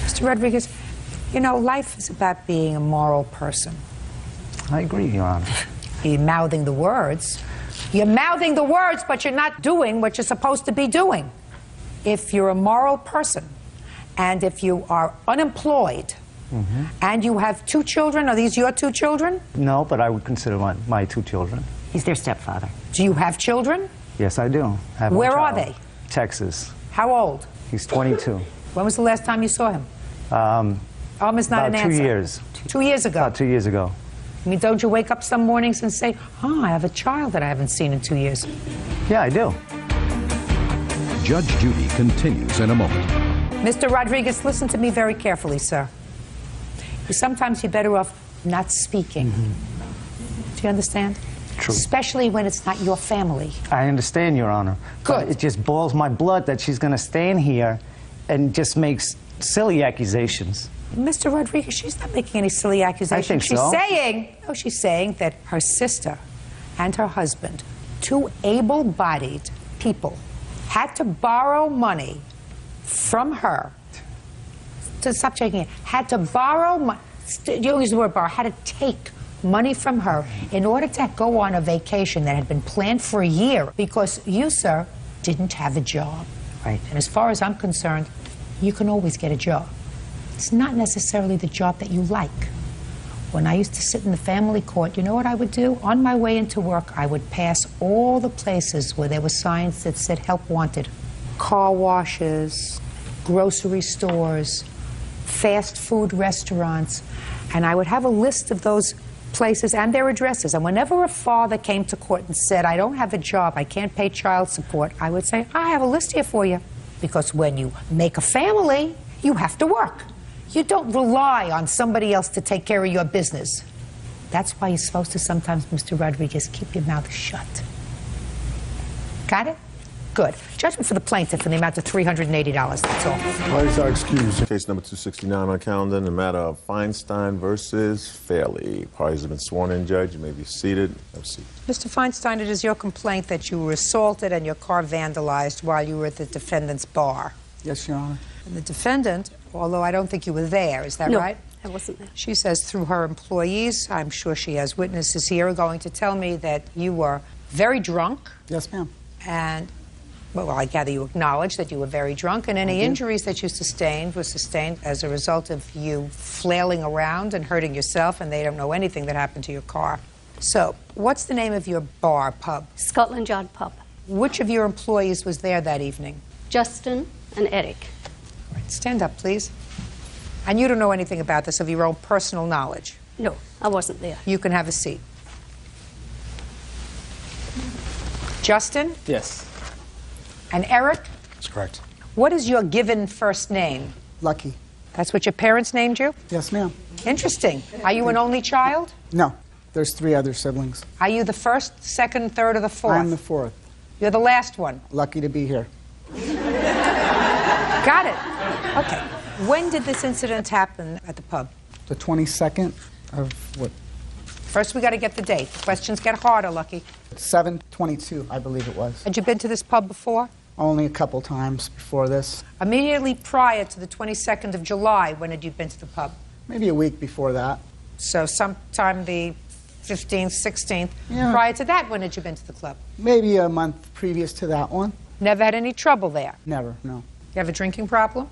Mr. Rodriguez, you know, life is about being a moral person. I agree, Your Honor. You're mouthing the words. You're mouthing the words, but you're not doing what you're supposed to be doing. If you're a moral person, and if you are unemployed, and you have 2 children, are these your 2 children? No, but I would consider my 2 children. He's their stepfather. Do you have children? Yes, I do. I have one Where are child. they? Texas. How old? He's 22. When was the last time you saw him? Is not an about answer. 2 years. 2 years ago? About 2 years ago. I mean, don't you wake up some mornings and say, oh, I have a child that I haven't seen in 2 years? Yeah, I do. Judge Judy continues in a moment. Mr. Rodriguez, listen to me very carefully, sir. Sometimes you're better off not speaking. Do you understand? True. Especially when it's not your family. I understand, Your Honor. Good. But it just boils my blood that she's going to stand here and just makes silly accusations. Mr. Rodriguez, she's not making any silly accusations. I think so. She's saying that her sister and her husband, 2 able-bodied people, had to borrow money from her. Stop shaking it. Had to borrow money. You use the word borrow. Had to take money from her in order to go on a vacation that had been planned for a year because you, sir, didn't have a job. Right. And as far as I'm concerned, you can always get a job. It's not necessarily the job that you like. When I used to sit in the family court, you know what I would do? On my way into work, I would pass all the places where there were signs that said help wanted. Car washes, grocery stores, fast food restaurants, and I would have a list of those places and their addresses. And whenever a father came to court and said, I don't have a job, I can't pay child support, I would say, I have a list here for you. Because when you make a family, you have to work. You don't rely on somebody else to take care of your business. That's why you're supposed to sometimes, Mr. Rodriguez, keep your mouth shut. Got it? Good. Judgment for the plaintiff in the amount of $380. That's all. Parties are excused. Case number 269 on the calendar in the matter of Feinstein versus Fairley. Parties have been sworn in, Judge. You may be seated. Have a seat. Mr. Feinstein, it is your complaint that you were assaulted and your car vandalized while you were at the defendant's bar. Yes, Your Honor. And the defendant, although I don't think you were there, is that right? I wasn't there. She says through her employees, I'm sure she has witnesses here, are going to tell me that you were very drunk. Yes, ma'am. And, well, I gather you acknowledge that you were very drunk, and any injuries that you sustained were sustained as a result of you flailing around and hurting yourself, and they don't know anything that happened to your car. So, what's the name of your bar, pub? Scotland Yard Pub. Which of your employees was there that evening? Justin and Eric. All right, stand up, please. And you don't know anything about this of your own personal knowledge? No, I wasn't there. You can have a seat. Justin? Yes. And Eric? That's correct. What is your given first name? Lucky. That's what your parents named you? Yes, ma'am. Interesting. Are you an only child? No, there's 3 other siblings. Are you the first, second, third, or the fourth? I'm the 4th. You're the last one. Lucky to be here. Got it. Okay. When did this incident happen at the pub? The 22nd of what? First, we got to get the date. Questions get harder, Lucky. 7/22, I believe it was. Had you been to this pub before? Only a couple times before this. Immediately prior to the 22nd of July, when had you been to the pub? Maybe a week before that. So sometime the 15th, 16th. Yeah. Prior to that, when had you been to the club? Maybe a month previous to that one. Never had any trouble there? Never, no. You have a drinking problem?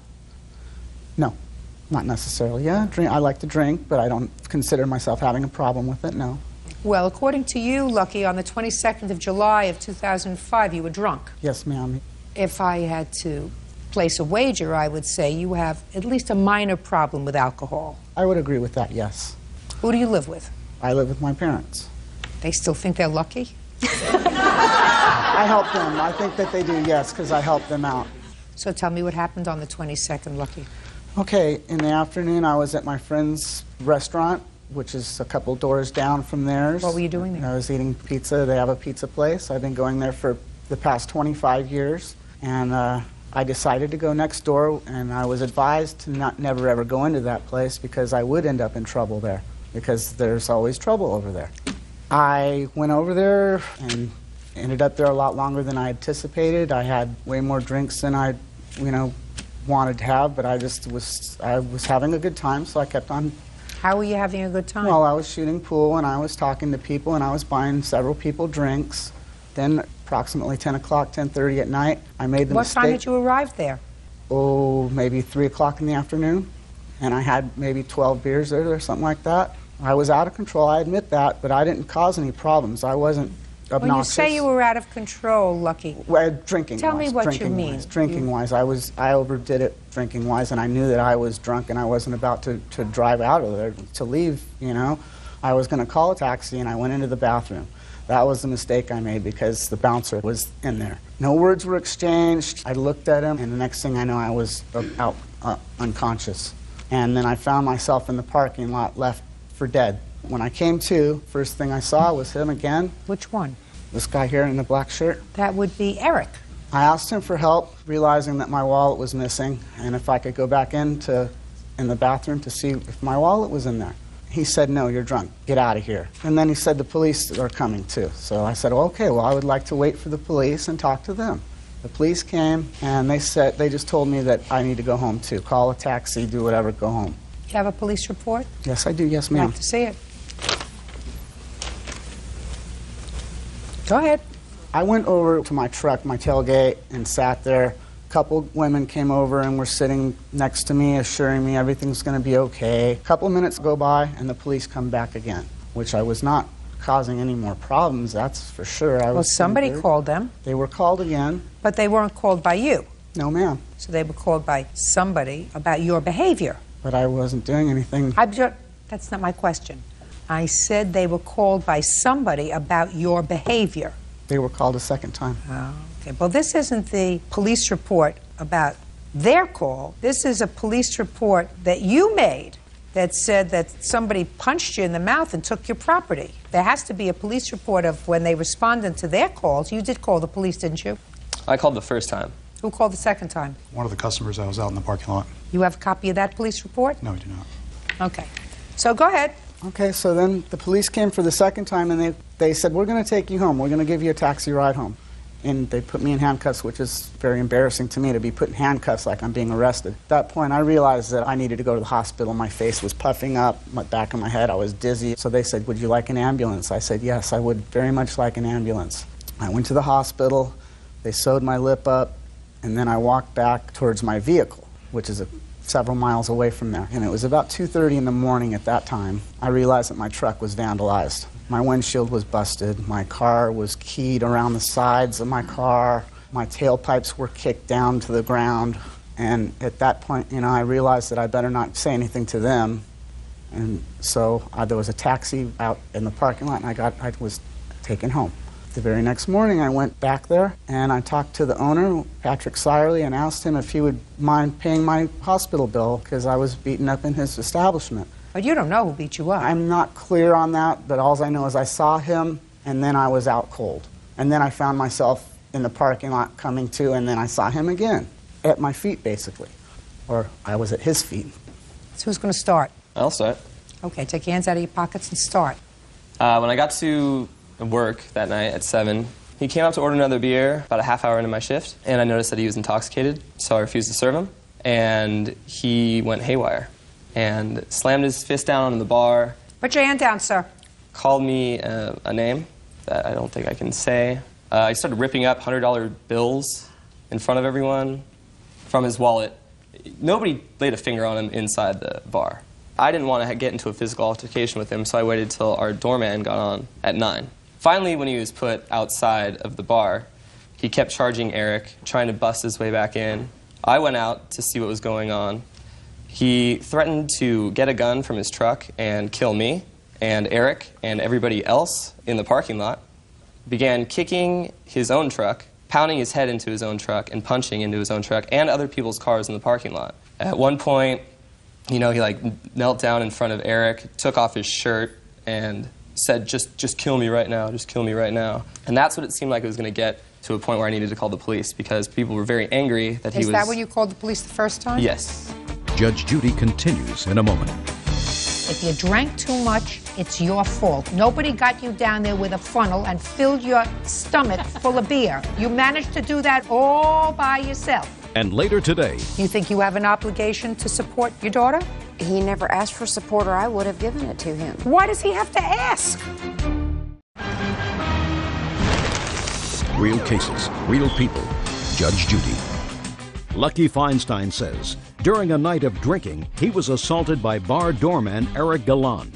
No, not necessarily. Yeah, I like to drink, but I don't consider myself having a problem with it, no. Well, according to you, Lucky, on the 22nd of July of 2005, you were drunk. Yes, ma'am. If I had to place a wager, I would say you have at least a minor problem with alcohol. I would agree with that, yes. Who do you live with? I live with my parents. They still think they're lucky? I help them. I think that they do, yes, because I help them out. So tell me what happened on the 22nd, Lucky. Okay, in the afternoon, I was at my friend's restaurant, which is a couple doors down from theirs. What were you doing there? I was eating pizza. They have a pizza place. I've been going there for the past 25 years. And I decided to go next door, and I was advised to never ever go into that place because I would end up in trouble there, because there's always trouble over there. I went over there and ended up there a lot longer than I anticipated. I had way more drinks than I, wanted to have, but I was having a good time, so I kept on. How were you having a good time? Well, I was shooting pool, and I was talking to people, and I was buying several people drinks. Then approximately 10 o'clock, 10:30 at night, I made the mistake. What time did you arrive there? Oh, maybe 3 o'clock in the afternoon, and I had maybe 12 beers there or something like that. I was out of control, I admit that, but I didn't cause any problems. I wasn't obnoxious. When you say you were out of control, Lucky, well, drinking-wise. Tell me what you mean. Drinking-wise, I overdid it drinking-wise, and I knew that I was drunk and I wasn't about to drive out of there, to leave, I was going to call a taxi, and I went into the bathroom. That was the mistake I made because the bouncer was in there. No words were exchanged. I looked at him, and the next thing I know, I was out unconscious. And then I found myself in the parking lot, left for dead. When I came to, first thing I saw was him again. Which one? This guy here in the black shirt. That would be Eric. I asked him for help, realizing that my wallet was missing, and if I could go back in the bathroom to see if my wallet was in there. He said, "No, you're drunk. Get out of here." And then he said the police are coming too. So I said, "Okay, well, I would like to wait for the police and talk to them." The police came, and they just told me that I need to go home too. Call a taxi, do whatever, go home. You have a police report? Yes, I do. Yes, I'd ma'am. like to see it. Go ahead. I went over to my truck, my tailgate, and sat there. A couple women came over and were sitting next to me, assuring me everything's going to be okay. A couple minutes go by, and the police come back again, which I was not causing any more problems, that's for sure. Well, somebody called them. They were called again. But they weren't called by you. No, ma'am. So they were called by somebody about your behavior. But I wasn't doing anything. That's not my question. I said they were called by somebody about your behavior. They were called a second time. Oh, okay. Well, this isn't the police report about their call. This is a police report that you made that said that somebody punched you in the mouth and took your property. There has to be a police report of when they responded to their calls. You did call the police, didn't you? I called the first time. Who called the second time? One of the customers that was out in the parking lot. You have a copy of that police report? No, I do not. Okay. So go ahead. Okay, so then the police came for the second time, and they said, "We're going to take you home. We're going to give you a taxi ride home." And they put me in handcuffs, which is very embarrassing to me to be put in handcuffs like I'm being arrested. At that point, I realized that I needed to go to the hospital. My face was puffing up, my back of my head, I was dizzy. So they said, "Would you like an ambulance?" I said, "Yes, I would very much like an ambulance." I went to the hospital, they sewed my lip up, and then I walked back towards my vehicle, which is several miles away from there. And it was about 2:30 in the morning at that time. I realized that my truck was vandalized. My windshield was busted. My car was keyed around the sides of my car. My tailpipes were kicked down to the ground. And at that point, I realized that I better not say anything to them. And so there was a taxi out in the parking lot, and I was taken home. The very next morning, I went back there and I talked to the owner, Patrick Sirely, and asked him if he would mind paying my hospital bill because I was beaten up in his establishment. But you don't know who beat you up. I'm not clear on that, but all I know is I saw him and then I was out cold. And then I found myself in the parking lot coming to, and then I saw him again, at my feet basically. Or I was at his feet. So who's going to start? I'll start. Okay, take your hands out of your pockets and start. When I got to work that night at 7, he came up to order another beer about a half hour into my shift, and I noticed that he was intoxicated, so I refused to serve him, and he went haywire and slammed his fist down on the bar. Put your hand down, sir. Called me a name that I don't think I can say. He started ripping up $100 bills in front of everyone from his wallet. Nobody laid a finger on him inside the bar. I didn't want to get into a physical altercation with him, so I waited till our doorman got on at 9. Finally, when he was put outside of the bar, he kept charging Eric, trying to bust his way back in. I went out to see what was going on. He threatened to get a gun from his truck and kill me and Eric and everybody else in the parking lot. Began kicking his own truck, pounding his head into his own truck, and punching into his own truck and other people's cars in the parking lot. At one point, he knelt down in front of Eric, took off his shirt, and said, just kill me right now, just kill me right now. And that's what it seemed like it was going to get to a point where I needed to call the police because people were very angry that he was... Is that when you called the police the first time? Yes. Judge Judy continues in a moment. If you drank too much, it's your fault. Nobody got you down there with a funnel and filled your stomach full of beer. You managed to do that all by yourself. And later today... You think you have an obligation to support your daughter? He never asked for support, or I would have given it to him. Why does he have to ask? Real cases, real people. Judge Judy. Lucky Feinstein says during a night of drinking, he was assaulted by bar doorman Eric Galan.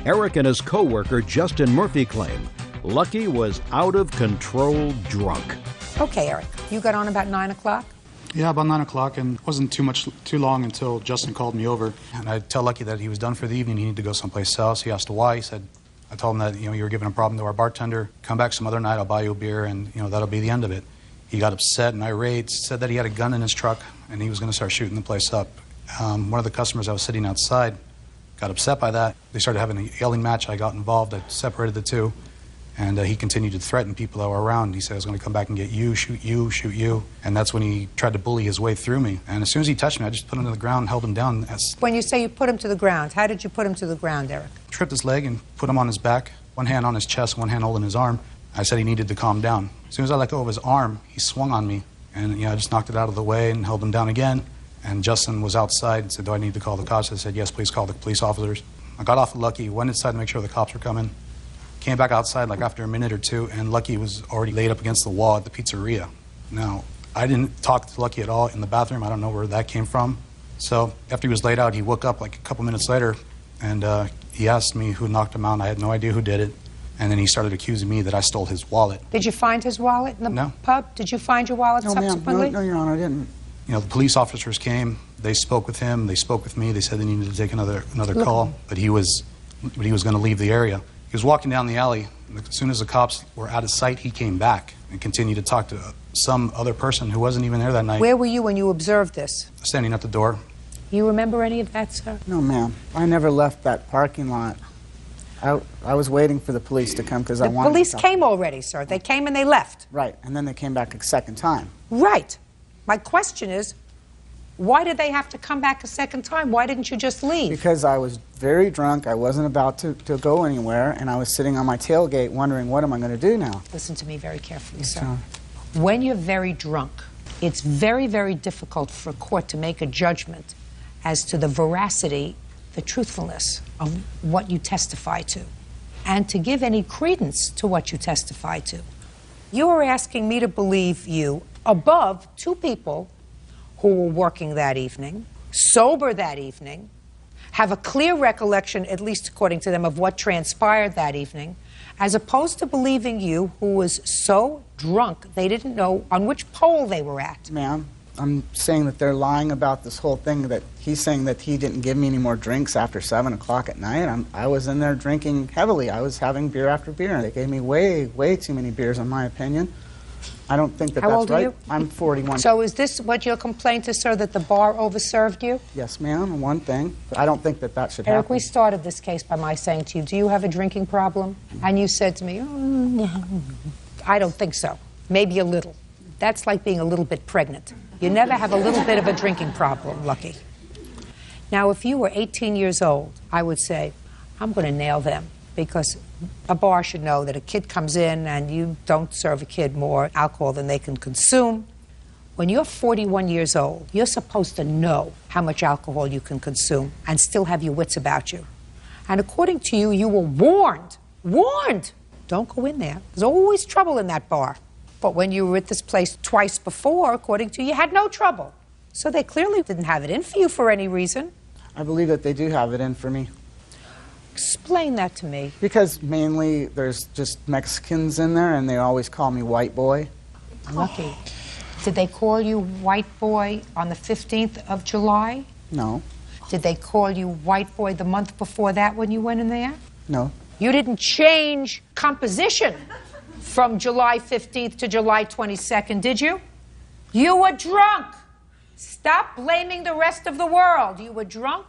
Eric and his co-worker Justin Murphy claim Lucky was out of control drunk. Okay, Eric, you got on about 9 o'clock? Yeah, about 9 o'clock, and it wasn't too long until Justin called me over. And I tell Lucky that he was done for the evening, he needed to go someplace else. He asked why. He said, I told him that, you were giving a problem to our bartender. Come back some other night, I'll buy you a beer, and, that'll be the end of it. He got upset and irate, said that he had a gun in his truck, and he was going to start shooting the place up. One of the customers that was sitting outside got upset by that. They started having a yelling match. I got involved. I separated the two. And he continued to threaten people that were around. He said, I was going to come back and get you, shoot you, shoot you. And that's when he tried to bully his way through me. And as soon as he touched me, I just put him to the ground and held him down. When you say you put him to the ground, how did you put him to the ground, Eric? Tripped his leg and put him on his back, one hand on his chest, one hand holding his arm. I said he needed to calm down. As soon as I let go of his arm, he swung on me. And I just knocked it out of the way and held him down again. And Justin was outside and said, do I need to call the cops? I said, yes, please call the police officers. I got off of Lucky, went inside to make sure the cops were coming. Came back outside after a minute or two, and Lucky was already laid up against the wall at the pizzeria. Now, I didn't talk to Lucky at all in the bathroom. I don't know where that came from. So after he was laid out, he woke up a couple minutes later, and he asked me who knocked him out. I had no idea who did it. And then he started accusing me that I stole his wallet. Did you find his wallet in the pub? Did you find your wallet subsequently? No, Your Honor, I didn't. The police officers came. They spoke with him. They spoke with me. They said they needed to take another call, but he was going to leave the area. He was walking down the alley. As soon as the cops were out of sight, he came back and continued to talk to some other person who wasn't even there that night. Where were you when you observed this? Standing at the door. You remember any of that, sir? No, ma'am. I never left that parking lot. I was waiting for the police to come because I wanted to. The police came already, sir. They came and they left. Right, and then they came back a second time. Right. My question is, why did they have to come back a second time? Why didn't you just leave? Because I was very drunk. I wasn't about to go anywhere, and I was sitting on my tailgate wondering, what am I going to do now? Listen to me very carefully, sir. When you're very drunk, it's very, very difficult for a court to make a judgment as to the veracity, the truthfulness of what you testify to, and to give any credence to what you testify to. You are asking me to believe you above two people who were working that evening, sober that evening, have a clear recollection, at least according to them, of what transpired that evening, as opposed to believing you who was so drunk they didn't know on which pole they were at. Ma'am, I'm saying that they're lying about this whole thing, that he's saying that he didn't give me any more drinks after 7 o'clock at night. I was in there drinking heavily. I was having beer after beer. They gave me way, way too many beers, in my opinion. I don't think that How that's old are right. you? I'm 41. So is this what your complaint is, sir, that the bar overserved you? Yes, ma'am, one thing. But I don't think that that should Eric, happen. we started this case by my saying to you, do you have a drinking problem? And you said to me, I don't think so. Maybe a little. That's like being a little bit pregnant. You never have a little bit of a drinking problem, Lucky. Now, if you were 18 years old, I would say, I'm going to nail them, because a bar should know that a kid comes in and you don't serve a kid more alcohol than they can consume. When you're 41 years old, you're supposed to know how much alcohol you can consume and still have your wits about you. And according to you, you were warned. Don't go in there. There's always trouble in that bar. But when you were at this place twice before, according to you, you had no trouble. So they clearly didn't have it in for you for any reason. I believe that they do have it in for me. Explain that to me. Because mainly there's just Mexicans in there, and they always call me white boy. Lucky. Did they call you white boy on the 15th of July? No. Did they call you white boy the month before that when you went in there? No. You didn't change composition from July 15th to July 22nd, did you? You were drunk. Stop blaming the rest of the world. You were drunk.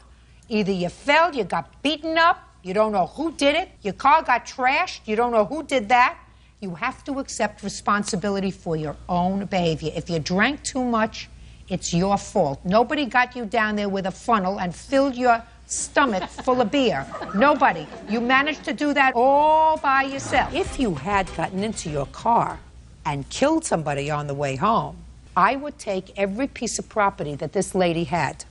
Either you fell, you got beaten up, you don't know who did it, your car got trashed, you don't know who did that. You have to accept responsibility for your own behavior. If you drank too much, it's your fault. Nobody got you down there with a funnel and filled your stomach full of beer. Nobody. You managed to do that all by yourself. If you had gotten into your car and killed somebody on the way home, I would take every piece of property that this lady had.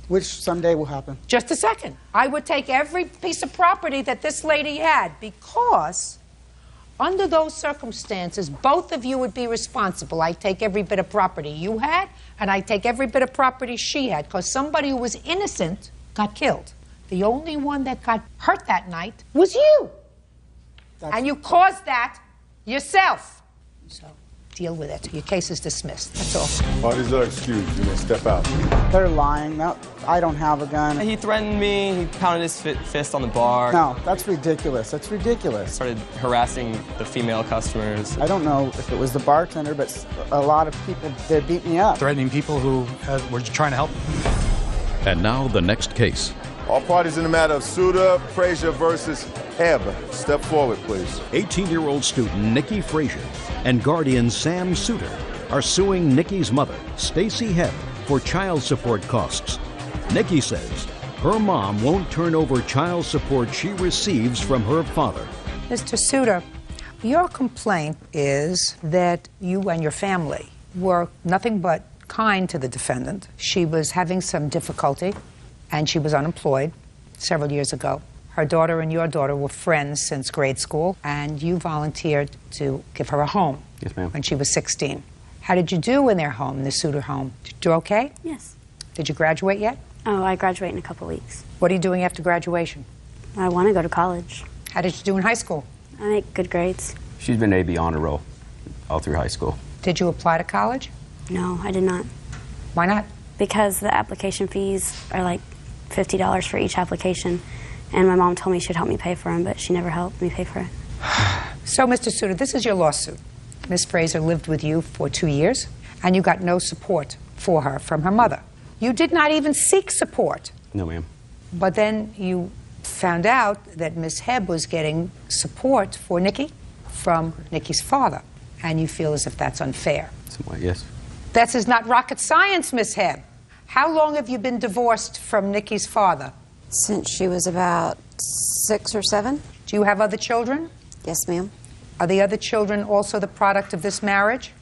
Which someday will happen. Just a second. I would take every piece of property that this lady had, because under those circumstances, both of you would be responsible. I'd take every bit of property you had, and I'd take every bit of property she had, because somebody who was innocent got killed. The only one that got hurt that night was you. And you caused that yourself. So deal with it. Your case is dismissed. That's all. Parties are excused. You may step out. They're lying. No, I don't have a gun. He threatened me. He pounded his fist on the bar. No, that's ridiculous. That's ridiculous. Started harassing the female customers. I don't know if it was the bartender, but a lot of people, they beat me up. Threatening people who were trying to help. And now the next case. All parties in the matter of Suda, Frazier versus Heb. Step forward, please. 18-year-old student Nikki Frazier and guardian Sam Suter are suing Nikki's mother, Stacy Heb, for child support costs. Nikki says her mom won't turn over child support she receives from her father. Mr. Suter, your complaint is that you and your family were nothing but kind to the defendant. She was having some difficulty, and she was unemployed several years ago. Her daughter and your daughter were friends since grade school, and you volunteered to give her a home. Yes, ma'am. When she was 16. How did you do in their home, the Suter home? Did you do okay? Yes. Did you graduate yet? Oh, I graduate in a couple weeks. What are you doing after graduation? I want to go to college. How did you do in high school? I make good grades. She's been AB honor roll all through high school. Did you apply to college? No, I did not. Why not? Because the application fees are like $50 for each application, and my mom told me she'd help me pay for them, but she never helped me pay for it. So, Mr. Suter, this is your lawsuit. Ms. Fraser lived with you for 2 years, and you got no support for her from her mother. You did not even seek support. No, ma'am. But then you found out that Ms. Heb was getting support for Nikki from Nikki's father, and you feel as if that's unfair. Somewhat, yes. This is not rocket science, Ms. Heb. How long have you been divorced from Nikki's father? Since she was about 6 or 7. Do you have other children? Yes, ma'am. Are the other children also the product of this marriage?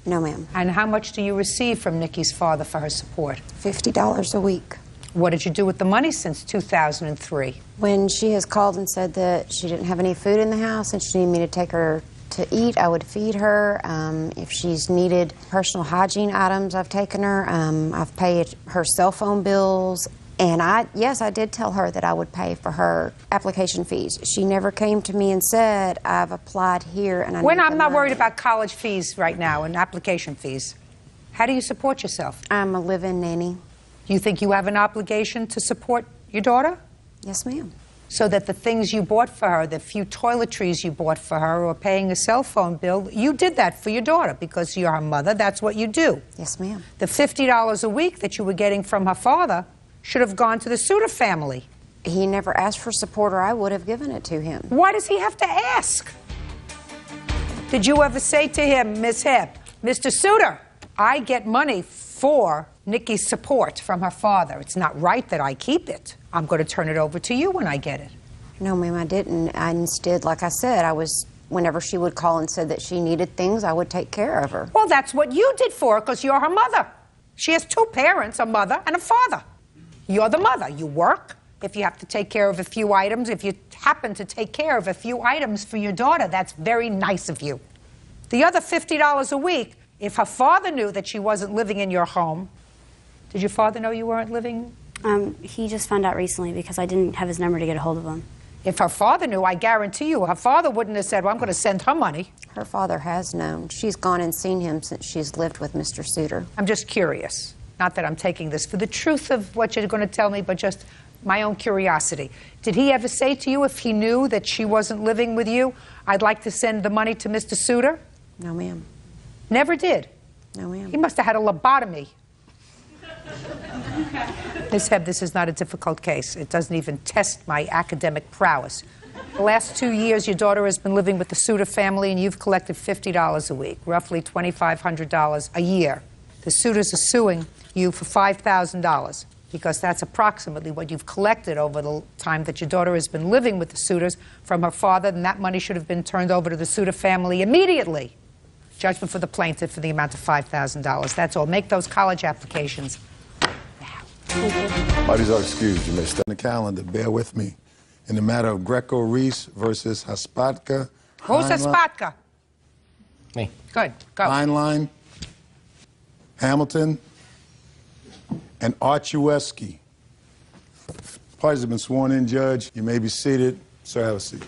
No, ma'am. And how much do you receive from Nikki's father for her support? $50 a week. What did you do with the money since 2003? When she has called and said that she didn't have any food in the house and she needed me to take her to eat, I would feed her. If she's needed personal hygiene items, I've taken her. I've paid her cell phone bills. And yes, I did tell her that I would pay for her application fees. She never came to me and said, I've applied here and I need I'm the not money. worried about college fees right now and application fees. How do you support yourself? I'm a live-in nanny. Do you think you have an obligation to support your daughter? Yes, ma'am. So that the things you bought for her, the few toiletries you bought for her, or paying a cell phone bill, you did that for your daughter because you're her mother. That's what you do. Yes, ma'am. The $50 a week that you were getting from her father should have gone to the Suter family. He never asked for support, or I would have given it to him. Why does he have to ask? Did you ever say to him, Miss Hebb, Mr. Suter, I get money for Nikki's support from her father. It's not right that I keep it. I'm going to turn it over to you when I get it. No, ma'am, I didn't. I instead, like I said, whenever she would call and said that she needed things, I would take care of her. Well, that's what you did for her because you're her mother. She has two parents, a mother and a father. You're the mother. You work. If you have to take care of a few items, if you happen to take care of a few items for your daughter, that's very nice of you. The other $50 a week, if her father knew that she wasn't living in your home, did your father know you weren't living? He just found out recently because I didn't have his number to get a hold of him. If her father knew, I guarantee you, her father wouldn't have said, well, I'm going to send her money. Her father has known. She's gone and seen him since she's lived with Mr. Suter. I'm just curious. Not that I'm taking this for the truth of what you're going to tell me, but just my own curiosity. Did he ever say to you, if he knew that she wasn't living with you, I'd like to send the money to Mr. Suter? No, ma'am. Never did? No, ma'am. He must have had a lobotomy. Ms. Hebb, this is not a difficult case. It doesn't even test my academic prowess. The last 2 years, your daughter has been living with the Suter family, and you've collected $50 a week, roughly $2,500 a year. The Suters are suing you for $5,000 because that's approximately what you've collected over the time that your daughter has been living with the Suters from her father, and that money should have been turned over to the Suter family immediately. Judgment for the plaintiff for the amount of $5,000. That's all. Make those college applications. Parties are excused. You may step in the calendar. Bear with me. In the matter of Greco-Reese versus Haspatka. Who's Haspatka? Me. Good. Go. Heinlein, Hamilton, and Archulewski. Parties have been sworn in, Judge. You may be seated. Sir, have a seat.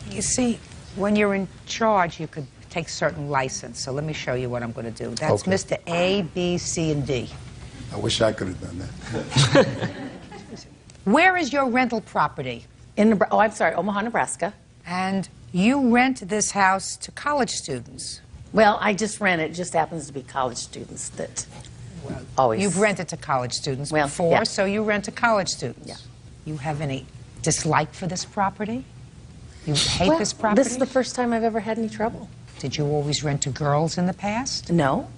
You see, when you're in charge, you could take certain license. So let me show you what I'm going to do. That's Okay. Mr. A, B, C, and D. I wish I could have done that. Where is your rental property? Omaha, Nebraska. And you rent this house to college students. Well, I just rent it. It just happens to be college students that always. You've rented to college students Well, before, yeah. so you rent to college students. Yeah. You have any dislike for this property? You hate this property? This is the first time I've ever had any trouble. Did you always rent to girls in the past? No.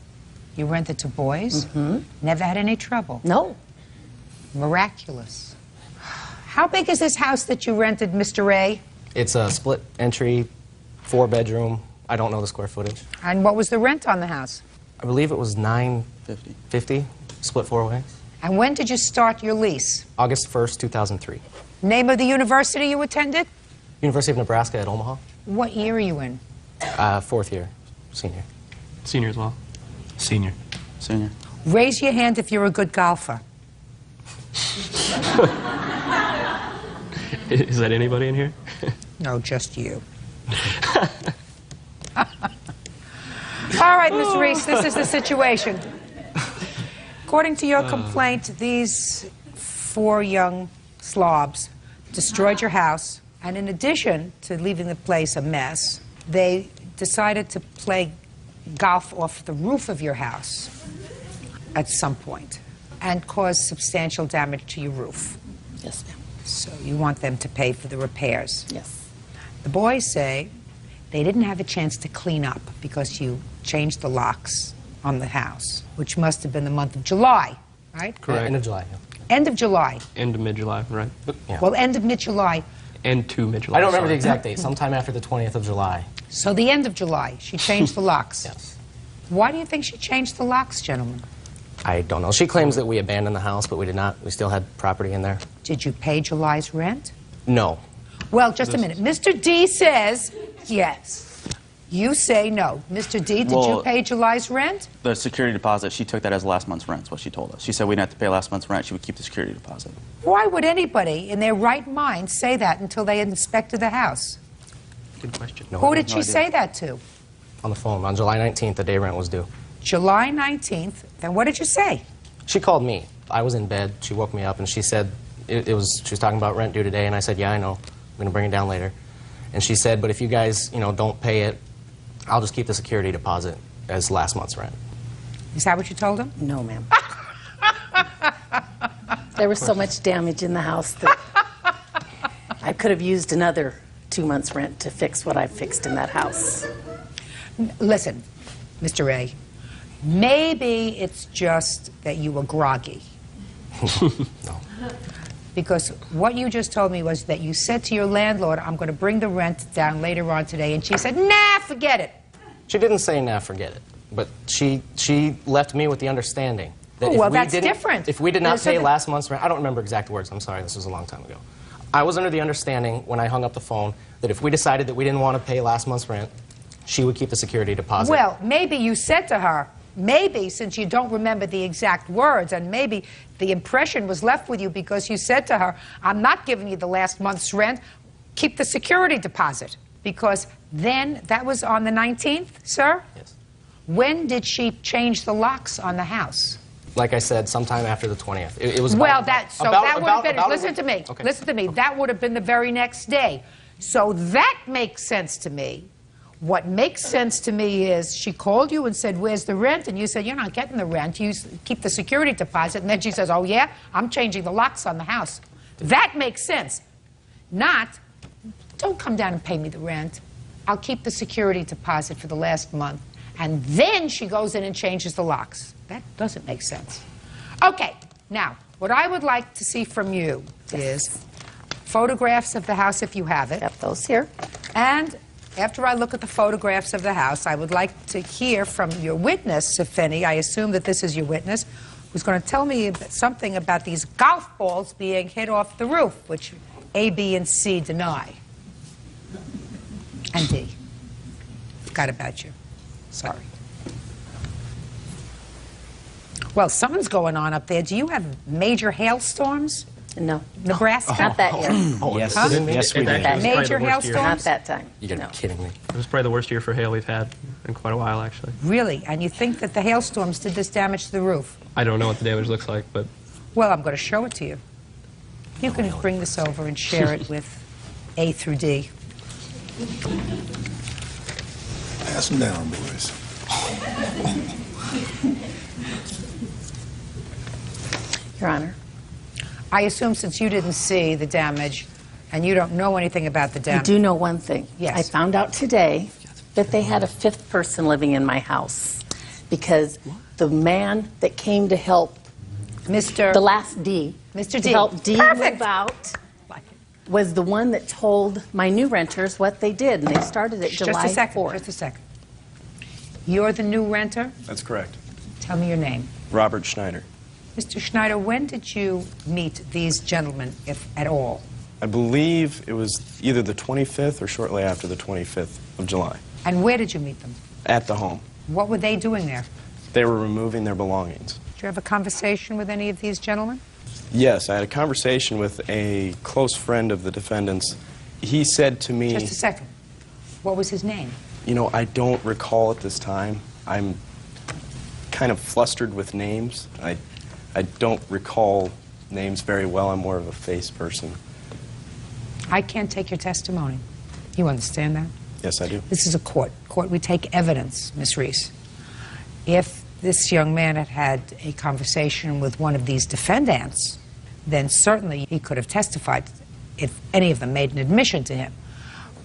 You rented to boys? Mm-hmm. Never had any trouble? No. Miraculous. How big is this house that you rented, Mr. A? It's a split entry, 4-bedroom. I don't know the square footage. And what was the rent on the house? I believe it was $950, split 4 ways. And when did you start your lease? August 1st, 2003. Name of the university you attended? University of Nebraska at Omaha. What year are you in? 4th year, senior. Senior as well. Senior. Senior. Raise your hand if you're a good golfer. Is that anybody in here? No, just you. All right, Ms. Reese, this is the situation. According to your complaint, these 4 young slobs destroyed your house, and in addition to leaving the place a mess, they decided to play golf off the roof of your house at some point and cause substantial damage to your roof. Yes, ma'am. So you want them to pay for the repairs. Yes. The boys say they didn't have a chance to clean up because you changed the locks on the house, which must have been the month of July, right? Correct. End of July. End of July. End of mid-July, right? Yeah. Well, end of mid-July. End to mid-July. I don't remember the sorry. exact date. Sometime after the 20th of July. So the end of July, she changed the locks. Yes. Why do you think she changed the locks, gentlemen? I don't know. She claims that we abandoned the house, but we did not. We still had property in there. Did you pay July's rent? No. Well, just a minute. Mr. D says yes. You say no. Mr. D, did you pay July's rent? The security deposit, she took that as last month's rent, is what she told us. She said we didn't have to pay last month's rent. She would keep the security deposit. Why would anybody in their right mind say that until they inspected the house? Good question. Who did she say that to? On the phone. On July 19th, the day rent was due. July 19th. Then what did you say? She called me. I was in bed. She woke me up and she said she was talking about rent due today, and I said, yeah, I know. I'm going to bring it down later. And she said, but if you guys, don't pay it, I'll just keep the security deposit as last month's rent. Is that what you told him? No, ma'am. There was so much damage in the house that I could have used another 2 months' rent to fix what I fixed in that house. Listen, Mr. Ray, maybe it's just that you were groggy. No. Because what you just told me was that you said to your landlord, I'm going to bring the rent down later on today, and she said, nah, forget it. She didn't say, nah, forget it. But she left me with the understanding that that's different. If we did not pay last month's rent, I don't remember exact words, I'm sorry, this was a long time ago. I was under the understanding when I hung up the phone that if we decided that we didn't want to pay last month's rent, she would keep the security deposit. Well, maybe you said to her, maybe, since you don't remember the exact words, and maybe the impression was left with you because you said to her, I'm not giving you the last month's rent, keep the security deposit. Because then, that was on the 19th, sir? Yes. When did she change the locks on the house? Like I said, sometime after the 20th. It was Well, that that would have been, listen to me, Okay. listen to me, that would have been the very next day. So that makes sense to me. What makes sense to me is she called you and said, where's the rent? And you said, you're not getting the rent. You keep the security deposit. And then she says, oh, yeah, I'm changing the locks on the house. That makes sense. Not, don't come down and pay me the rent. I'll keep the security deposit for the last month. And then she goes in and changes the locks. That doesn't make sense. Okay, now, what I would like to see from you is photographs of the house if you have it. Have those here. And after I look at the photographs of the house, I would like to hear from your witness, if any. I assume that this is your witness, who's going to tell me something about these golf balls being hit off the roof, which A, B, and C deny. And D. Forgot about you. Sorry. Well, something's going on up there. Do you have major hailstorms? No. Nebraska? Not that year. Yes, Huh? yes, we did. Major hailstorms? Not that time. You gotta be kidding me. It was probably the worst year for hail we've had in quite a while, actually. Really? And you think that the hailstorms did this damage to the roof? I don't know what the damage looks like, but Well, I'm going to show it to you. You can bring this over and share it with A through D. Pass them down, boys. Your Honor. I assume since you didn't see the damage and you don't know anything about the I damage. do know one thing. Yes. I found out today that they had a fifth person living in my house because the man that came to help the last D, Mr. to D. help D Perfect. move out, was the one that told my new renters what they did, and they started it July 4th. Just a second. You're the new renter? That's correct. Tell me your name. Robert Schneider. Mr. Schneider, when did you meet these gentlemen, if at all? I believe it was either the 25th or shortly after the 25th of July. And where did you meet them? At the home. What were they doing there? They were removing their belongings. Did you have a conversation with any of these gentlemen? Yes, I had a conversation with a close friend of the defendant's. He said to me... Just a second. What was his name? You know, I don't recall at this time. I'm kind of flustered with names. I don't recall names very well. I'm more of a face person. I can't take your testimony. You understand that? Yes, I do. This is a court. Court, we take evidence, Miss Reese. If this young man had had a conversation with one of these defendants, then certainly he could have testified if any of them made an admission to him.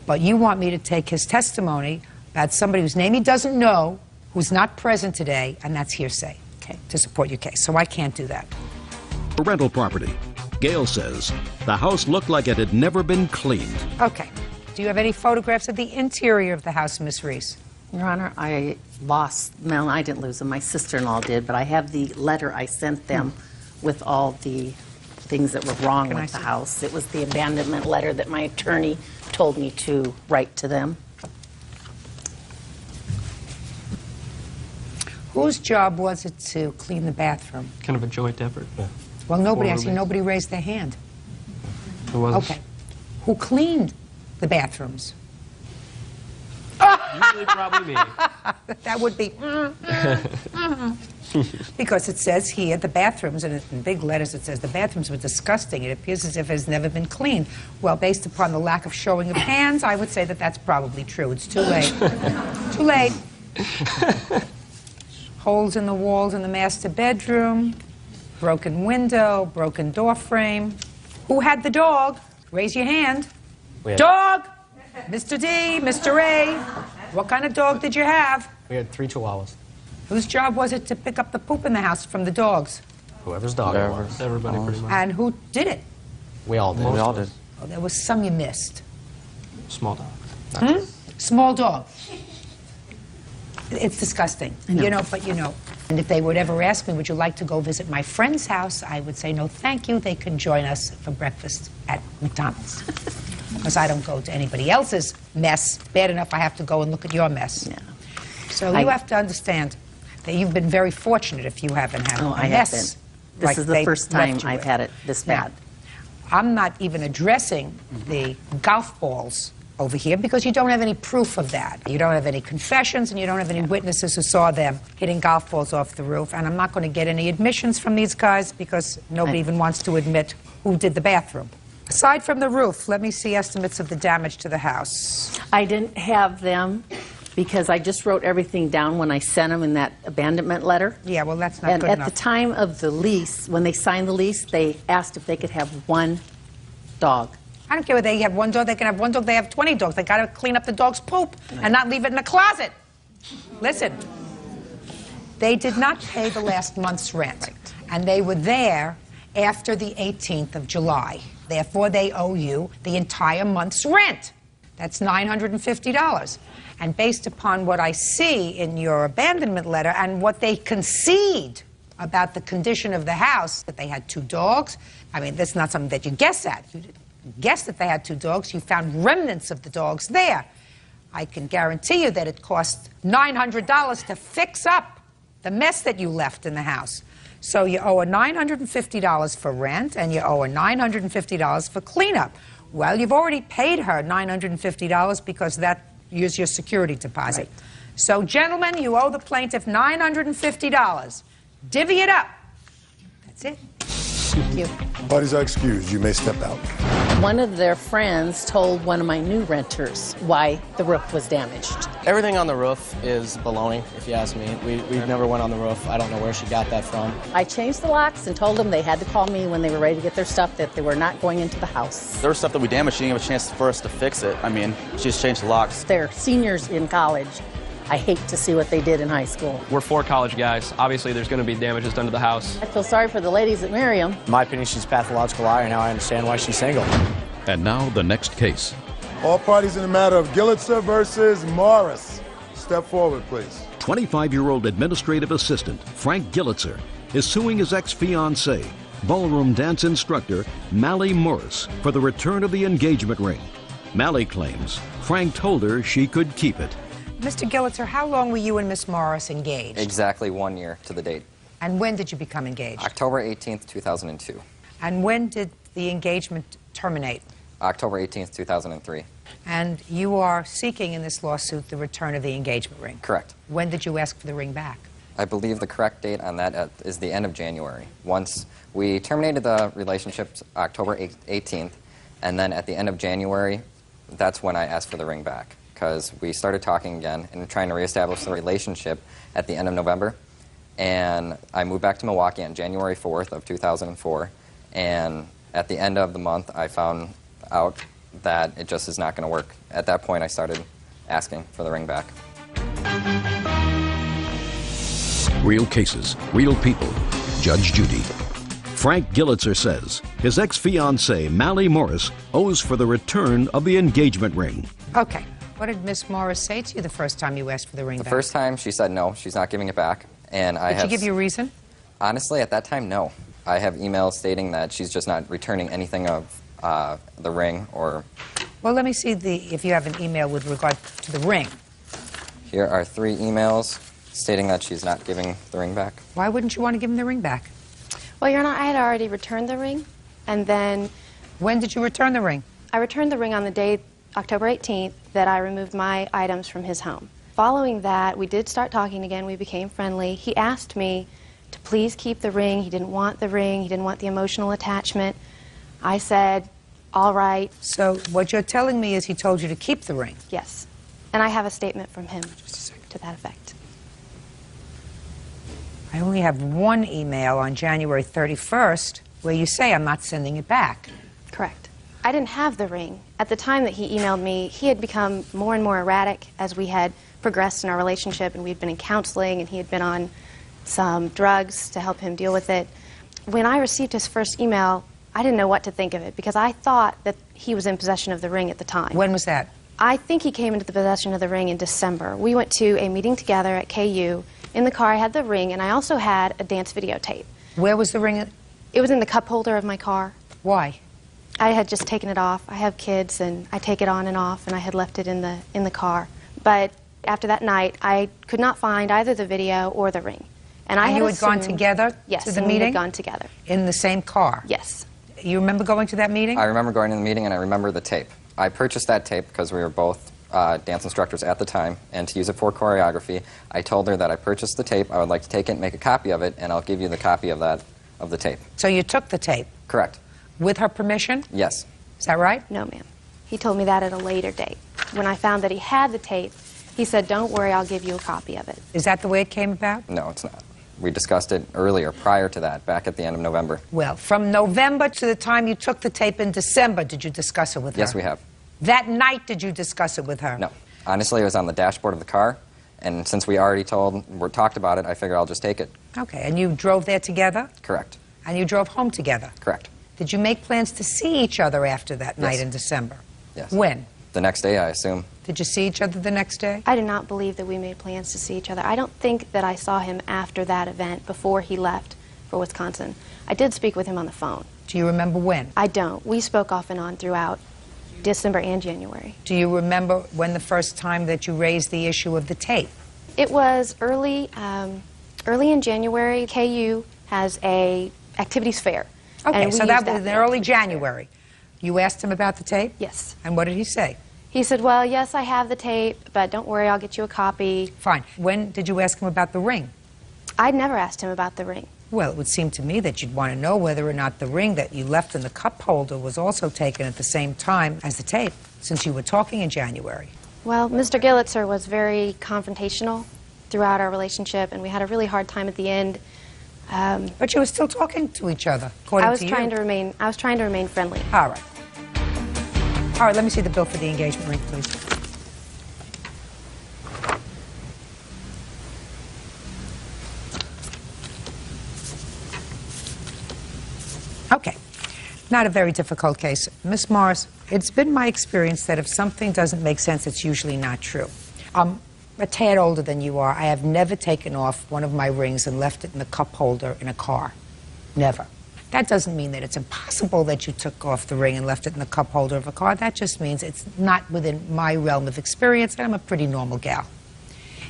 But you want me to take his testimony about somebody whose name he doesn't know, who's not present today, and that's hearsay, to support your case. So I can't do that. A rental property. Gail says the house looked like it had never been cleaned. Okay. Do you have any photographs of the interior of the house, Miss Reese? Your Honor, I lost, well, I didn't lose them, my sister-in-law did, but I have the letter I sent them with all the things that were wrong with the house. It was the abandonment letter that my attorney told me to write to them. Whose job was it to clean the bathroom? kind of a joint effort. Well, nobody, I see roommates. nobody raised their hand. Who was it? Okay. Who cleaned the bathrooms? Usually probably me. That would be because it says here the bathrooms, and in big letters it says the bathrooms were disgusting. It appears as if it has never been cleaned. Well, based upon the lack of showing of hands, I would say that that's probably true. It's too late. Too late. Holes in the walls in the master bedroom, broken window, broken door frame. Who had the dog? Raise your hand. Dog! Mr. D, Mr. A. What kind of dog did you have? We had 3 Chihuahuas. Whose job was it to pick up the poop in the house from the dogs? Whoever's dog it was. Everybody pretty much. And who did it? We all did. We all did. Oh, there was some you missed. Small dog. Small dog. It's disgusting. You know, but you know. And if they would ever ask me, would you like to go visit my friend's house? I would say, no, thank you. They can join us for breakfast at McDonald's. Because I don't go to anybody else's mess. Bad enough I have to go and look at your mess. Yeah. So you have to understand that you've been very fortunate if you haven't had a mess. This is the first time I've had it this bad. I'm not even addressing the golf balls over here because you don't have any proof of that. You don't have any confessions and you don't have any witnesses who saw them hitting golf balls off the roof. And I'm not going to get any admissions from these guys because nobody even wants to admit who did the bathroom. Aside from the roof, let me see estimates of the damage to the house. I didn't have them because I just wrote everything down when I sent them in that abandonment letter. Yeah, well, that's not and good at enough. the time of the lease, when they signed the lease, they asked if they could have 1 dog. I don't care whether they have 1 dog, they can have 1 dog, they have 20 dogs. They got to clean up the dog's poop and not leave it in the closet. Listen, they did not pay the last month's rent, and they were there after the 18th of July. Therefore, they owe you the entire month's rent. That's $950. And based upon what I see in your abandonment letter and what they concede about the condition of the house, that they had 2 dogs, I mean, that's not something that you guess at. You guessed that they had 2 dogs. You found remnants of the dogs there. I can guarantee you that it cost $900 to fix up the mess that you left in the house. So you owe her $950 for rent, and you owe her $950 for cleanup. Well, you've already paid her $950 because that is your security deposit. Right. So, gentlemen, you owe the plaintiff $950. Divvy it up. That's it. Thank you. Parties are excused. You may step out. One of their friends told one of my new renters why the roof was damaged. Everything on the roof is baloney, if you ask me. We never went on the roof. I don't know where she got that from. I changed the locks and told them they had to call me when they were ready to get their stuff, that they were not going into the house. There was stuff that we damaged. She didn't have a chance for us to fix it. I mean, she just changed the locks. They're seniors in college. I hate to see what they did in high school. We're 4 college guys. Obviously, there's going to be damages done to the house. I feel sorry for the ladies at Miriam. In my opinion, she's a pathological liar. Now I understand why she's single. And now the next case. All parties in the matter of Gillitzer versus Morris. Step forward, please. 25-year-old administrative assistant Frank Gillitzer is suing his ex-fiancée, ballroom dance instructor Mally Morris, for the return of the engagement ring. Mally claims Frank told her she could keep it. Mr. Gillitzer, how long were you and Miss Morris engaged? Exactly 1 year to the date. And when did you become engaged? October 18th, 2002. And when did the engagement terminate? October 18th, 2003. And you are seeking in this lawsuit the return of the engagement ring? Correct. When did you ask for the ring back? I believe the correct date on that is the end of January. Once we terminated the relationship October 18th, and then at the end of January, that's when I asked for the ring back. Because we started talking again and trying to reestablish the relationship at the end of November. And I moved back to Milwaukee on January 4th of 2004. And at the end of the month, I found out that it just is not going to work. At that point, I started asking for the ring back. Real cases, real people. Judge Judy. Frank Gillitzer says his ex-fiancée, Mally Morris, owes for the return of the engagement ring. Okay. What did Miss Morris say to you the first time you asked for the ring back? The first time, she said no, she's not giving it back. And Did she give you a reason? Honestly, at that time, no. I have emails stating that she's just not returning anything of the ring or... Well, let me see if you have an email with regard to the ring. Here are 3 emails stating that she's not giving the ring back. Why wouldn't you want to give him the ring back? Well, Your Honor, I had already returned the ring, and then... When did you return the ring? I returned the ring on the day, October 18th, that I removed my items from his home. Following that, we did start talking again. We became friendly. He asked me to please keep the ring. He didn't want the ring. He didn't want the emotional attachment. I said, all right. So what you're telling me is he told you to keep the ring? Yes. And I have a statement from him to that effect. I only have one email on January 31st where you say I'm not sending it back. Correct. I didn't have the ring. At the time that he emailed me, he had become more and more erratic as we had progressed in our relationship, and we'd been in counseling, and he had been on some drugs to help him deal with it. When I received his first email, I didn't know what to think of it because I thought that he was in possession of the ring at the time. When was that? I think he came into the possession of the ring in December. We went to a meeting together at KU. In the car, I had the ring, and I also had a dance videotape. Where was the ring? It was in the cup holder of my car. Why? I had just taken it off. I have kids, and I take it on and off, and I had left it in the car. But after that night, I could not find either the video or the ring. And you had gone together yes, to the and meeting? we had gone together. In the same car? Yes. You remember going to that meeting? I remember going to the meeting, and I remember the tape. I purchased that tape because we were both dance instructors at the time, and to use it for choreography, I told her that I purchased the tape, I would like to take it and make a copy of it, and I'll give you the copy of the tape. So you took the tape? Correct. With her permission? Yes. Is that right? No, ma'am. He told me that at a later date. When I found that he had the tape, he said, don't worry, I'll give you a copy of it. Is that the way it came about? No, it's not. We discussed it earlier, prior to that, back at the end of November. Well, from November to the time you took the tape in December, did you discuss it with her? Yes, we have. That night, did you discuss it with her? No. Honestly, it was on the dashboard of the car, and since we already talked about it, I figured I'll just take it. Okay, and you drove there together? Correct. And you drove home together? Correct. Did you make plans to see each other after that night in December? Yes. When? The next day, I assume. Did you see each other the next day? I do not believe that we made plans to see each other. I don't think that I saw him after that event, before he left for Wisconsin. I did speak with him on the phone. Do you remember when? I don't. We spoke off and on throughout December and January. Do you remember when the first time that you raised the issue of the tape? It was early in January. KU has a activities fair. Okay, and we so that used was in early January. You asked him about the tape? Yes. And what did he say? He said, well, yes, I have the tape, but don't worry, I'll get you a copy. Fine. When did you ask him about the ring? I'd never asked him about the ring. Well, it would seem to me that you'd want to know whether or not the ring that you left in the cup holder was also taken at the same time as the tape, since you were talking in January. Well, Mr. Gillitzer was very confrontational throughout our relationship, and we had a really hard time at the end. But you were still talking to each other, according I was to you. I was trying to remain friendly. All right. All right, let me see the bill for the engagement ring, please. Okay. Not a very difficult case. Miss Morris, it's been my experience that if something doesn't make sense, it's usually not true. I'm a tad older than you are. I have never taken off one of my rings and left it in the cup holder in a car. Never. That doesn't mean that it's impossible that you took off the ring and left it in the cup holder of a car. That just means it's not within my realm of experience, and I'm a pretty normal gal.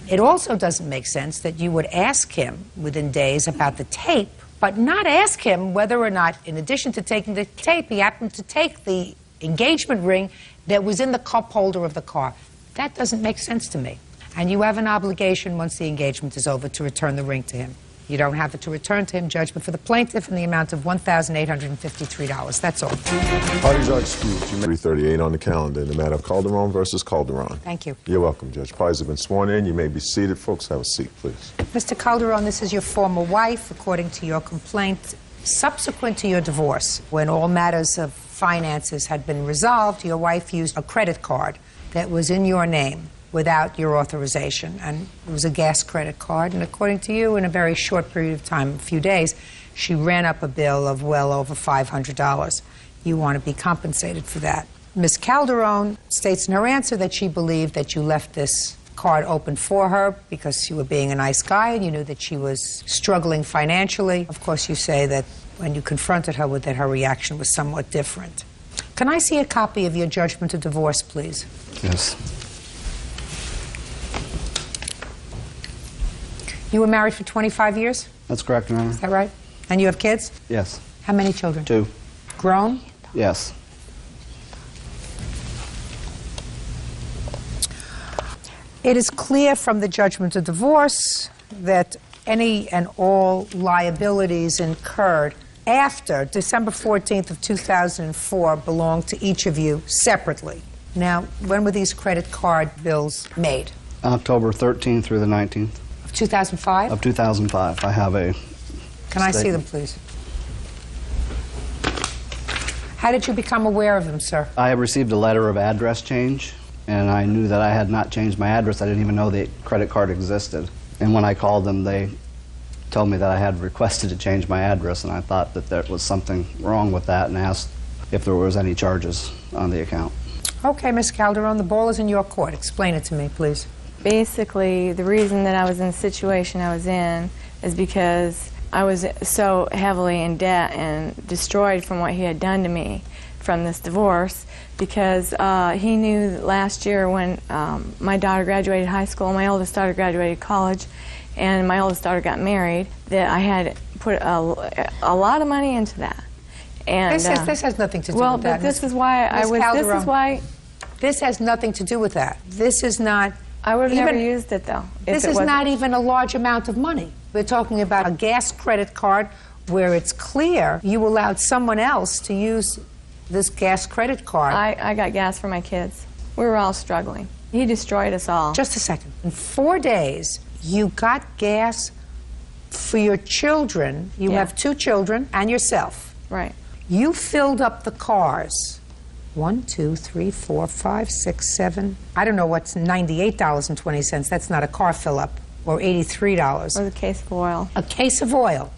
It also doesn't make sense that you would ask him within days about the tape, but not ask him whether or not, in addition to taking the tape, he happened to take the engagement ring that was in the cup holder of the car. That doesn't make sense to me. And you have an obligation, once the engagement is over, to return the ring to him. You don't have it to return to him, judgment for the plaintiff in the amount of $1,853. That's all. Parties are excused. 3:38 on the calendar in the matter of Calderon versus Calderon. Thank you. You're welcome, Judge. Parties have been sworn in. You may be seated. Folks, have a seat, please. Mr. Calderon, this is your former wife, according to your complaint. Subsequent to your divorce, when all matters of finances had been resolved, your wife used a credit card that was in your name without your authorization, and it was a gas credit card, and according to you, in a very short period of time, a few days, she ran up a bill of well over $500. You want to be compensated for that. Ms. Calderon states in her answer that she believed that you left this card open for her because you were being a nice guy and you knew that she was struggling financially. Of course, you say that when you confronted her with it, her reaction was somewhat different. Can I see a copy of your judgment of divorce, please? Yes. You were married for 25 years? That's correct, Your Honor. Is that right? And you have kids? Yes. How many children? 2. Grown? Yes. It is clear from the judgment of divorce that any and all liabilities incurred after December 14th of 2004 belong to each of you separately. Now, when were these credit card bills made? October 13th through the 19th. Of 2005? Of 2005. I have a Can I see them, please? How did you become aware of them, sir? I received a letter of address change, and I knew that I had not changed my address. I didn't even know the credit card existed. And when I called them, they told me that I had requested to change my address, and I thought that there was something wrong with that and asked if there was any charges on the account. Okay, Ms. Calderon, the ball is in your court. Explain it to me, please. Basically, the reason that I was in the situation I was in is because I was so heavily in debt and destroyed from what he had done to me from this divorce, because he knew that last year when my daughter graduated high school, my oldest daughter graduated college, and my oldest daughter got married, that I had put a lot of money into that. And this has nothing to do well, with that. but this is why I was. Calderon, this is why. This has nothing to do with that. This is not. I would have never used it though. This is not even a large amount of money. We're talking about a gas credit card where it's clear you allowed someone else to use this gas credit card. I got gas for my kids. We were all struggling. He destroyed us all. Just a second. In 4 days, you got gas for your children. You have 2 children and yourself. Right. You filled up the cars. 1, 2, 3, 4, 5, 6, 7. I don't know what's $98.20. That's not a car fill up. Or $83. Or a case of oil. A case of oil.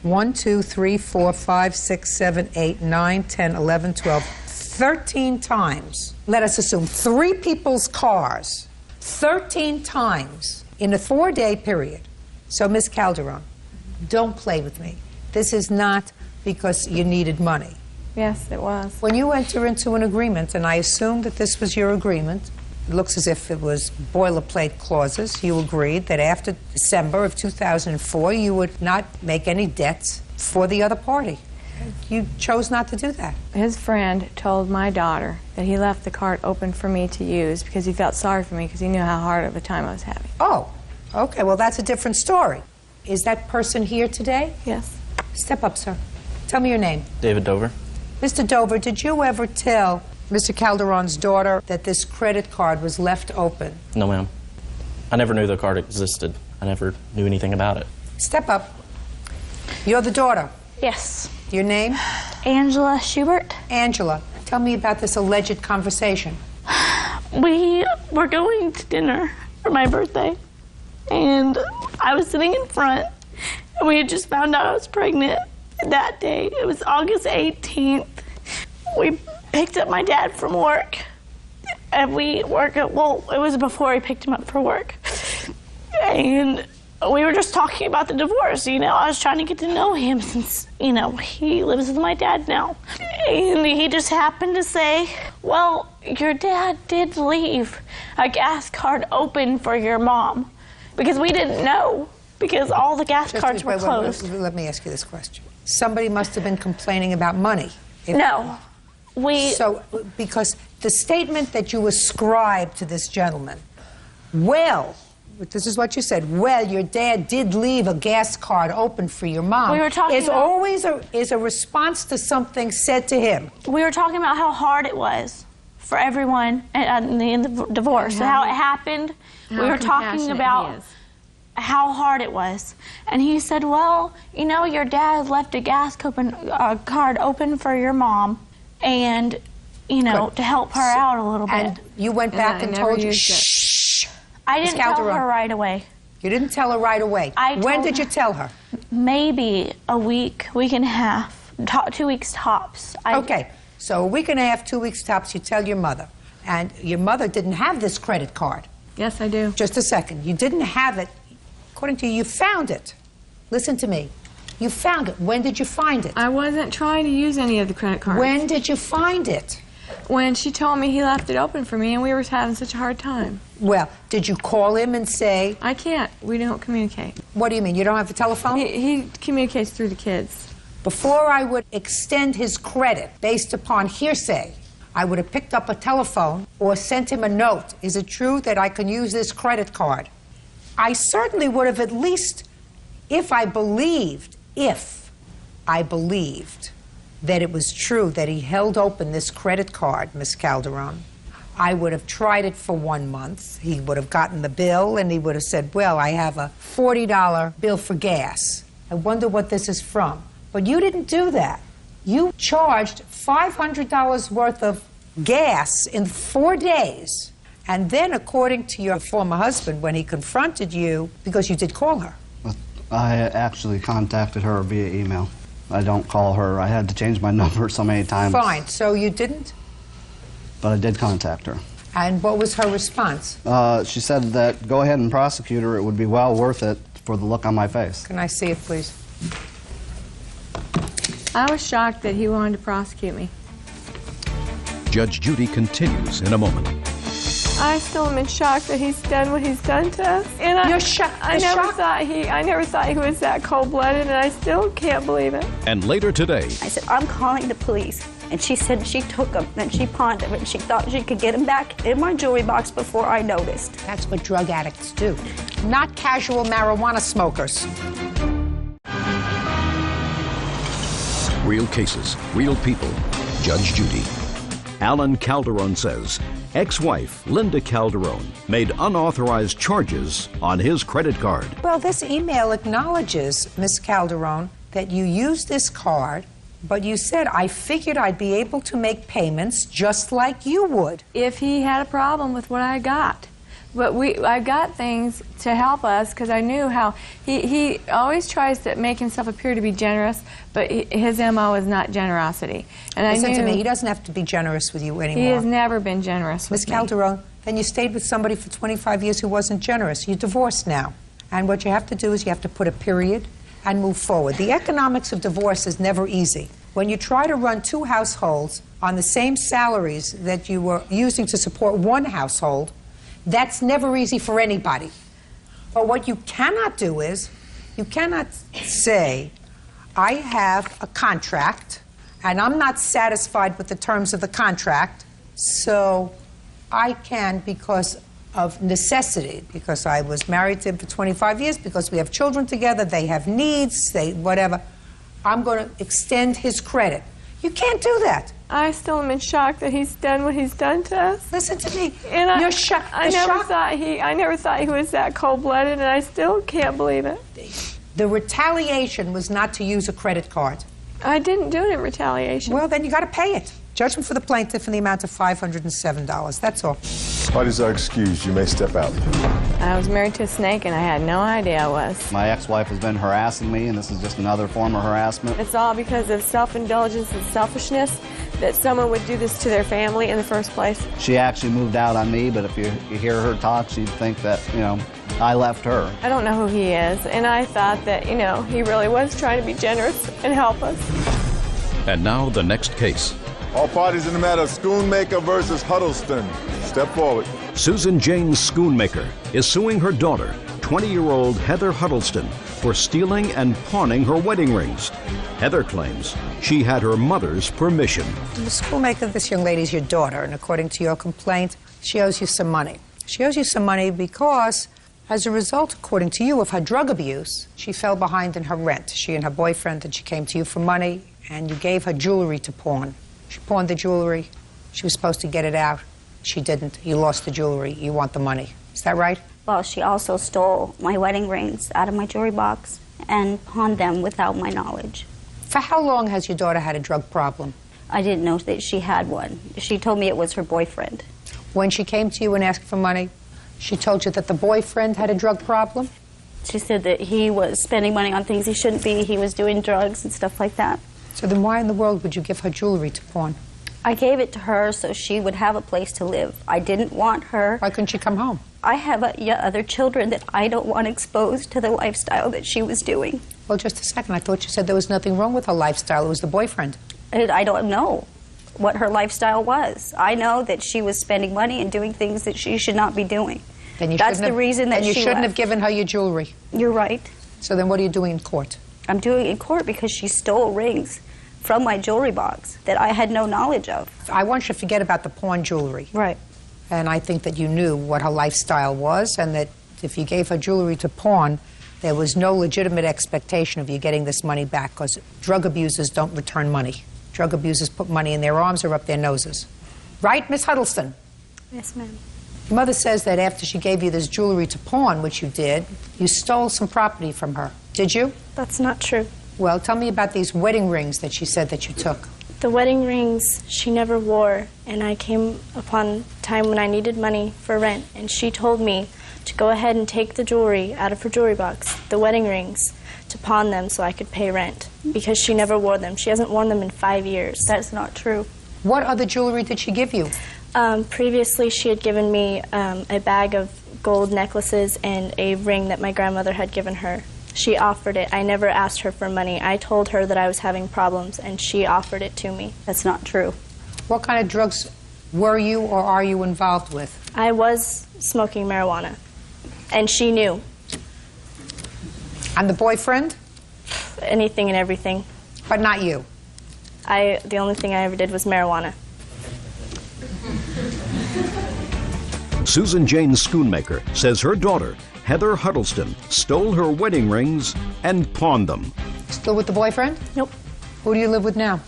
1, 2, 3, 4, 5, 6, 7, 8, 9, 10, 11, 12, 13 times. Let us assume 3 people's cars. 13 times in a 4-day period. So, Ms. Calderon, don't play with me. This is not because you needed money. Yes, it was. When you enter into an agreement, and I assume that this was your agreement, it looks as if it was boilerplate clauses, you agreed that after December of 2004 you would not make any debts for the other party. You chose not to do that. His friend told my daughter that he left the card open for me to use because he felt sorry for me because he knew how hard of a time I was having. Oh, okay, well that's a different story. Is that person here today? Yes. Step up, sir. Tell me your name. David Dover. Mr. Dover, did you ever tell Mr. Calderon's daughter that this credit card was left open? No, ma'am. I never knew the card existed. I never knew anything about it. Step up. You're the daughter? Yes. Your name? Angela Schubert. Angela, tell me about this alleged conversation. We were going to dinner for my birthday, and I was sitting in front, and we had just found out I was pregnant that day. It was August 18th. We picked up my dad from work, and we work at, well, it was before we picked him up for work. And we were just talking about the divorce, you know. I was trying to get to know him since, you know, he lives with my dad now. And he just happened to say, well, your dad did leave a gas card open for your mom. Because we didn't know, because all the gas cards were closed. Let me ask you this question. Somebody must have been complaining about money. No. Because the statement that you ascribed to this gentleman, well, this is what you said, well, your dad did leave a gas card open for your mom. We were talking is about, always a response to something said to him. We were talking about how hard it was for everyone in the divorce, how it happened. We were talking about how hard it was. And he said, well, you know, your dad left a gas card open for your mom, and, you know, to help her out a little bit. And you went back and told her, shh. I didn't tell her right away. You didn't tell her right away. When did you tell her? Maybe a week, week and a half, 2 weeks tops. Okay, so a week and a half, 2 weeks tops, you tell your mother. And your mother didn't have this credit card. Yes, I do. Just a second. You didn't have it. According to you, you found it. Listen to me. You found it. When did you find it? I wasn't trying to use any of the credit cards. When did you find it? When she told me he left it open for me and we were having such a hard time. Well, did you call him and say... I can't. We don't communicate. What do you mean? You don't have the telephone? He communicates through the kids. Before I would extend his credit based upon hearsay, I would have picked up a telephone or sent him a note. Is it true that I can use this credit card? I certainly would have at least, if I believed that it was true that he held open this credit card, Miss Calderon, I would have tried it for 1 month. He would have gotten the bill and he would have said, well, I have a $40 bill for gas. I wonder what this is from. But you didn't do that. You charged $500 worth of gas in 4 days. And then, according to your former husband, when he confronted you, because you did call her. I actually contacted her via email. I don't call her. I had to change my number so many times. Fine. So you didn't? But I did contact her. And what was her response? She said that go ahead and prosecute her. It would be well worth it for the look on my face. Can I see it, please? I was shocked that he wanted to prosecute me. Judge Judy continues in a moment. I still am in shock that he's done what he's done to us. And You're shocked. I never thought he was that cold-blooded, and I still can't believe it. And later today, I said, I'm calling the police. And she said she took them and she pawned them and she thought she could get them back in my jewelry box before I noticed. That's what drug addicts do, not casual marijuana smokers. real cases, real people. Judge Judy. Alan Calderon says ex-wife Linda Calderon made unauthorized charges on his credit card. Well, this email acknowledges, Miss Calderon, that you used this card, but you said, I figured I'd be able to make payments just like you would. If he had a problem with what I got. But I got things to help us because I knew how he always tries to make himself appear to be generous, but his MO is not generosity. And Listen I knew to me, he doesn't have to be generous with you anymore. He has never been generous with Miss me. Calderon, then you stayed with somebody for 25 years who wasn't generous. You're divorced now. And what you have to do is you have to put a period and move forward. The economics of divorce is never easy. When you try to run two households on the same salaries that you were using to support one household, that's never easy for anybody. But what you cannot do is, you cannot say, I have a contract, and I'm not satisfied with the terms of the contract, so I can, because of necessity, because I was married to him for 25 years, because we have children together, they have needs, whatever, I'm going to extend his credit. You can't do that. I still am in shock that he's done what he's done to us. Listen to me. And You're shocked. I never thought he was that cold-blooded, and I still can't believe it. The retaliation was not to use a credit card. I didn't do it in retaliation. Well, then you got to pay it. Judgment for the plaintiff in the amount of $507. That's all. Parties are excused. You may step out. I was married to a snake, and I had no idea I was. My ex-wife has been harassing me, and this is just another form of harassment. It's all because of self-indulgence and selfishness that someone would do this to their family in the first place. She actually moved out on me, but if you hear her talk, you'd think that, I left her. I don't know who he is, and I thought that, he really was trying to be generous and help us. And now the next case. All parties in the matter of Schoonmaker versus Huddleston. Step forward. Susan Jane Schoonmaker is suing her daughter, 20-year-old Heather Huddleston, for stealing and pawning her wedding rings. Heather claims she had her mother's permission. Ms. Schoonmaker, this young lady is your daughter, and according to your complaint, she owes you some money. She owes you some money because, as a result, according to you, of her drug abuse, she fell behind in her rent. She and her boyfriend, and she came to you for money, and you gave her jewelry to pawn. She pawned the jewelry. She was supposed to get it out. She didn't. You lost the jewelry. You want the money. Is that right? Well, she also stole my wedding rings out of my jewelry box and pawned them without my knowledge. For how long has your daughter had a drug problem? I didn't know that she had one. She told me it was her boyfriend. When she came to you and asked for money, she told you that the boyfriend had a drug problem? She said that he was spending money on things he shouldn't be. He was doing drugs and stuff like that. So then why in the world would you give her jewelry to pawn? I gave it to her so she would have a place to live. I didn't want her. Why couldn't she come home? I have other children that I don't want exposed to the lifestyle that she was doing. Well, just a second. I thought you said there was nothing wrong with her lifestyle. It was the boyfriend. I don't know what her lifestyle was. I know that she was spending money and doing things that she should not be doing. That's the reason that she left. And you shouldn't have given her your jewelry. You're right. So then what are you doing in court? I'm doing it in court because she stole rings from my jewelry box that I had no knowledge of. I want you to forget about the pawn jewelry. Right. And I think that you knew what her lifestyle was, and that if you gave her jewelry to pawn, there was no legitimate expectation of you getting this money back, because drug abusers don't return money. Drug abusers put money in their arms or up their noses. Right, Miss Huddleston? Yes, ma'am. Your mother says that after she gave you this jewelry to pawn, which you did, you stole some property from her. Did you? That's not true. Well, tell me about these wedding rings that she said that you took. The wedding rings she never wore, and I came upon a time when I needed money for rent, and she told me to go ahead and take the jewelry out of her jewelry box, the wedding rings, to pawn them so I could pay rent, because she never wore them. She hasn't worn them in 5 years. That's not true. What other jewelry did she give you? Previously, she had given me a bag of gold necklaces and a ring that my grandmother had given her. She offered it. I never asked her for money. I told her that I was having problems, and she offered it to me. That's not true. What kind of drugs were you or are you involved with? I was smoking marijuana, and she knew. And the boyfriend? Anything and everything. But not you? The only thing I ever did was marijuana. Susan Jane Schoonmaker says her daughter, Heather Huddleston, stole her wedding rings and pawned them. Still with the boyfriend? Nope. Who do you live with now?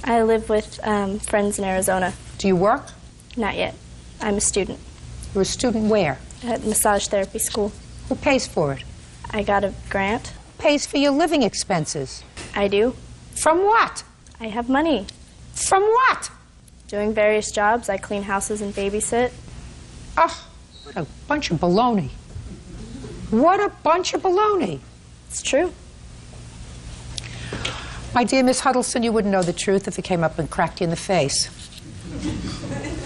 I live with friends in Arizona. Do you work? Not yet. I'm a student. You're a student where? At massage therapy school. Who pays for it? I got a grant. Who pays for your living expenses? I do. From what? I have money. From what? Doing various jobs. I clean houses and babysit. Oh, what a bunch of baloney. What a bunch of baloney. It's true. My dear Miss Huddleston, you wouldn't know the truth if it came up and cracked you in the face.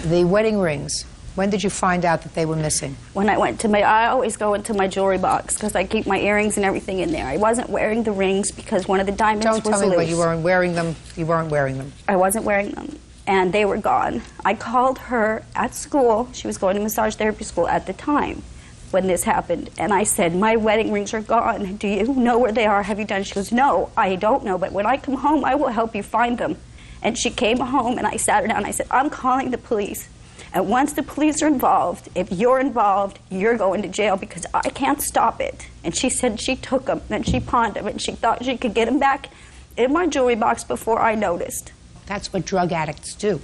The wedding rings. When did you find out that they were missing? When I went to I always go into my jewelry box because I keep my earrings and everything in there. I wasn't wearing the rings because one of the diamonds was loose. Don't tell me what you weren't wearing them. You weren't wearing them. I wasn't wearing them, and they were gone. I called her at school. She was going to massage therapy school at the time when this happened, and I said, my wedding rings are gone. Do you know where they are? Have you done? She goes, no, I don't know, but when I come home, I will help you find them. And she came home, and I sat her down, and I said, I'm calling the police. And once the police are involved, if you're involved, you're going to jail because I can't stop it. And she said she took them, and she pawned them, and she thought she could get them back in my jewelry box before I noticed. That's what drug addicts do.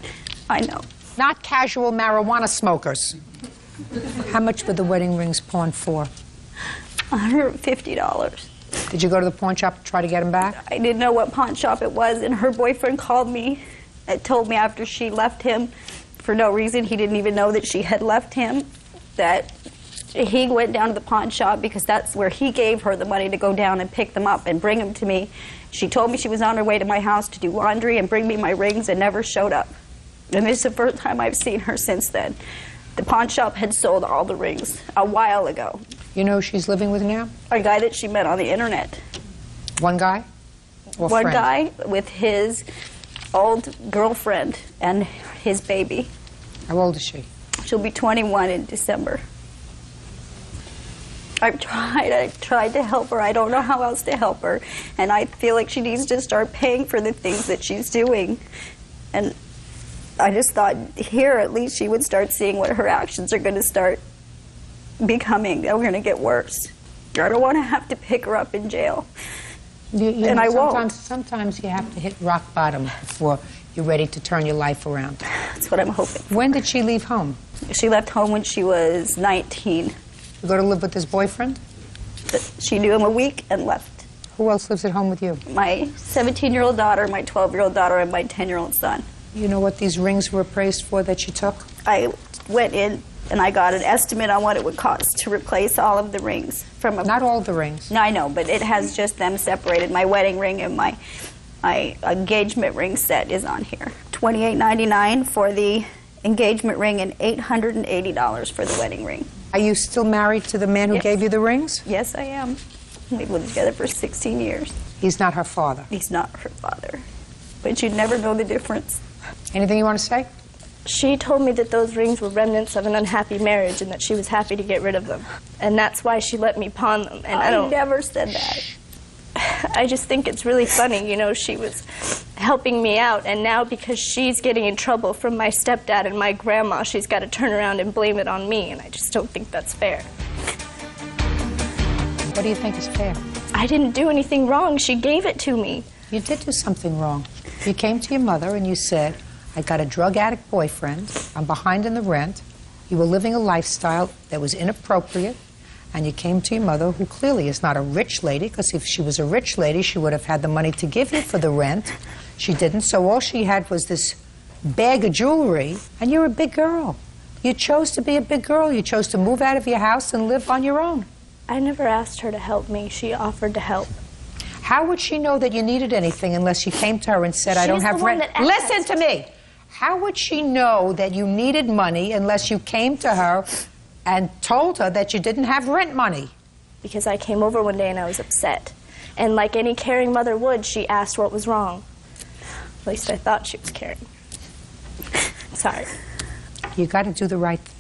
I know. Not casual marijuana smokers. How much were the wedding rings pawned for? $150. Did you go to the pawn shop to try to get them back? I didn't know what pawn shop it was, and her boyfriend called me and told me after she left him, for no reason, he didn't even know that she had left him, that he went down to the pawn shop because that's where he gave her the money to go down and pick them up and bring them to me. She told me she was on her way to my house to do laundry and bring me my rings and never showed up. And this is the first time I've seen her since then. The pawn shop had sold all the rings a while ago. You know who she's living with now? A guy that she met on the internet. One guy? Or One friend? guy with his old girlfriend and his baby. How old is she? She'll be 21 in December. I've tried to help her. I don't know how else to help her. And I feel like she needs to start paying for the things that she's doing. And I just thought here at least she would start seeing what her actions are going to start becoming. They're going to get worse. I don't want to have to pick her up in jail. And I won't. Sometimes you have to hit rock bottom before you're ready to turn your life around. That's what I'm hoping. When did she leave home? She left home when she was 19. You go to live with this boyfriend? She knew him a week and left. Who else lives at home with you? My 17-year-old daughter, my 12-year-old daughter, and my 10-year-old son. You know what these rings were appraised for that you took? I went in and I got an estimate on what it would cost to replace all of the rings. Not all the rings. No, I know, but it has just them separated. My wedding ring and my engagement ring set is on here. $28.99 for the engagement ring and $880 for the wedding ring. Are you still married to the man who gave you the rings? Yes, I am. We've lived together for 16 years. He's not her father? He's not her father. But you'd never know the difference. Anything you want to say? She told me that those rings were remnants of an unhappy marriage and that she was happy to get rid of them. And that's why she let me pawn them. And I never said that. I just think it's really funny, you know, she was helping me out, and now because she's getting in trouble from my stepdad and my grandma, she's got to turn around and blame it on me, and I just don't think that's fair. What do you think is fair? I didn't do anything wrong. She gave it to me. You did do something wrong. You came to your mother and you said, I got a drug addict boyfriend, I'm behind in the rent, you were living a lifestyle that was inappropriate, and you came to your mother, who clearly is not a rich lady, because if she was a rich lady, she would have had the money to give you for the rent. She didn't, so all she had was this bag of jewelry, and you're a big girl. You chose to be a big girl. You chose to move out of your house and live on your own. I never asked her to help me. She offered to help. How would she know that you needed anything unless you came to her and said, I don't have rent? Listen to me. How would she know that you needed money unless you came to her and told her that you didn't have rent money? Because I came over one day and I was upset. And like any caring mother would, she asked what was wrong. At least I thought she was caring. Sorry. You got to do the right thing.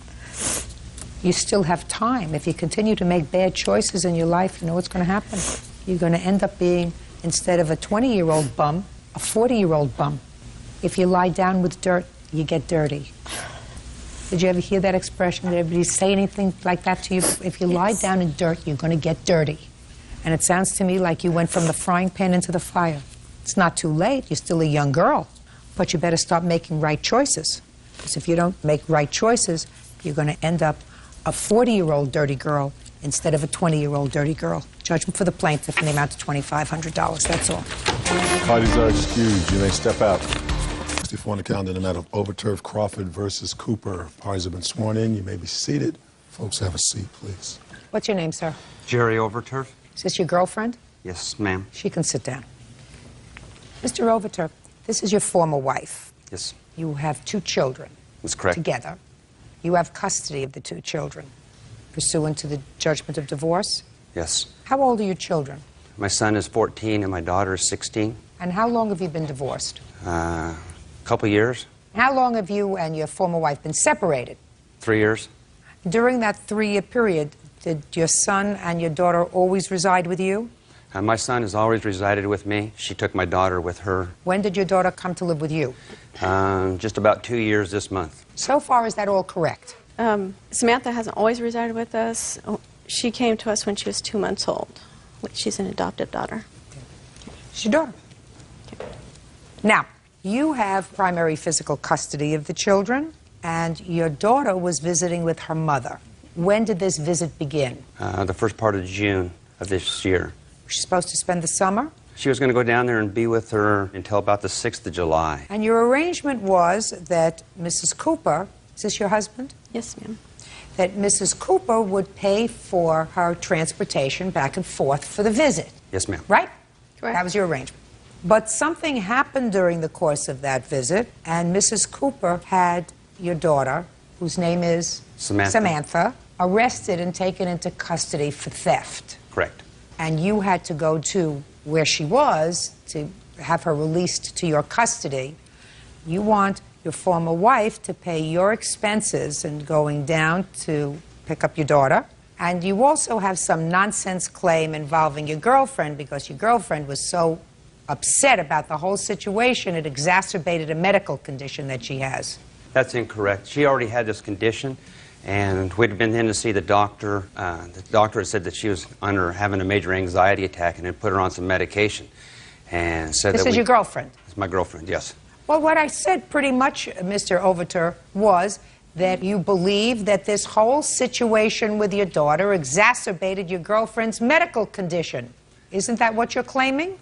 You still have time. If you continue to make bad choices in your life, you know what's going to happen. You're going to end up being, instead of a 20-year-old bum, a 40-year-old bum. If you lie down with dirt, you get dirty. Did you ever hear that expression? Did everybody say anything like that to you? If you lie down in dirt, you're going to get dirty. And it sounds to me like you went from the frying pan into the fire. It's not too late. You're still a young girl. But you better start making right choices. Because if you don't make right choices, you're going to end up a 40-year-old dirty girl instead of a 20-year-old dirty girl. Judgment for the plaintiff in the amount of $2,500. That's all. Parties are excused. You may step out. 64 on the calendar in the matter of Overturf Crawford versus Cooper. Parties have been sworn in. You may be seated. Folks, have a seat, please. What's your name, sir? Jerry Overturf. Is this your girlfriend? Yes, ma'am. She can sit down. Mr. Overturf, this is your former wife. Yes. You have 2 children. That's correct. Together. You have custody of the 2 children, pursuant to the judgment of divorce? Yes. How old are your children? My son is 14 and my daughter is 16. And how long have you been divorced? A couple years. How long have you and your former wife been separated? 3 years. During that 3-year period, did your son and your daughter always reside with you? My son has always resided with me. She took my daughter with her. When did your daughter come to live with you? Just about 2 years this month. So far, is that all correct? Samantha hasn't always resided with us. She came to us when she was 2 months old. She's an adopted daughter. She's your daughter. Okay. Now, you have primary physical custody of the children, and your daughter was visiting with her mother. When did this visit begin? The first part of June of this year. Was she supposed to spend the summer? She was going to go down there and be with her until about the 6th of July. And your arrangement was that Mrs. Cooper, is this your husband? Yes, ma'am. That Mrs. Cooper would pay for her transportation back and forth for the visit. Yes, ma'am. Right? Correct. That was your arrangement. But something happened during the course of that visit, and Mrs. Cooper had your daughter, whose name is Samantha, arrested and taken into custody for theft. Correct. And you had to go to where she was to have her released to your custody. You want your former wife to pay your expenses in going down to pick up your daughter. And you also have some nonsense claim involving your girlfriend, because your girlfriend was so upset about the whole situation, it exacerbated a medical condition that she has. That's incorrect. She already had this condition, and we'd been in to see the doctor. The doctor had said that she was having a major anxiety attack and had put her on some medication. And said This that is your girlfriend? It's my girlfriend, yes. Well, what I said pretty much, Mr. Overturf, was that you believe that this whole situation with your daughter exacerbated your girlfriend's medical condition. Isn't that what you're claiming?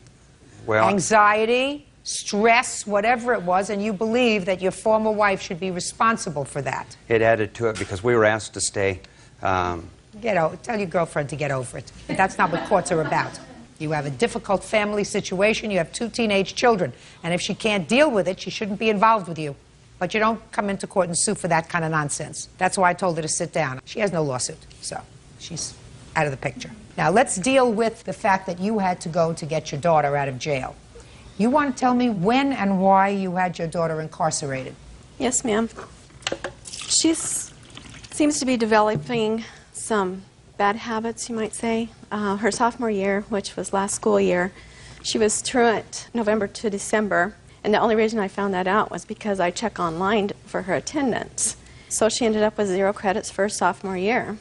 Well, anxiety, stress, whatever it was, and you believe that your former wife should be responsible for that. it added to it because we were asked to stay. Tell your girlfriend to get over it. But that's not what courts are about. You have a difficult family situation. You have 2 teenage children. And if she can't deal with it, she shouldn't be involved with you. But you don't come into court and sue for that kind of nonsense. That's why I told her to sit down. She has no lawsuit, so she's out of the picture. Now, let's deal with the fact that you had to go to get your daughter out of jail. You want to tell me when and why you had your daughter incarcerated? Yes, ma'am. She seems to be developing some bad habits, you might say. Her sophomore year, which was last school year, she was truant November to December, And the only reason I found that out was because I checked online for her attendance. So she ended up with 0 credits for her sophomore year.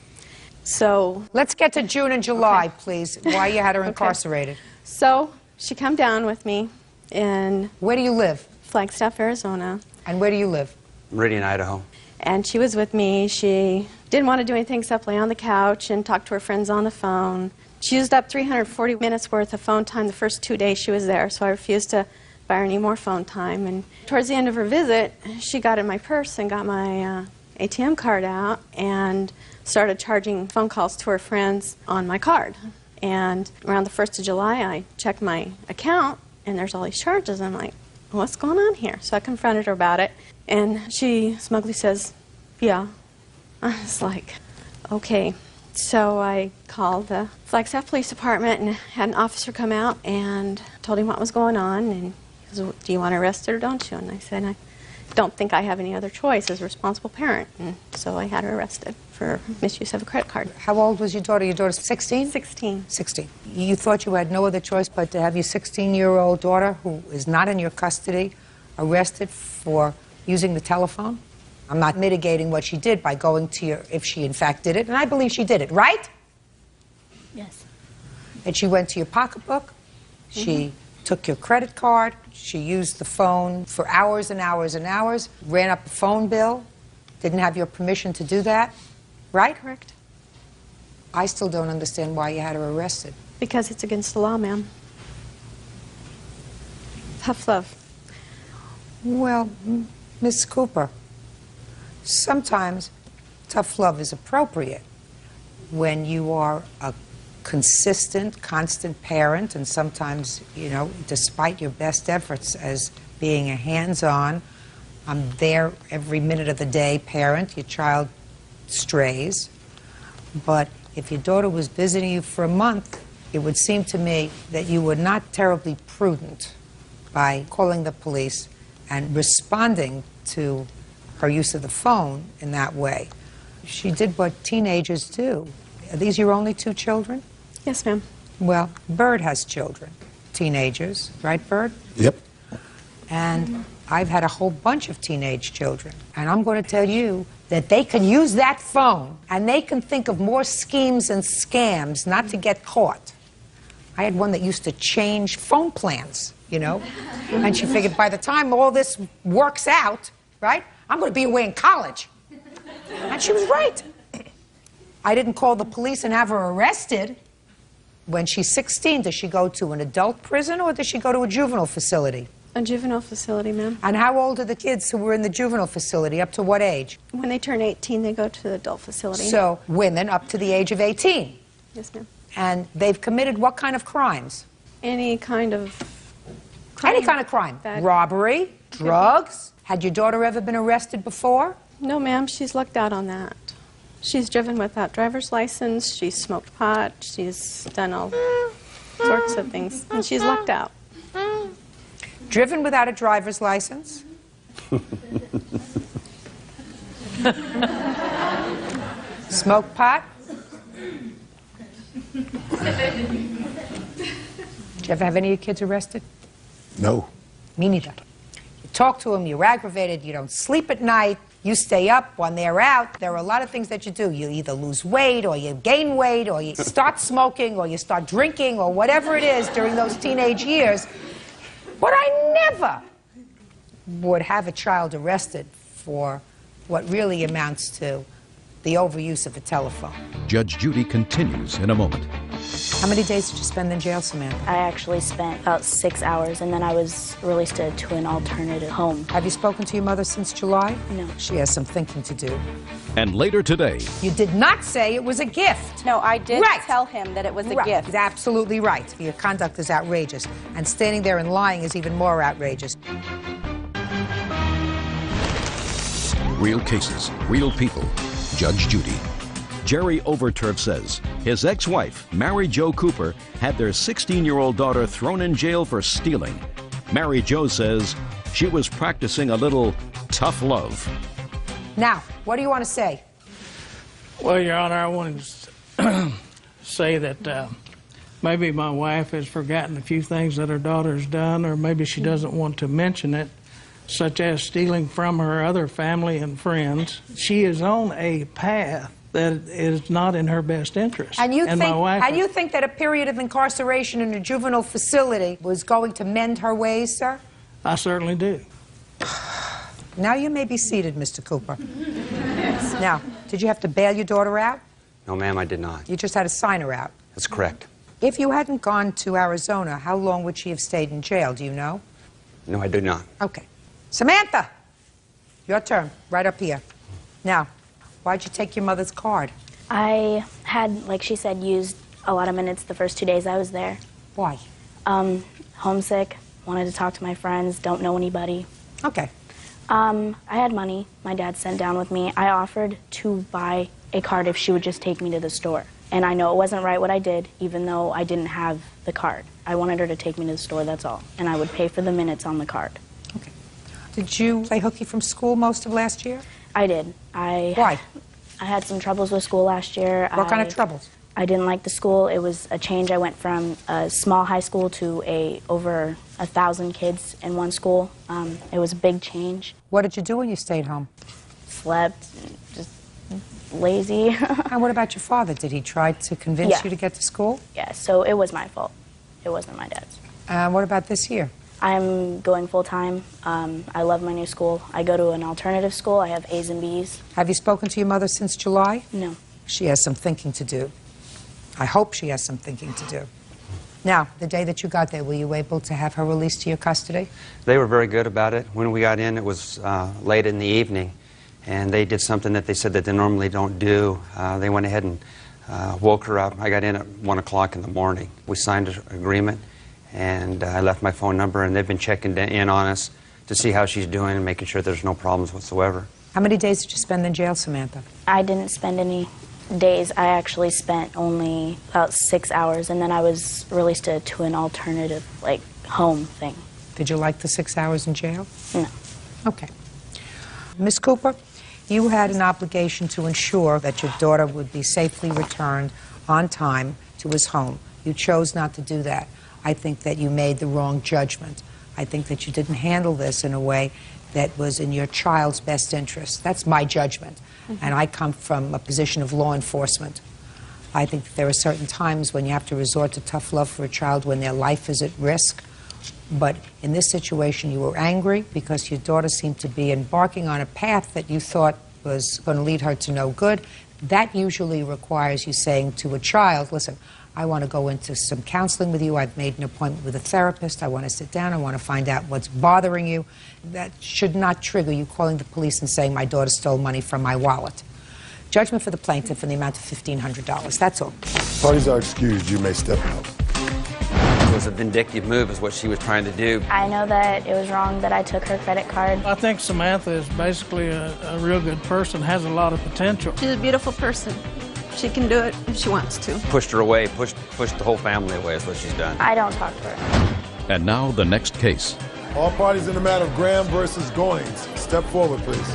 So let's get to June and July, please, why you had her incarcerated. So she come down with me, and where do you live? Flagstaff, Arizona. And where do you live? Meridian, Idaho. And she was with me. She didn't want to do anything except lay on the couch and talk to her friends on the phone. She used up 340 minutes worth of phone time the first 2 days she was there, so I refused to buy her any more phone time. And towards the end of her visit, she got in my purse and got my ATM card out and started charging phone calls to her friends on my card. And around the 1st of July, I checked my account, and there's all these charges. I'm like, what's going on here? So I confronted her about it, and she smugly says, yeah. I was like, okay. So I called the Flagstaff Police Department and had an officer come out and told him what was going on, and he goes, do you want to arrest her or don't you? And I said, I don't think I have any other choice as a responsible parent. And so I had her arrested for misuse of a credit card. How old was your daughter? Your daughter's 16? 16. 16. You thought you had no other choice but to have your 16-year-old daughter, who is not in your custody, arrested for using the telephone? I'm not mitigating what she did by going to your, if she in fact did it, and I believe she did it, right? Yes. And she went to your pocketbook, she took your credit card, she used the phone for hours and hours and hours, ran up a phone bill, didn't have your permission to do that, right? Correct. I still don't understand why you had her arrested. Because it's against the law, ma'am. Tough love. Well, Miss Cooper, sometimes tough love is appropriate when you are a consistent, constant parent, and sometimes, you know, despite your best efforts as being a hands-on, I'm there every minute of the day parent, your child strays. But if your daughter was visiting you for a month, it would seem to me that you were not terribly prudent by calling the police and responding to her use of the phone in that way. She did what teenagers do. Are these your only 2 children? Yes, ma'am. Well, Bird has children, teenagers, right, Bird? Yep. And I've had a whole bunch of teenage children. And I'm going to tell you that they can use that phone and they can think of more schemes and scams not to get caught. I had one that used to change phone plans, you know? And she figured by the time all this works out, right, I'm going to be away in college. And she was right. I didn't call the police and have her arrested. When she's 16, does she go to an adult prison or does she go to a juvenile facility? A juvenile facility, ma'am. And how old are the kids who were in the juvenile facility? Up to what age? When they turn 18, they go to the adult facility. So women up to the age of 18. Yes, ma'am. And they've committed what kind of crimes? Any kind of crime. Any kind of crime. Robbery, drugs. Had your daughter ever been arrested before? No, ma'am. She's lucked out on that. She's driven without driver's license. She's smoked pot. She's done all sorts of things. And she's lucked out. Driven without a driver's license? Smoke pot? Did you ever have any of your kids arrested? No. Me neither. You talk to them, you're aggravated, you don't sleep at night, you stay up when they're out. There are a lot of things that you do. You either lose weight, or you gain weight, or you start smoking, or you start drinking, or whatever it is during those teenage years. But I never would have a child arrested for what really amounts to the overuse of a telephone. Judge Judy continues in a moment. How many days did you spend in jail, Samantha? I actually spent about 6 hours, and then I was released to an alternative home. Have you spoken to your mother since July? No. She has some thinking to do. And later today, You did not say it was a gift. No, I did tell him that it was a gift. He's absolutely right. Your conduct is outrageous, and standing there and lying is even more outrageous. real cases, real people. Judge Judy. Jerry Overturf says his ex-wife, Mary Jo Cooper, had their 16-year-old daughter thrown in jail for stealing. Mary Jo says she was practicing a little tough love. Now, what do you want to say? Well, Your Honor, I wanted to say that maybe my wife has forgotten a few things that her daughter's done, or maybe she doesn't want to mention it, such as stealing from her other family and friends. She is on a path that is not in her best interest. And you my wife think that a period of incarceration in a juvenile facility was going to mend her ways, sir? I certainly do. Now you may be seated, Mr. Cooper. Now, did you have to bail your daughter out? No, ma'am, I did not. You just had to sign her out. That's correct. If you hadn't gone to Arizona, how long would she have stayed in jail? Do you know? No, I do not. Okay. Samantha, your turn, right up here. Now, why'd you take your mother's card? I had, like she said, used a lot of minutes the first 2 days I was there. Why? Homesick, wanted to talk to my friends, don't know anybody. Okay. I had money my dad sent down with me. I offered to buy a card if she would just take me to the store. And I know it wasn't right what I did, even though I didn't have the card. I wanted her to take me to the store, that's all. And I would pay for the minutes on the card. Okay. Did you play hooky from school most of last year? I did. Why? I had some troubles with school last year. What kind of troubles? I didn't like the school. It was a change. I went from a small high school to over 1,000 kids in one school. It was a big change. What did you do when you stayed home? Slept, just lazy. And what about your father? Did he try to convince you to get to school? Yeah, so it was my fault. It wasn't my dad's. What about this year? I'm going full-time. I love my new school. I go to an alternative school. I have A's and B's. Have you spoken to your mother since July? No. She has some thinking to do. I hope she has some thinking to do. Now, the day that you got there, were you able to have her released to your custody? They were very good about it. When we got in, it was late in the evening, and they did something that they said that they normally don't do. They went ahead and woke her up. I got in at 1 o'clock in the morning. We signed an agreement, and I left my phone number, and they've been checking in on us to see how she's doing and making sure there's no problems whatsoever. How many days did you spend in jail, Samantha? I didn't spend any days. I actually spent only about 6 hours, and then I was released to an alternative, like, home thing. Did you like the 6 hours in jail? No. Okay. Miss Cooper, you had an obligation to ensure that your daughter would be safely returned on time to his home. You chose not to do that. I think that you made the wrong judgment. I think that you didn't handle this in a way that was in your child's best interest. That's my judgment. And I come from a position of law enforcement. I think that there are certain times when you have to resort to tough love for a child when their life is at risk. But in this situation, you were angry because your daughter seemed to be embarking on a path that you thought was going to lead her to no good. That usually requires you saying to a child, listen, I want to go into some counseling with you. I've made an appointment with a therapist. I want to sit down. I want to find out what's bothering you. That should not trigger you calling the police and saying my daughter stole money from my wallet. Judgment for the plaintiff in the amount of $1,500. That's all. Parties are excused. You may step out. It was a vindictive move is what she was trying to do. I know that it was wrong that I took her credit card. I think Samantha is basically a real good person, has a lot of potential. She's a beautiful person. She can do it if she wants to. Pushed her away, pushed the whole family away is what she's done. I don't talk to her. And now the next case. All parties in the matter of Graham versus Goins. Step forward, please.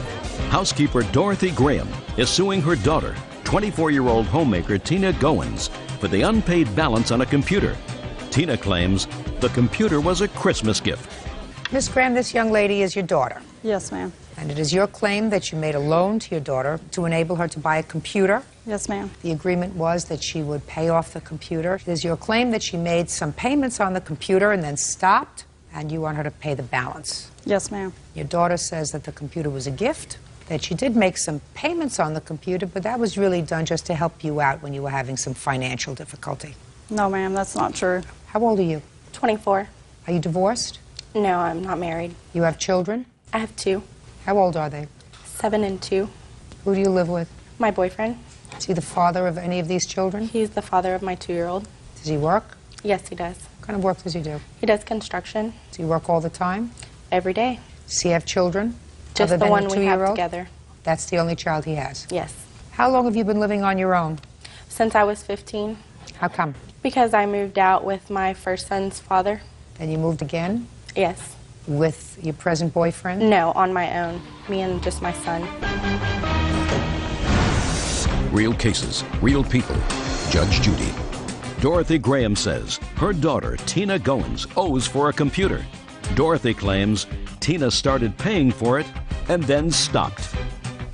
Housekeeper Dorothy Graham is suing her daughter, 24-year-old homemaker Tina Goins, for the unpaid balance on a computer. Tina claims the computer was a Christmas gift. Miss Graham, this young lady is your daughter. Yes, ma'am. And it is your claim that you made a loan to your daughter to enable her to buy a computer. Yes, ma'am. The agreement was that she would pay off the computer. It is your claim that she made some payments on the computer and then stopped, and you want her to pay the balance. Yes, ma'am. Your daughter says that the computer was a gift, that she did make some payments on the computer, but that was really done just to help you out when you were having some financial difficulty. No, ma'am, that's not true. How old are you? 24. Are you divorced? No, I'm not married. You have children? I have 2. How old are they? 7 and 2. Who do you live with? My boyfriend. Is he the father of any of these children? He's the father of my 2-year-old. Does he work? Yes, he does. What kind of work does he do? He does construction. Does he work all the time? Every day. Does he have children? Just other the than one the we have 2-year-old? together. That's the only child he has? Yes. How long have you been living on your own? Since I was 15. How come? Because I moved out with my first son's father. And you moved again? Yes. With your present boyfriend? No, on my own. Me and just my son. Real cases, real people. Judge Judy. Dorothy Graham says her daughter, Tina Goins, owes for a computer. Dorothy claims Tina started paying for it and then stopped.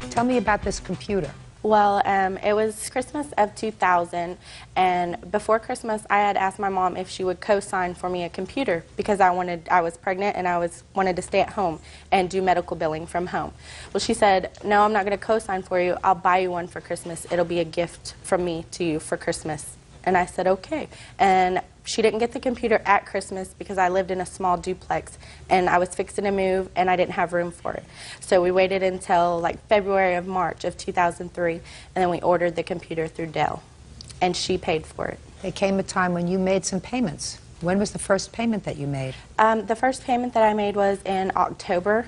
Tell me about this computer. Well, it was Christmas of 2000, and before Christmas, I had asked my mom if she would co-sign for me a computer because I was pregnant and I wanted to stay at home and do medical billing from home. Well, she said, no, I'm not going to co-sign for you. I'll buy you one for Christmas. It'll be a gift from me to you for Christmas. And I said, okay. And she didn't get the computer at Christmas because I lived in a small duplex and I was fixing to move and I didn't have room for it. So we waited until like February of March of 2003 and then we ordered the computer through Dell and she paid for it. There came a time when you made some payments. When was the first payment that you made? The first payment that I made was in October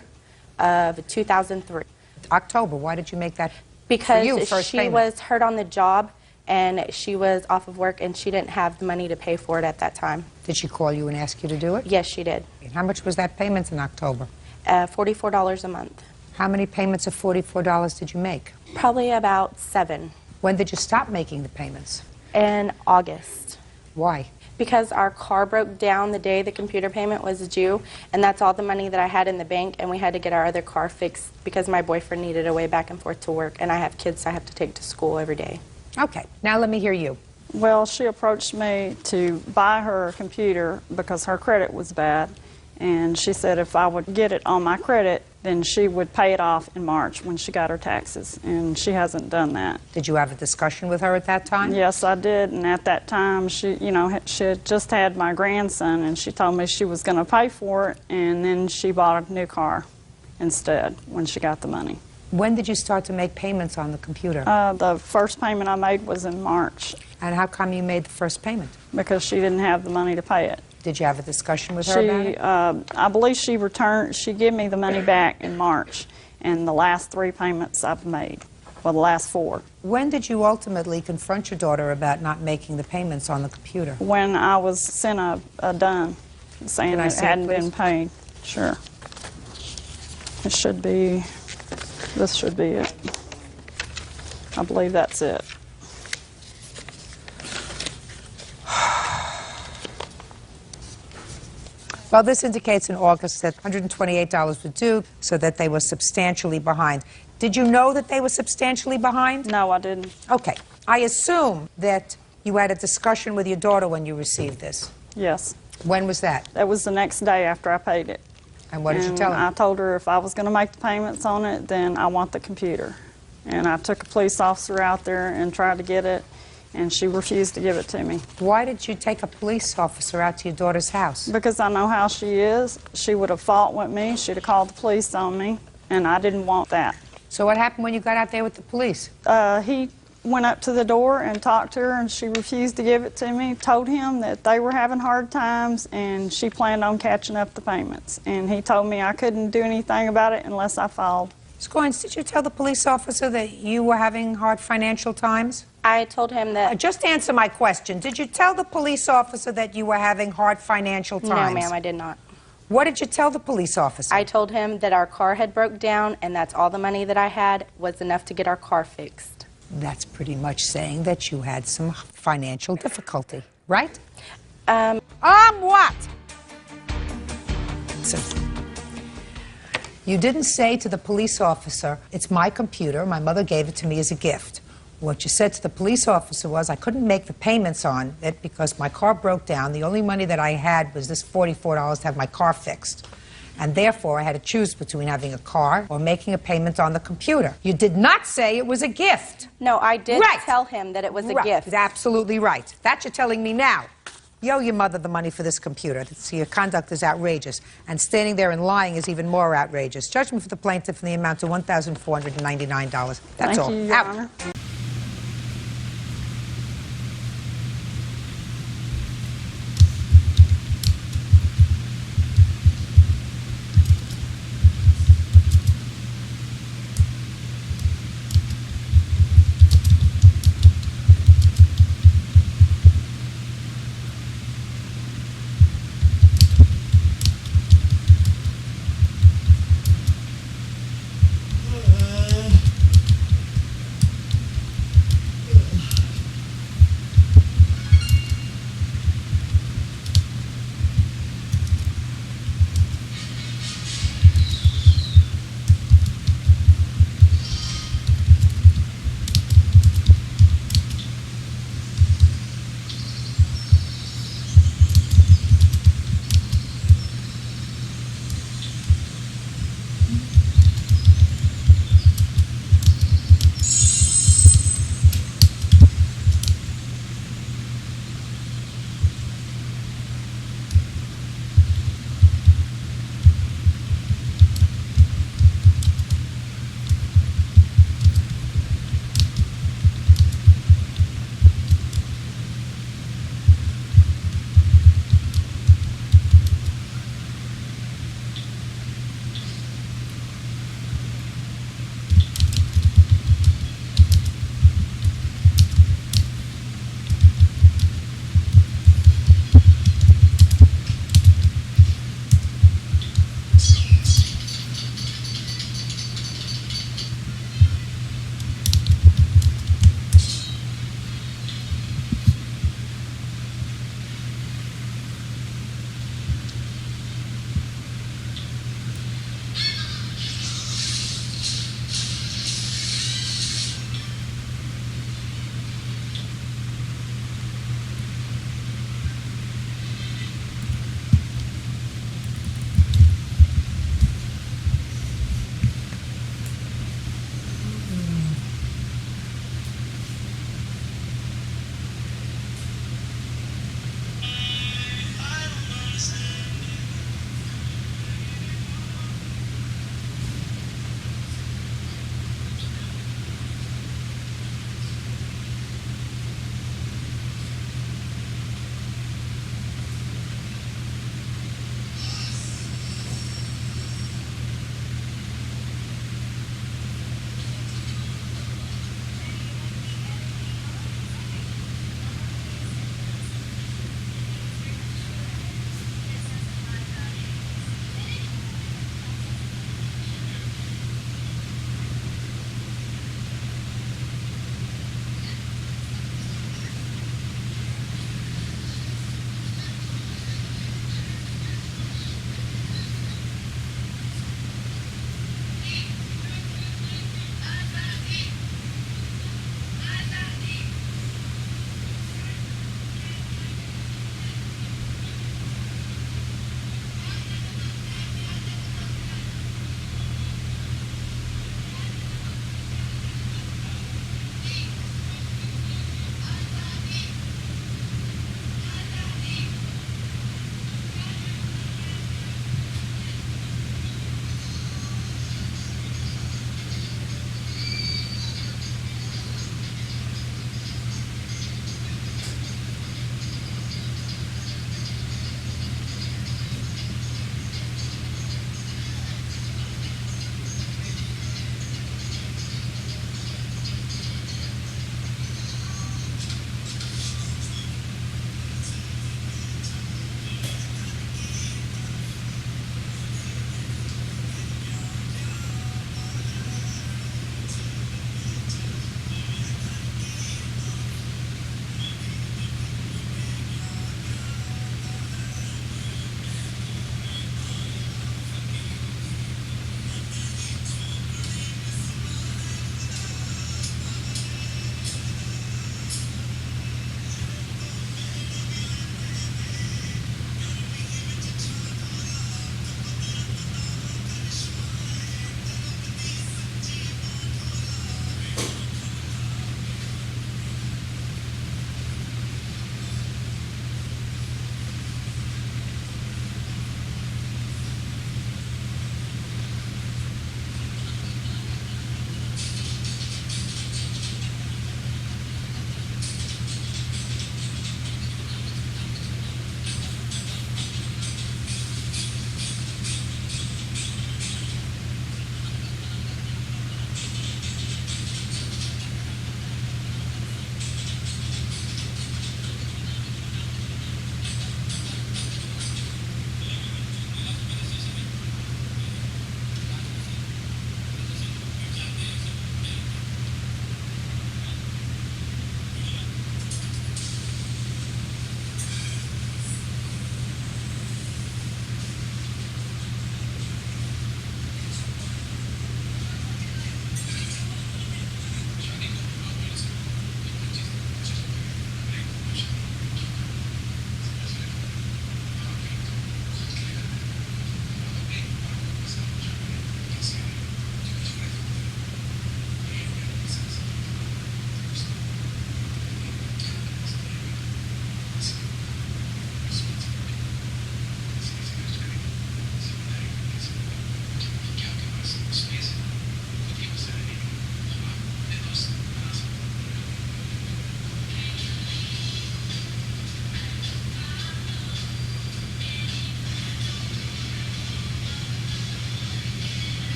of 2003. October, why did you make that? Because for you, first she payment? was hurt on the job and she was off of work and she didn't have the money to pay for it at that time. Did she call you and ask you to do it? Yes, she did. And how much was that payment in October? $44 a month. How many payments of $44 did you make? Probably about 7. When did you stop making the payments? In August. Why? Because our car broke down the day the computer payment was due, and that's all the money that I had in the bank, and we had to get our other car fixed because my boyfriend needed a way back and forth to work, and I have kids I have to take to school every day. Okay, now let me hear you. Well, she approached me to buy her a computer because her credit was bad, and she said if I would get it on my credit, then she would pay it off in March when she got her taxes, and she hasn't done that. Did you have a discussion with her at that time? Yes, I did, and at that time, she had just had my grandson, and she told me she was going to pay for it, and then she bought a new car instead when she got the money. When did you start to make payments on the computer? The first payment I made was in March. And how come you made the first payment? Because she didn't have the money to pay it. Did you have a discussion with her about it? I believe she gave me the money back in March, and the last 3 payments I've made, well, the last 4. When did you ultimately confront your daughter about not making the payments on the computer? When I was sent a done saying it hadn't been paid. Sure. It should be, this should be it. I believe that's it. Well, this indicates in August that $128 were due, so that they were substantially behind. Did you know that they were substantially behind? No, I didn't. Okay. I assume that you had a discussion with your daughter when you received this. Yes. When was that? That was the next day after I paid it. And what did you tell her? I told her if I was going to make the payments on it, then I want the computer. And I took a police officer out there and tried to get it, and she refused to give it to me. Why did you take a police officer out to your daughter's house? Because I know how she is. She would have fought with me. She'd have called the police on me, and I didn't want that. So what happened when you got out there with the police? He went up to the door and talked to her, and she refused to give it to me, told him that they were having hard times, and she planned on catching up the payments. And he told me I couldn't do anything about it unless I filed. Ms. Goins, did you tell the police officer that you were having hard financial times? I told him that... Just answer my question. Did you tell the police officer that you were having hard financial times? No, ma'am, I did not. What did you tell the police officer? I told him that our car had broke down, and that's all the money that I had was enough to get our car fixed. That's pretty much saying that you had some financial difficulty, right? What? So, you didn't say to the police officer, it's my computer, my mother gave it to me as a gift. What you said to the police officer was, I couldn't make the payments on it because my car broke down. The only money that I had was this $44 to have my car fixed. And therefore, I had to choose between having a car or making a payment on the computer. You did not say it was a gift. No, I did tell him that it was a gift. Absolutely right. That you're telling me now. You owe your mother the money for this computer. So your conduct is outrageous. And standing there and lying is even more outrageous. Judgment for the plaintiff in the amount of $1,499. That's all. Thank you, Your Honor.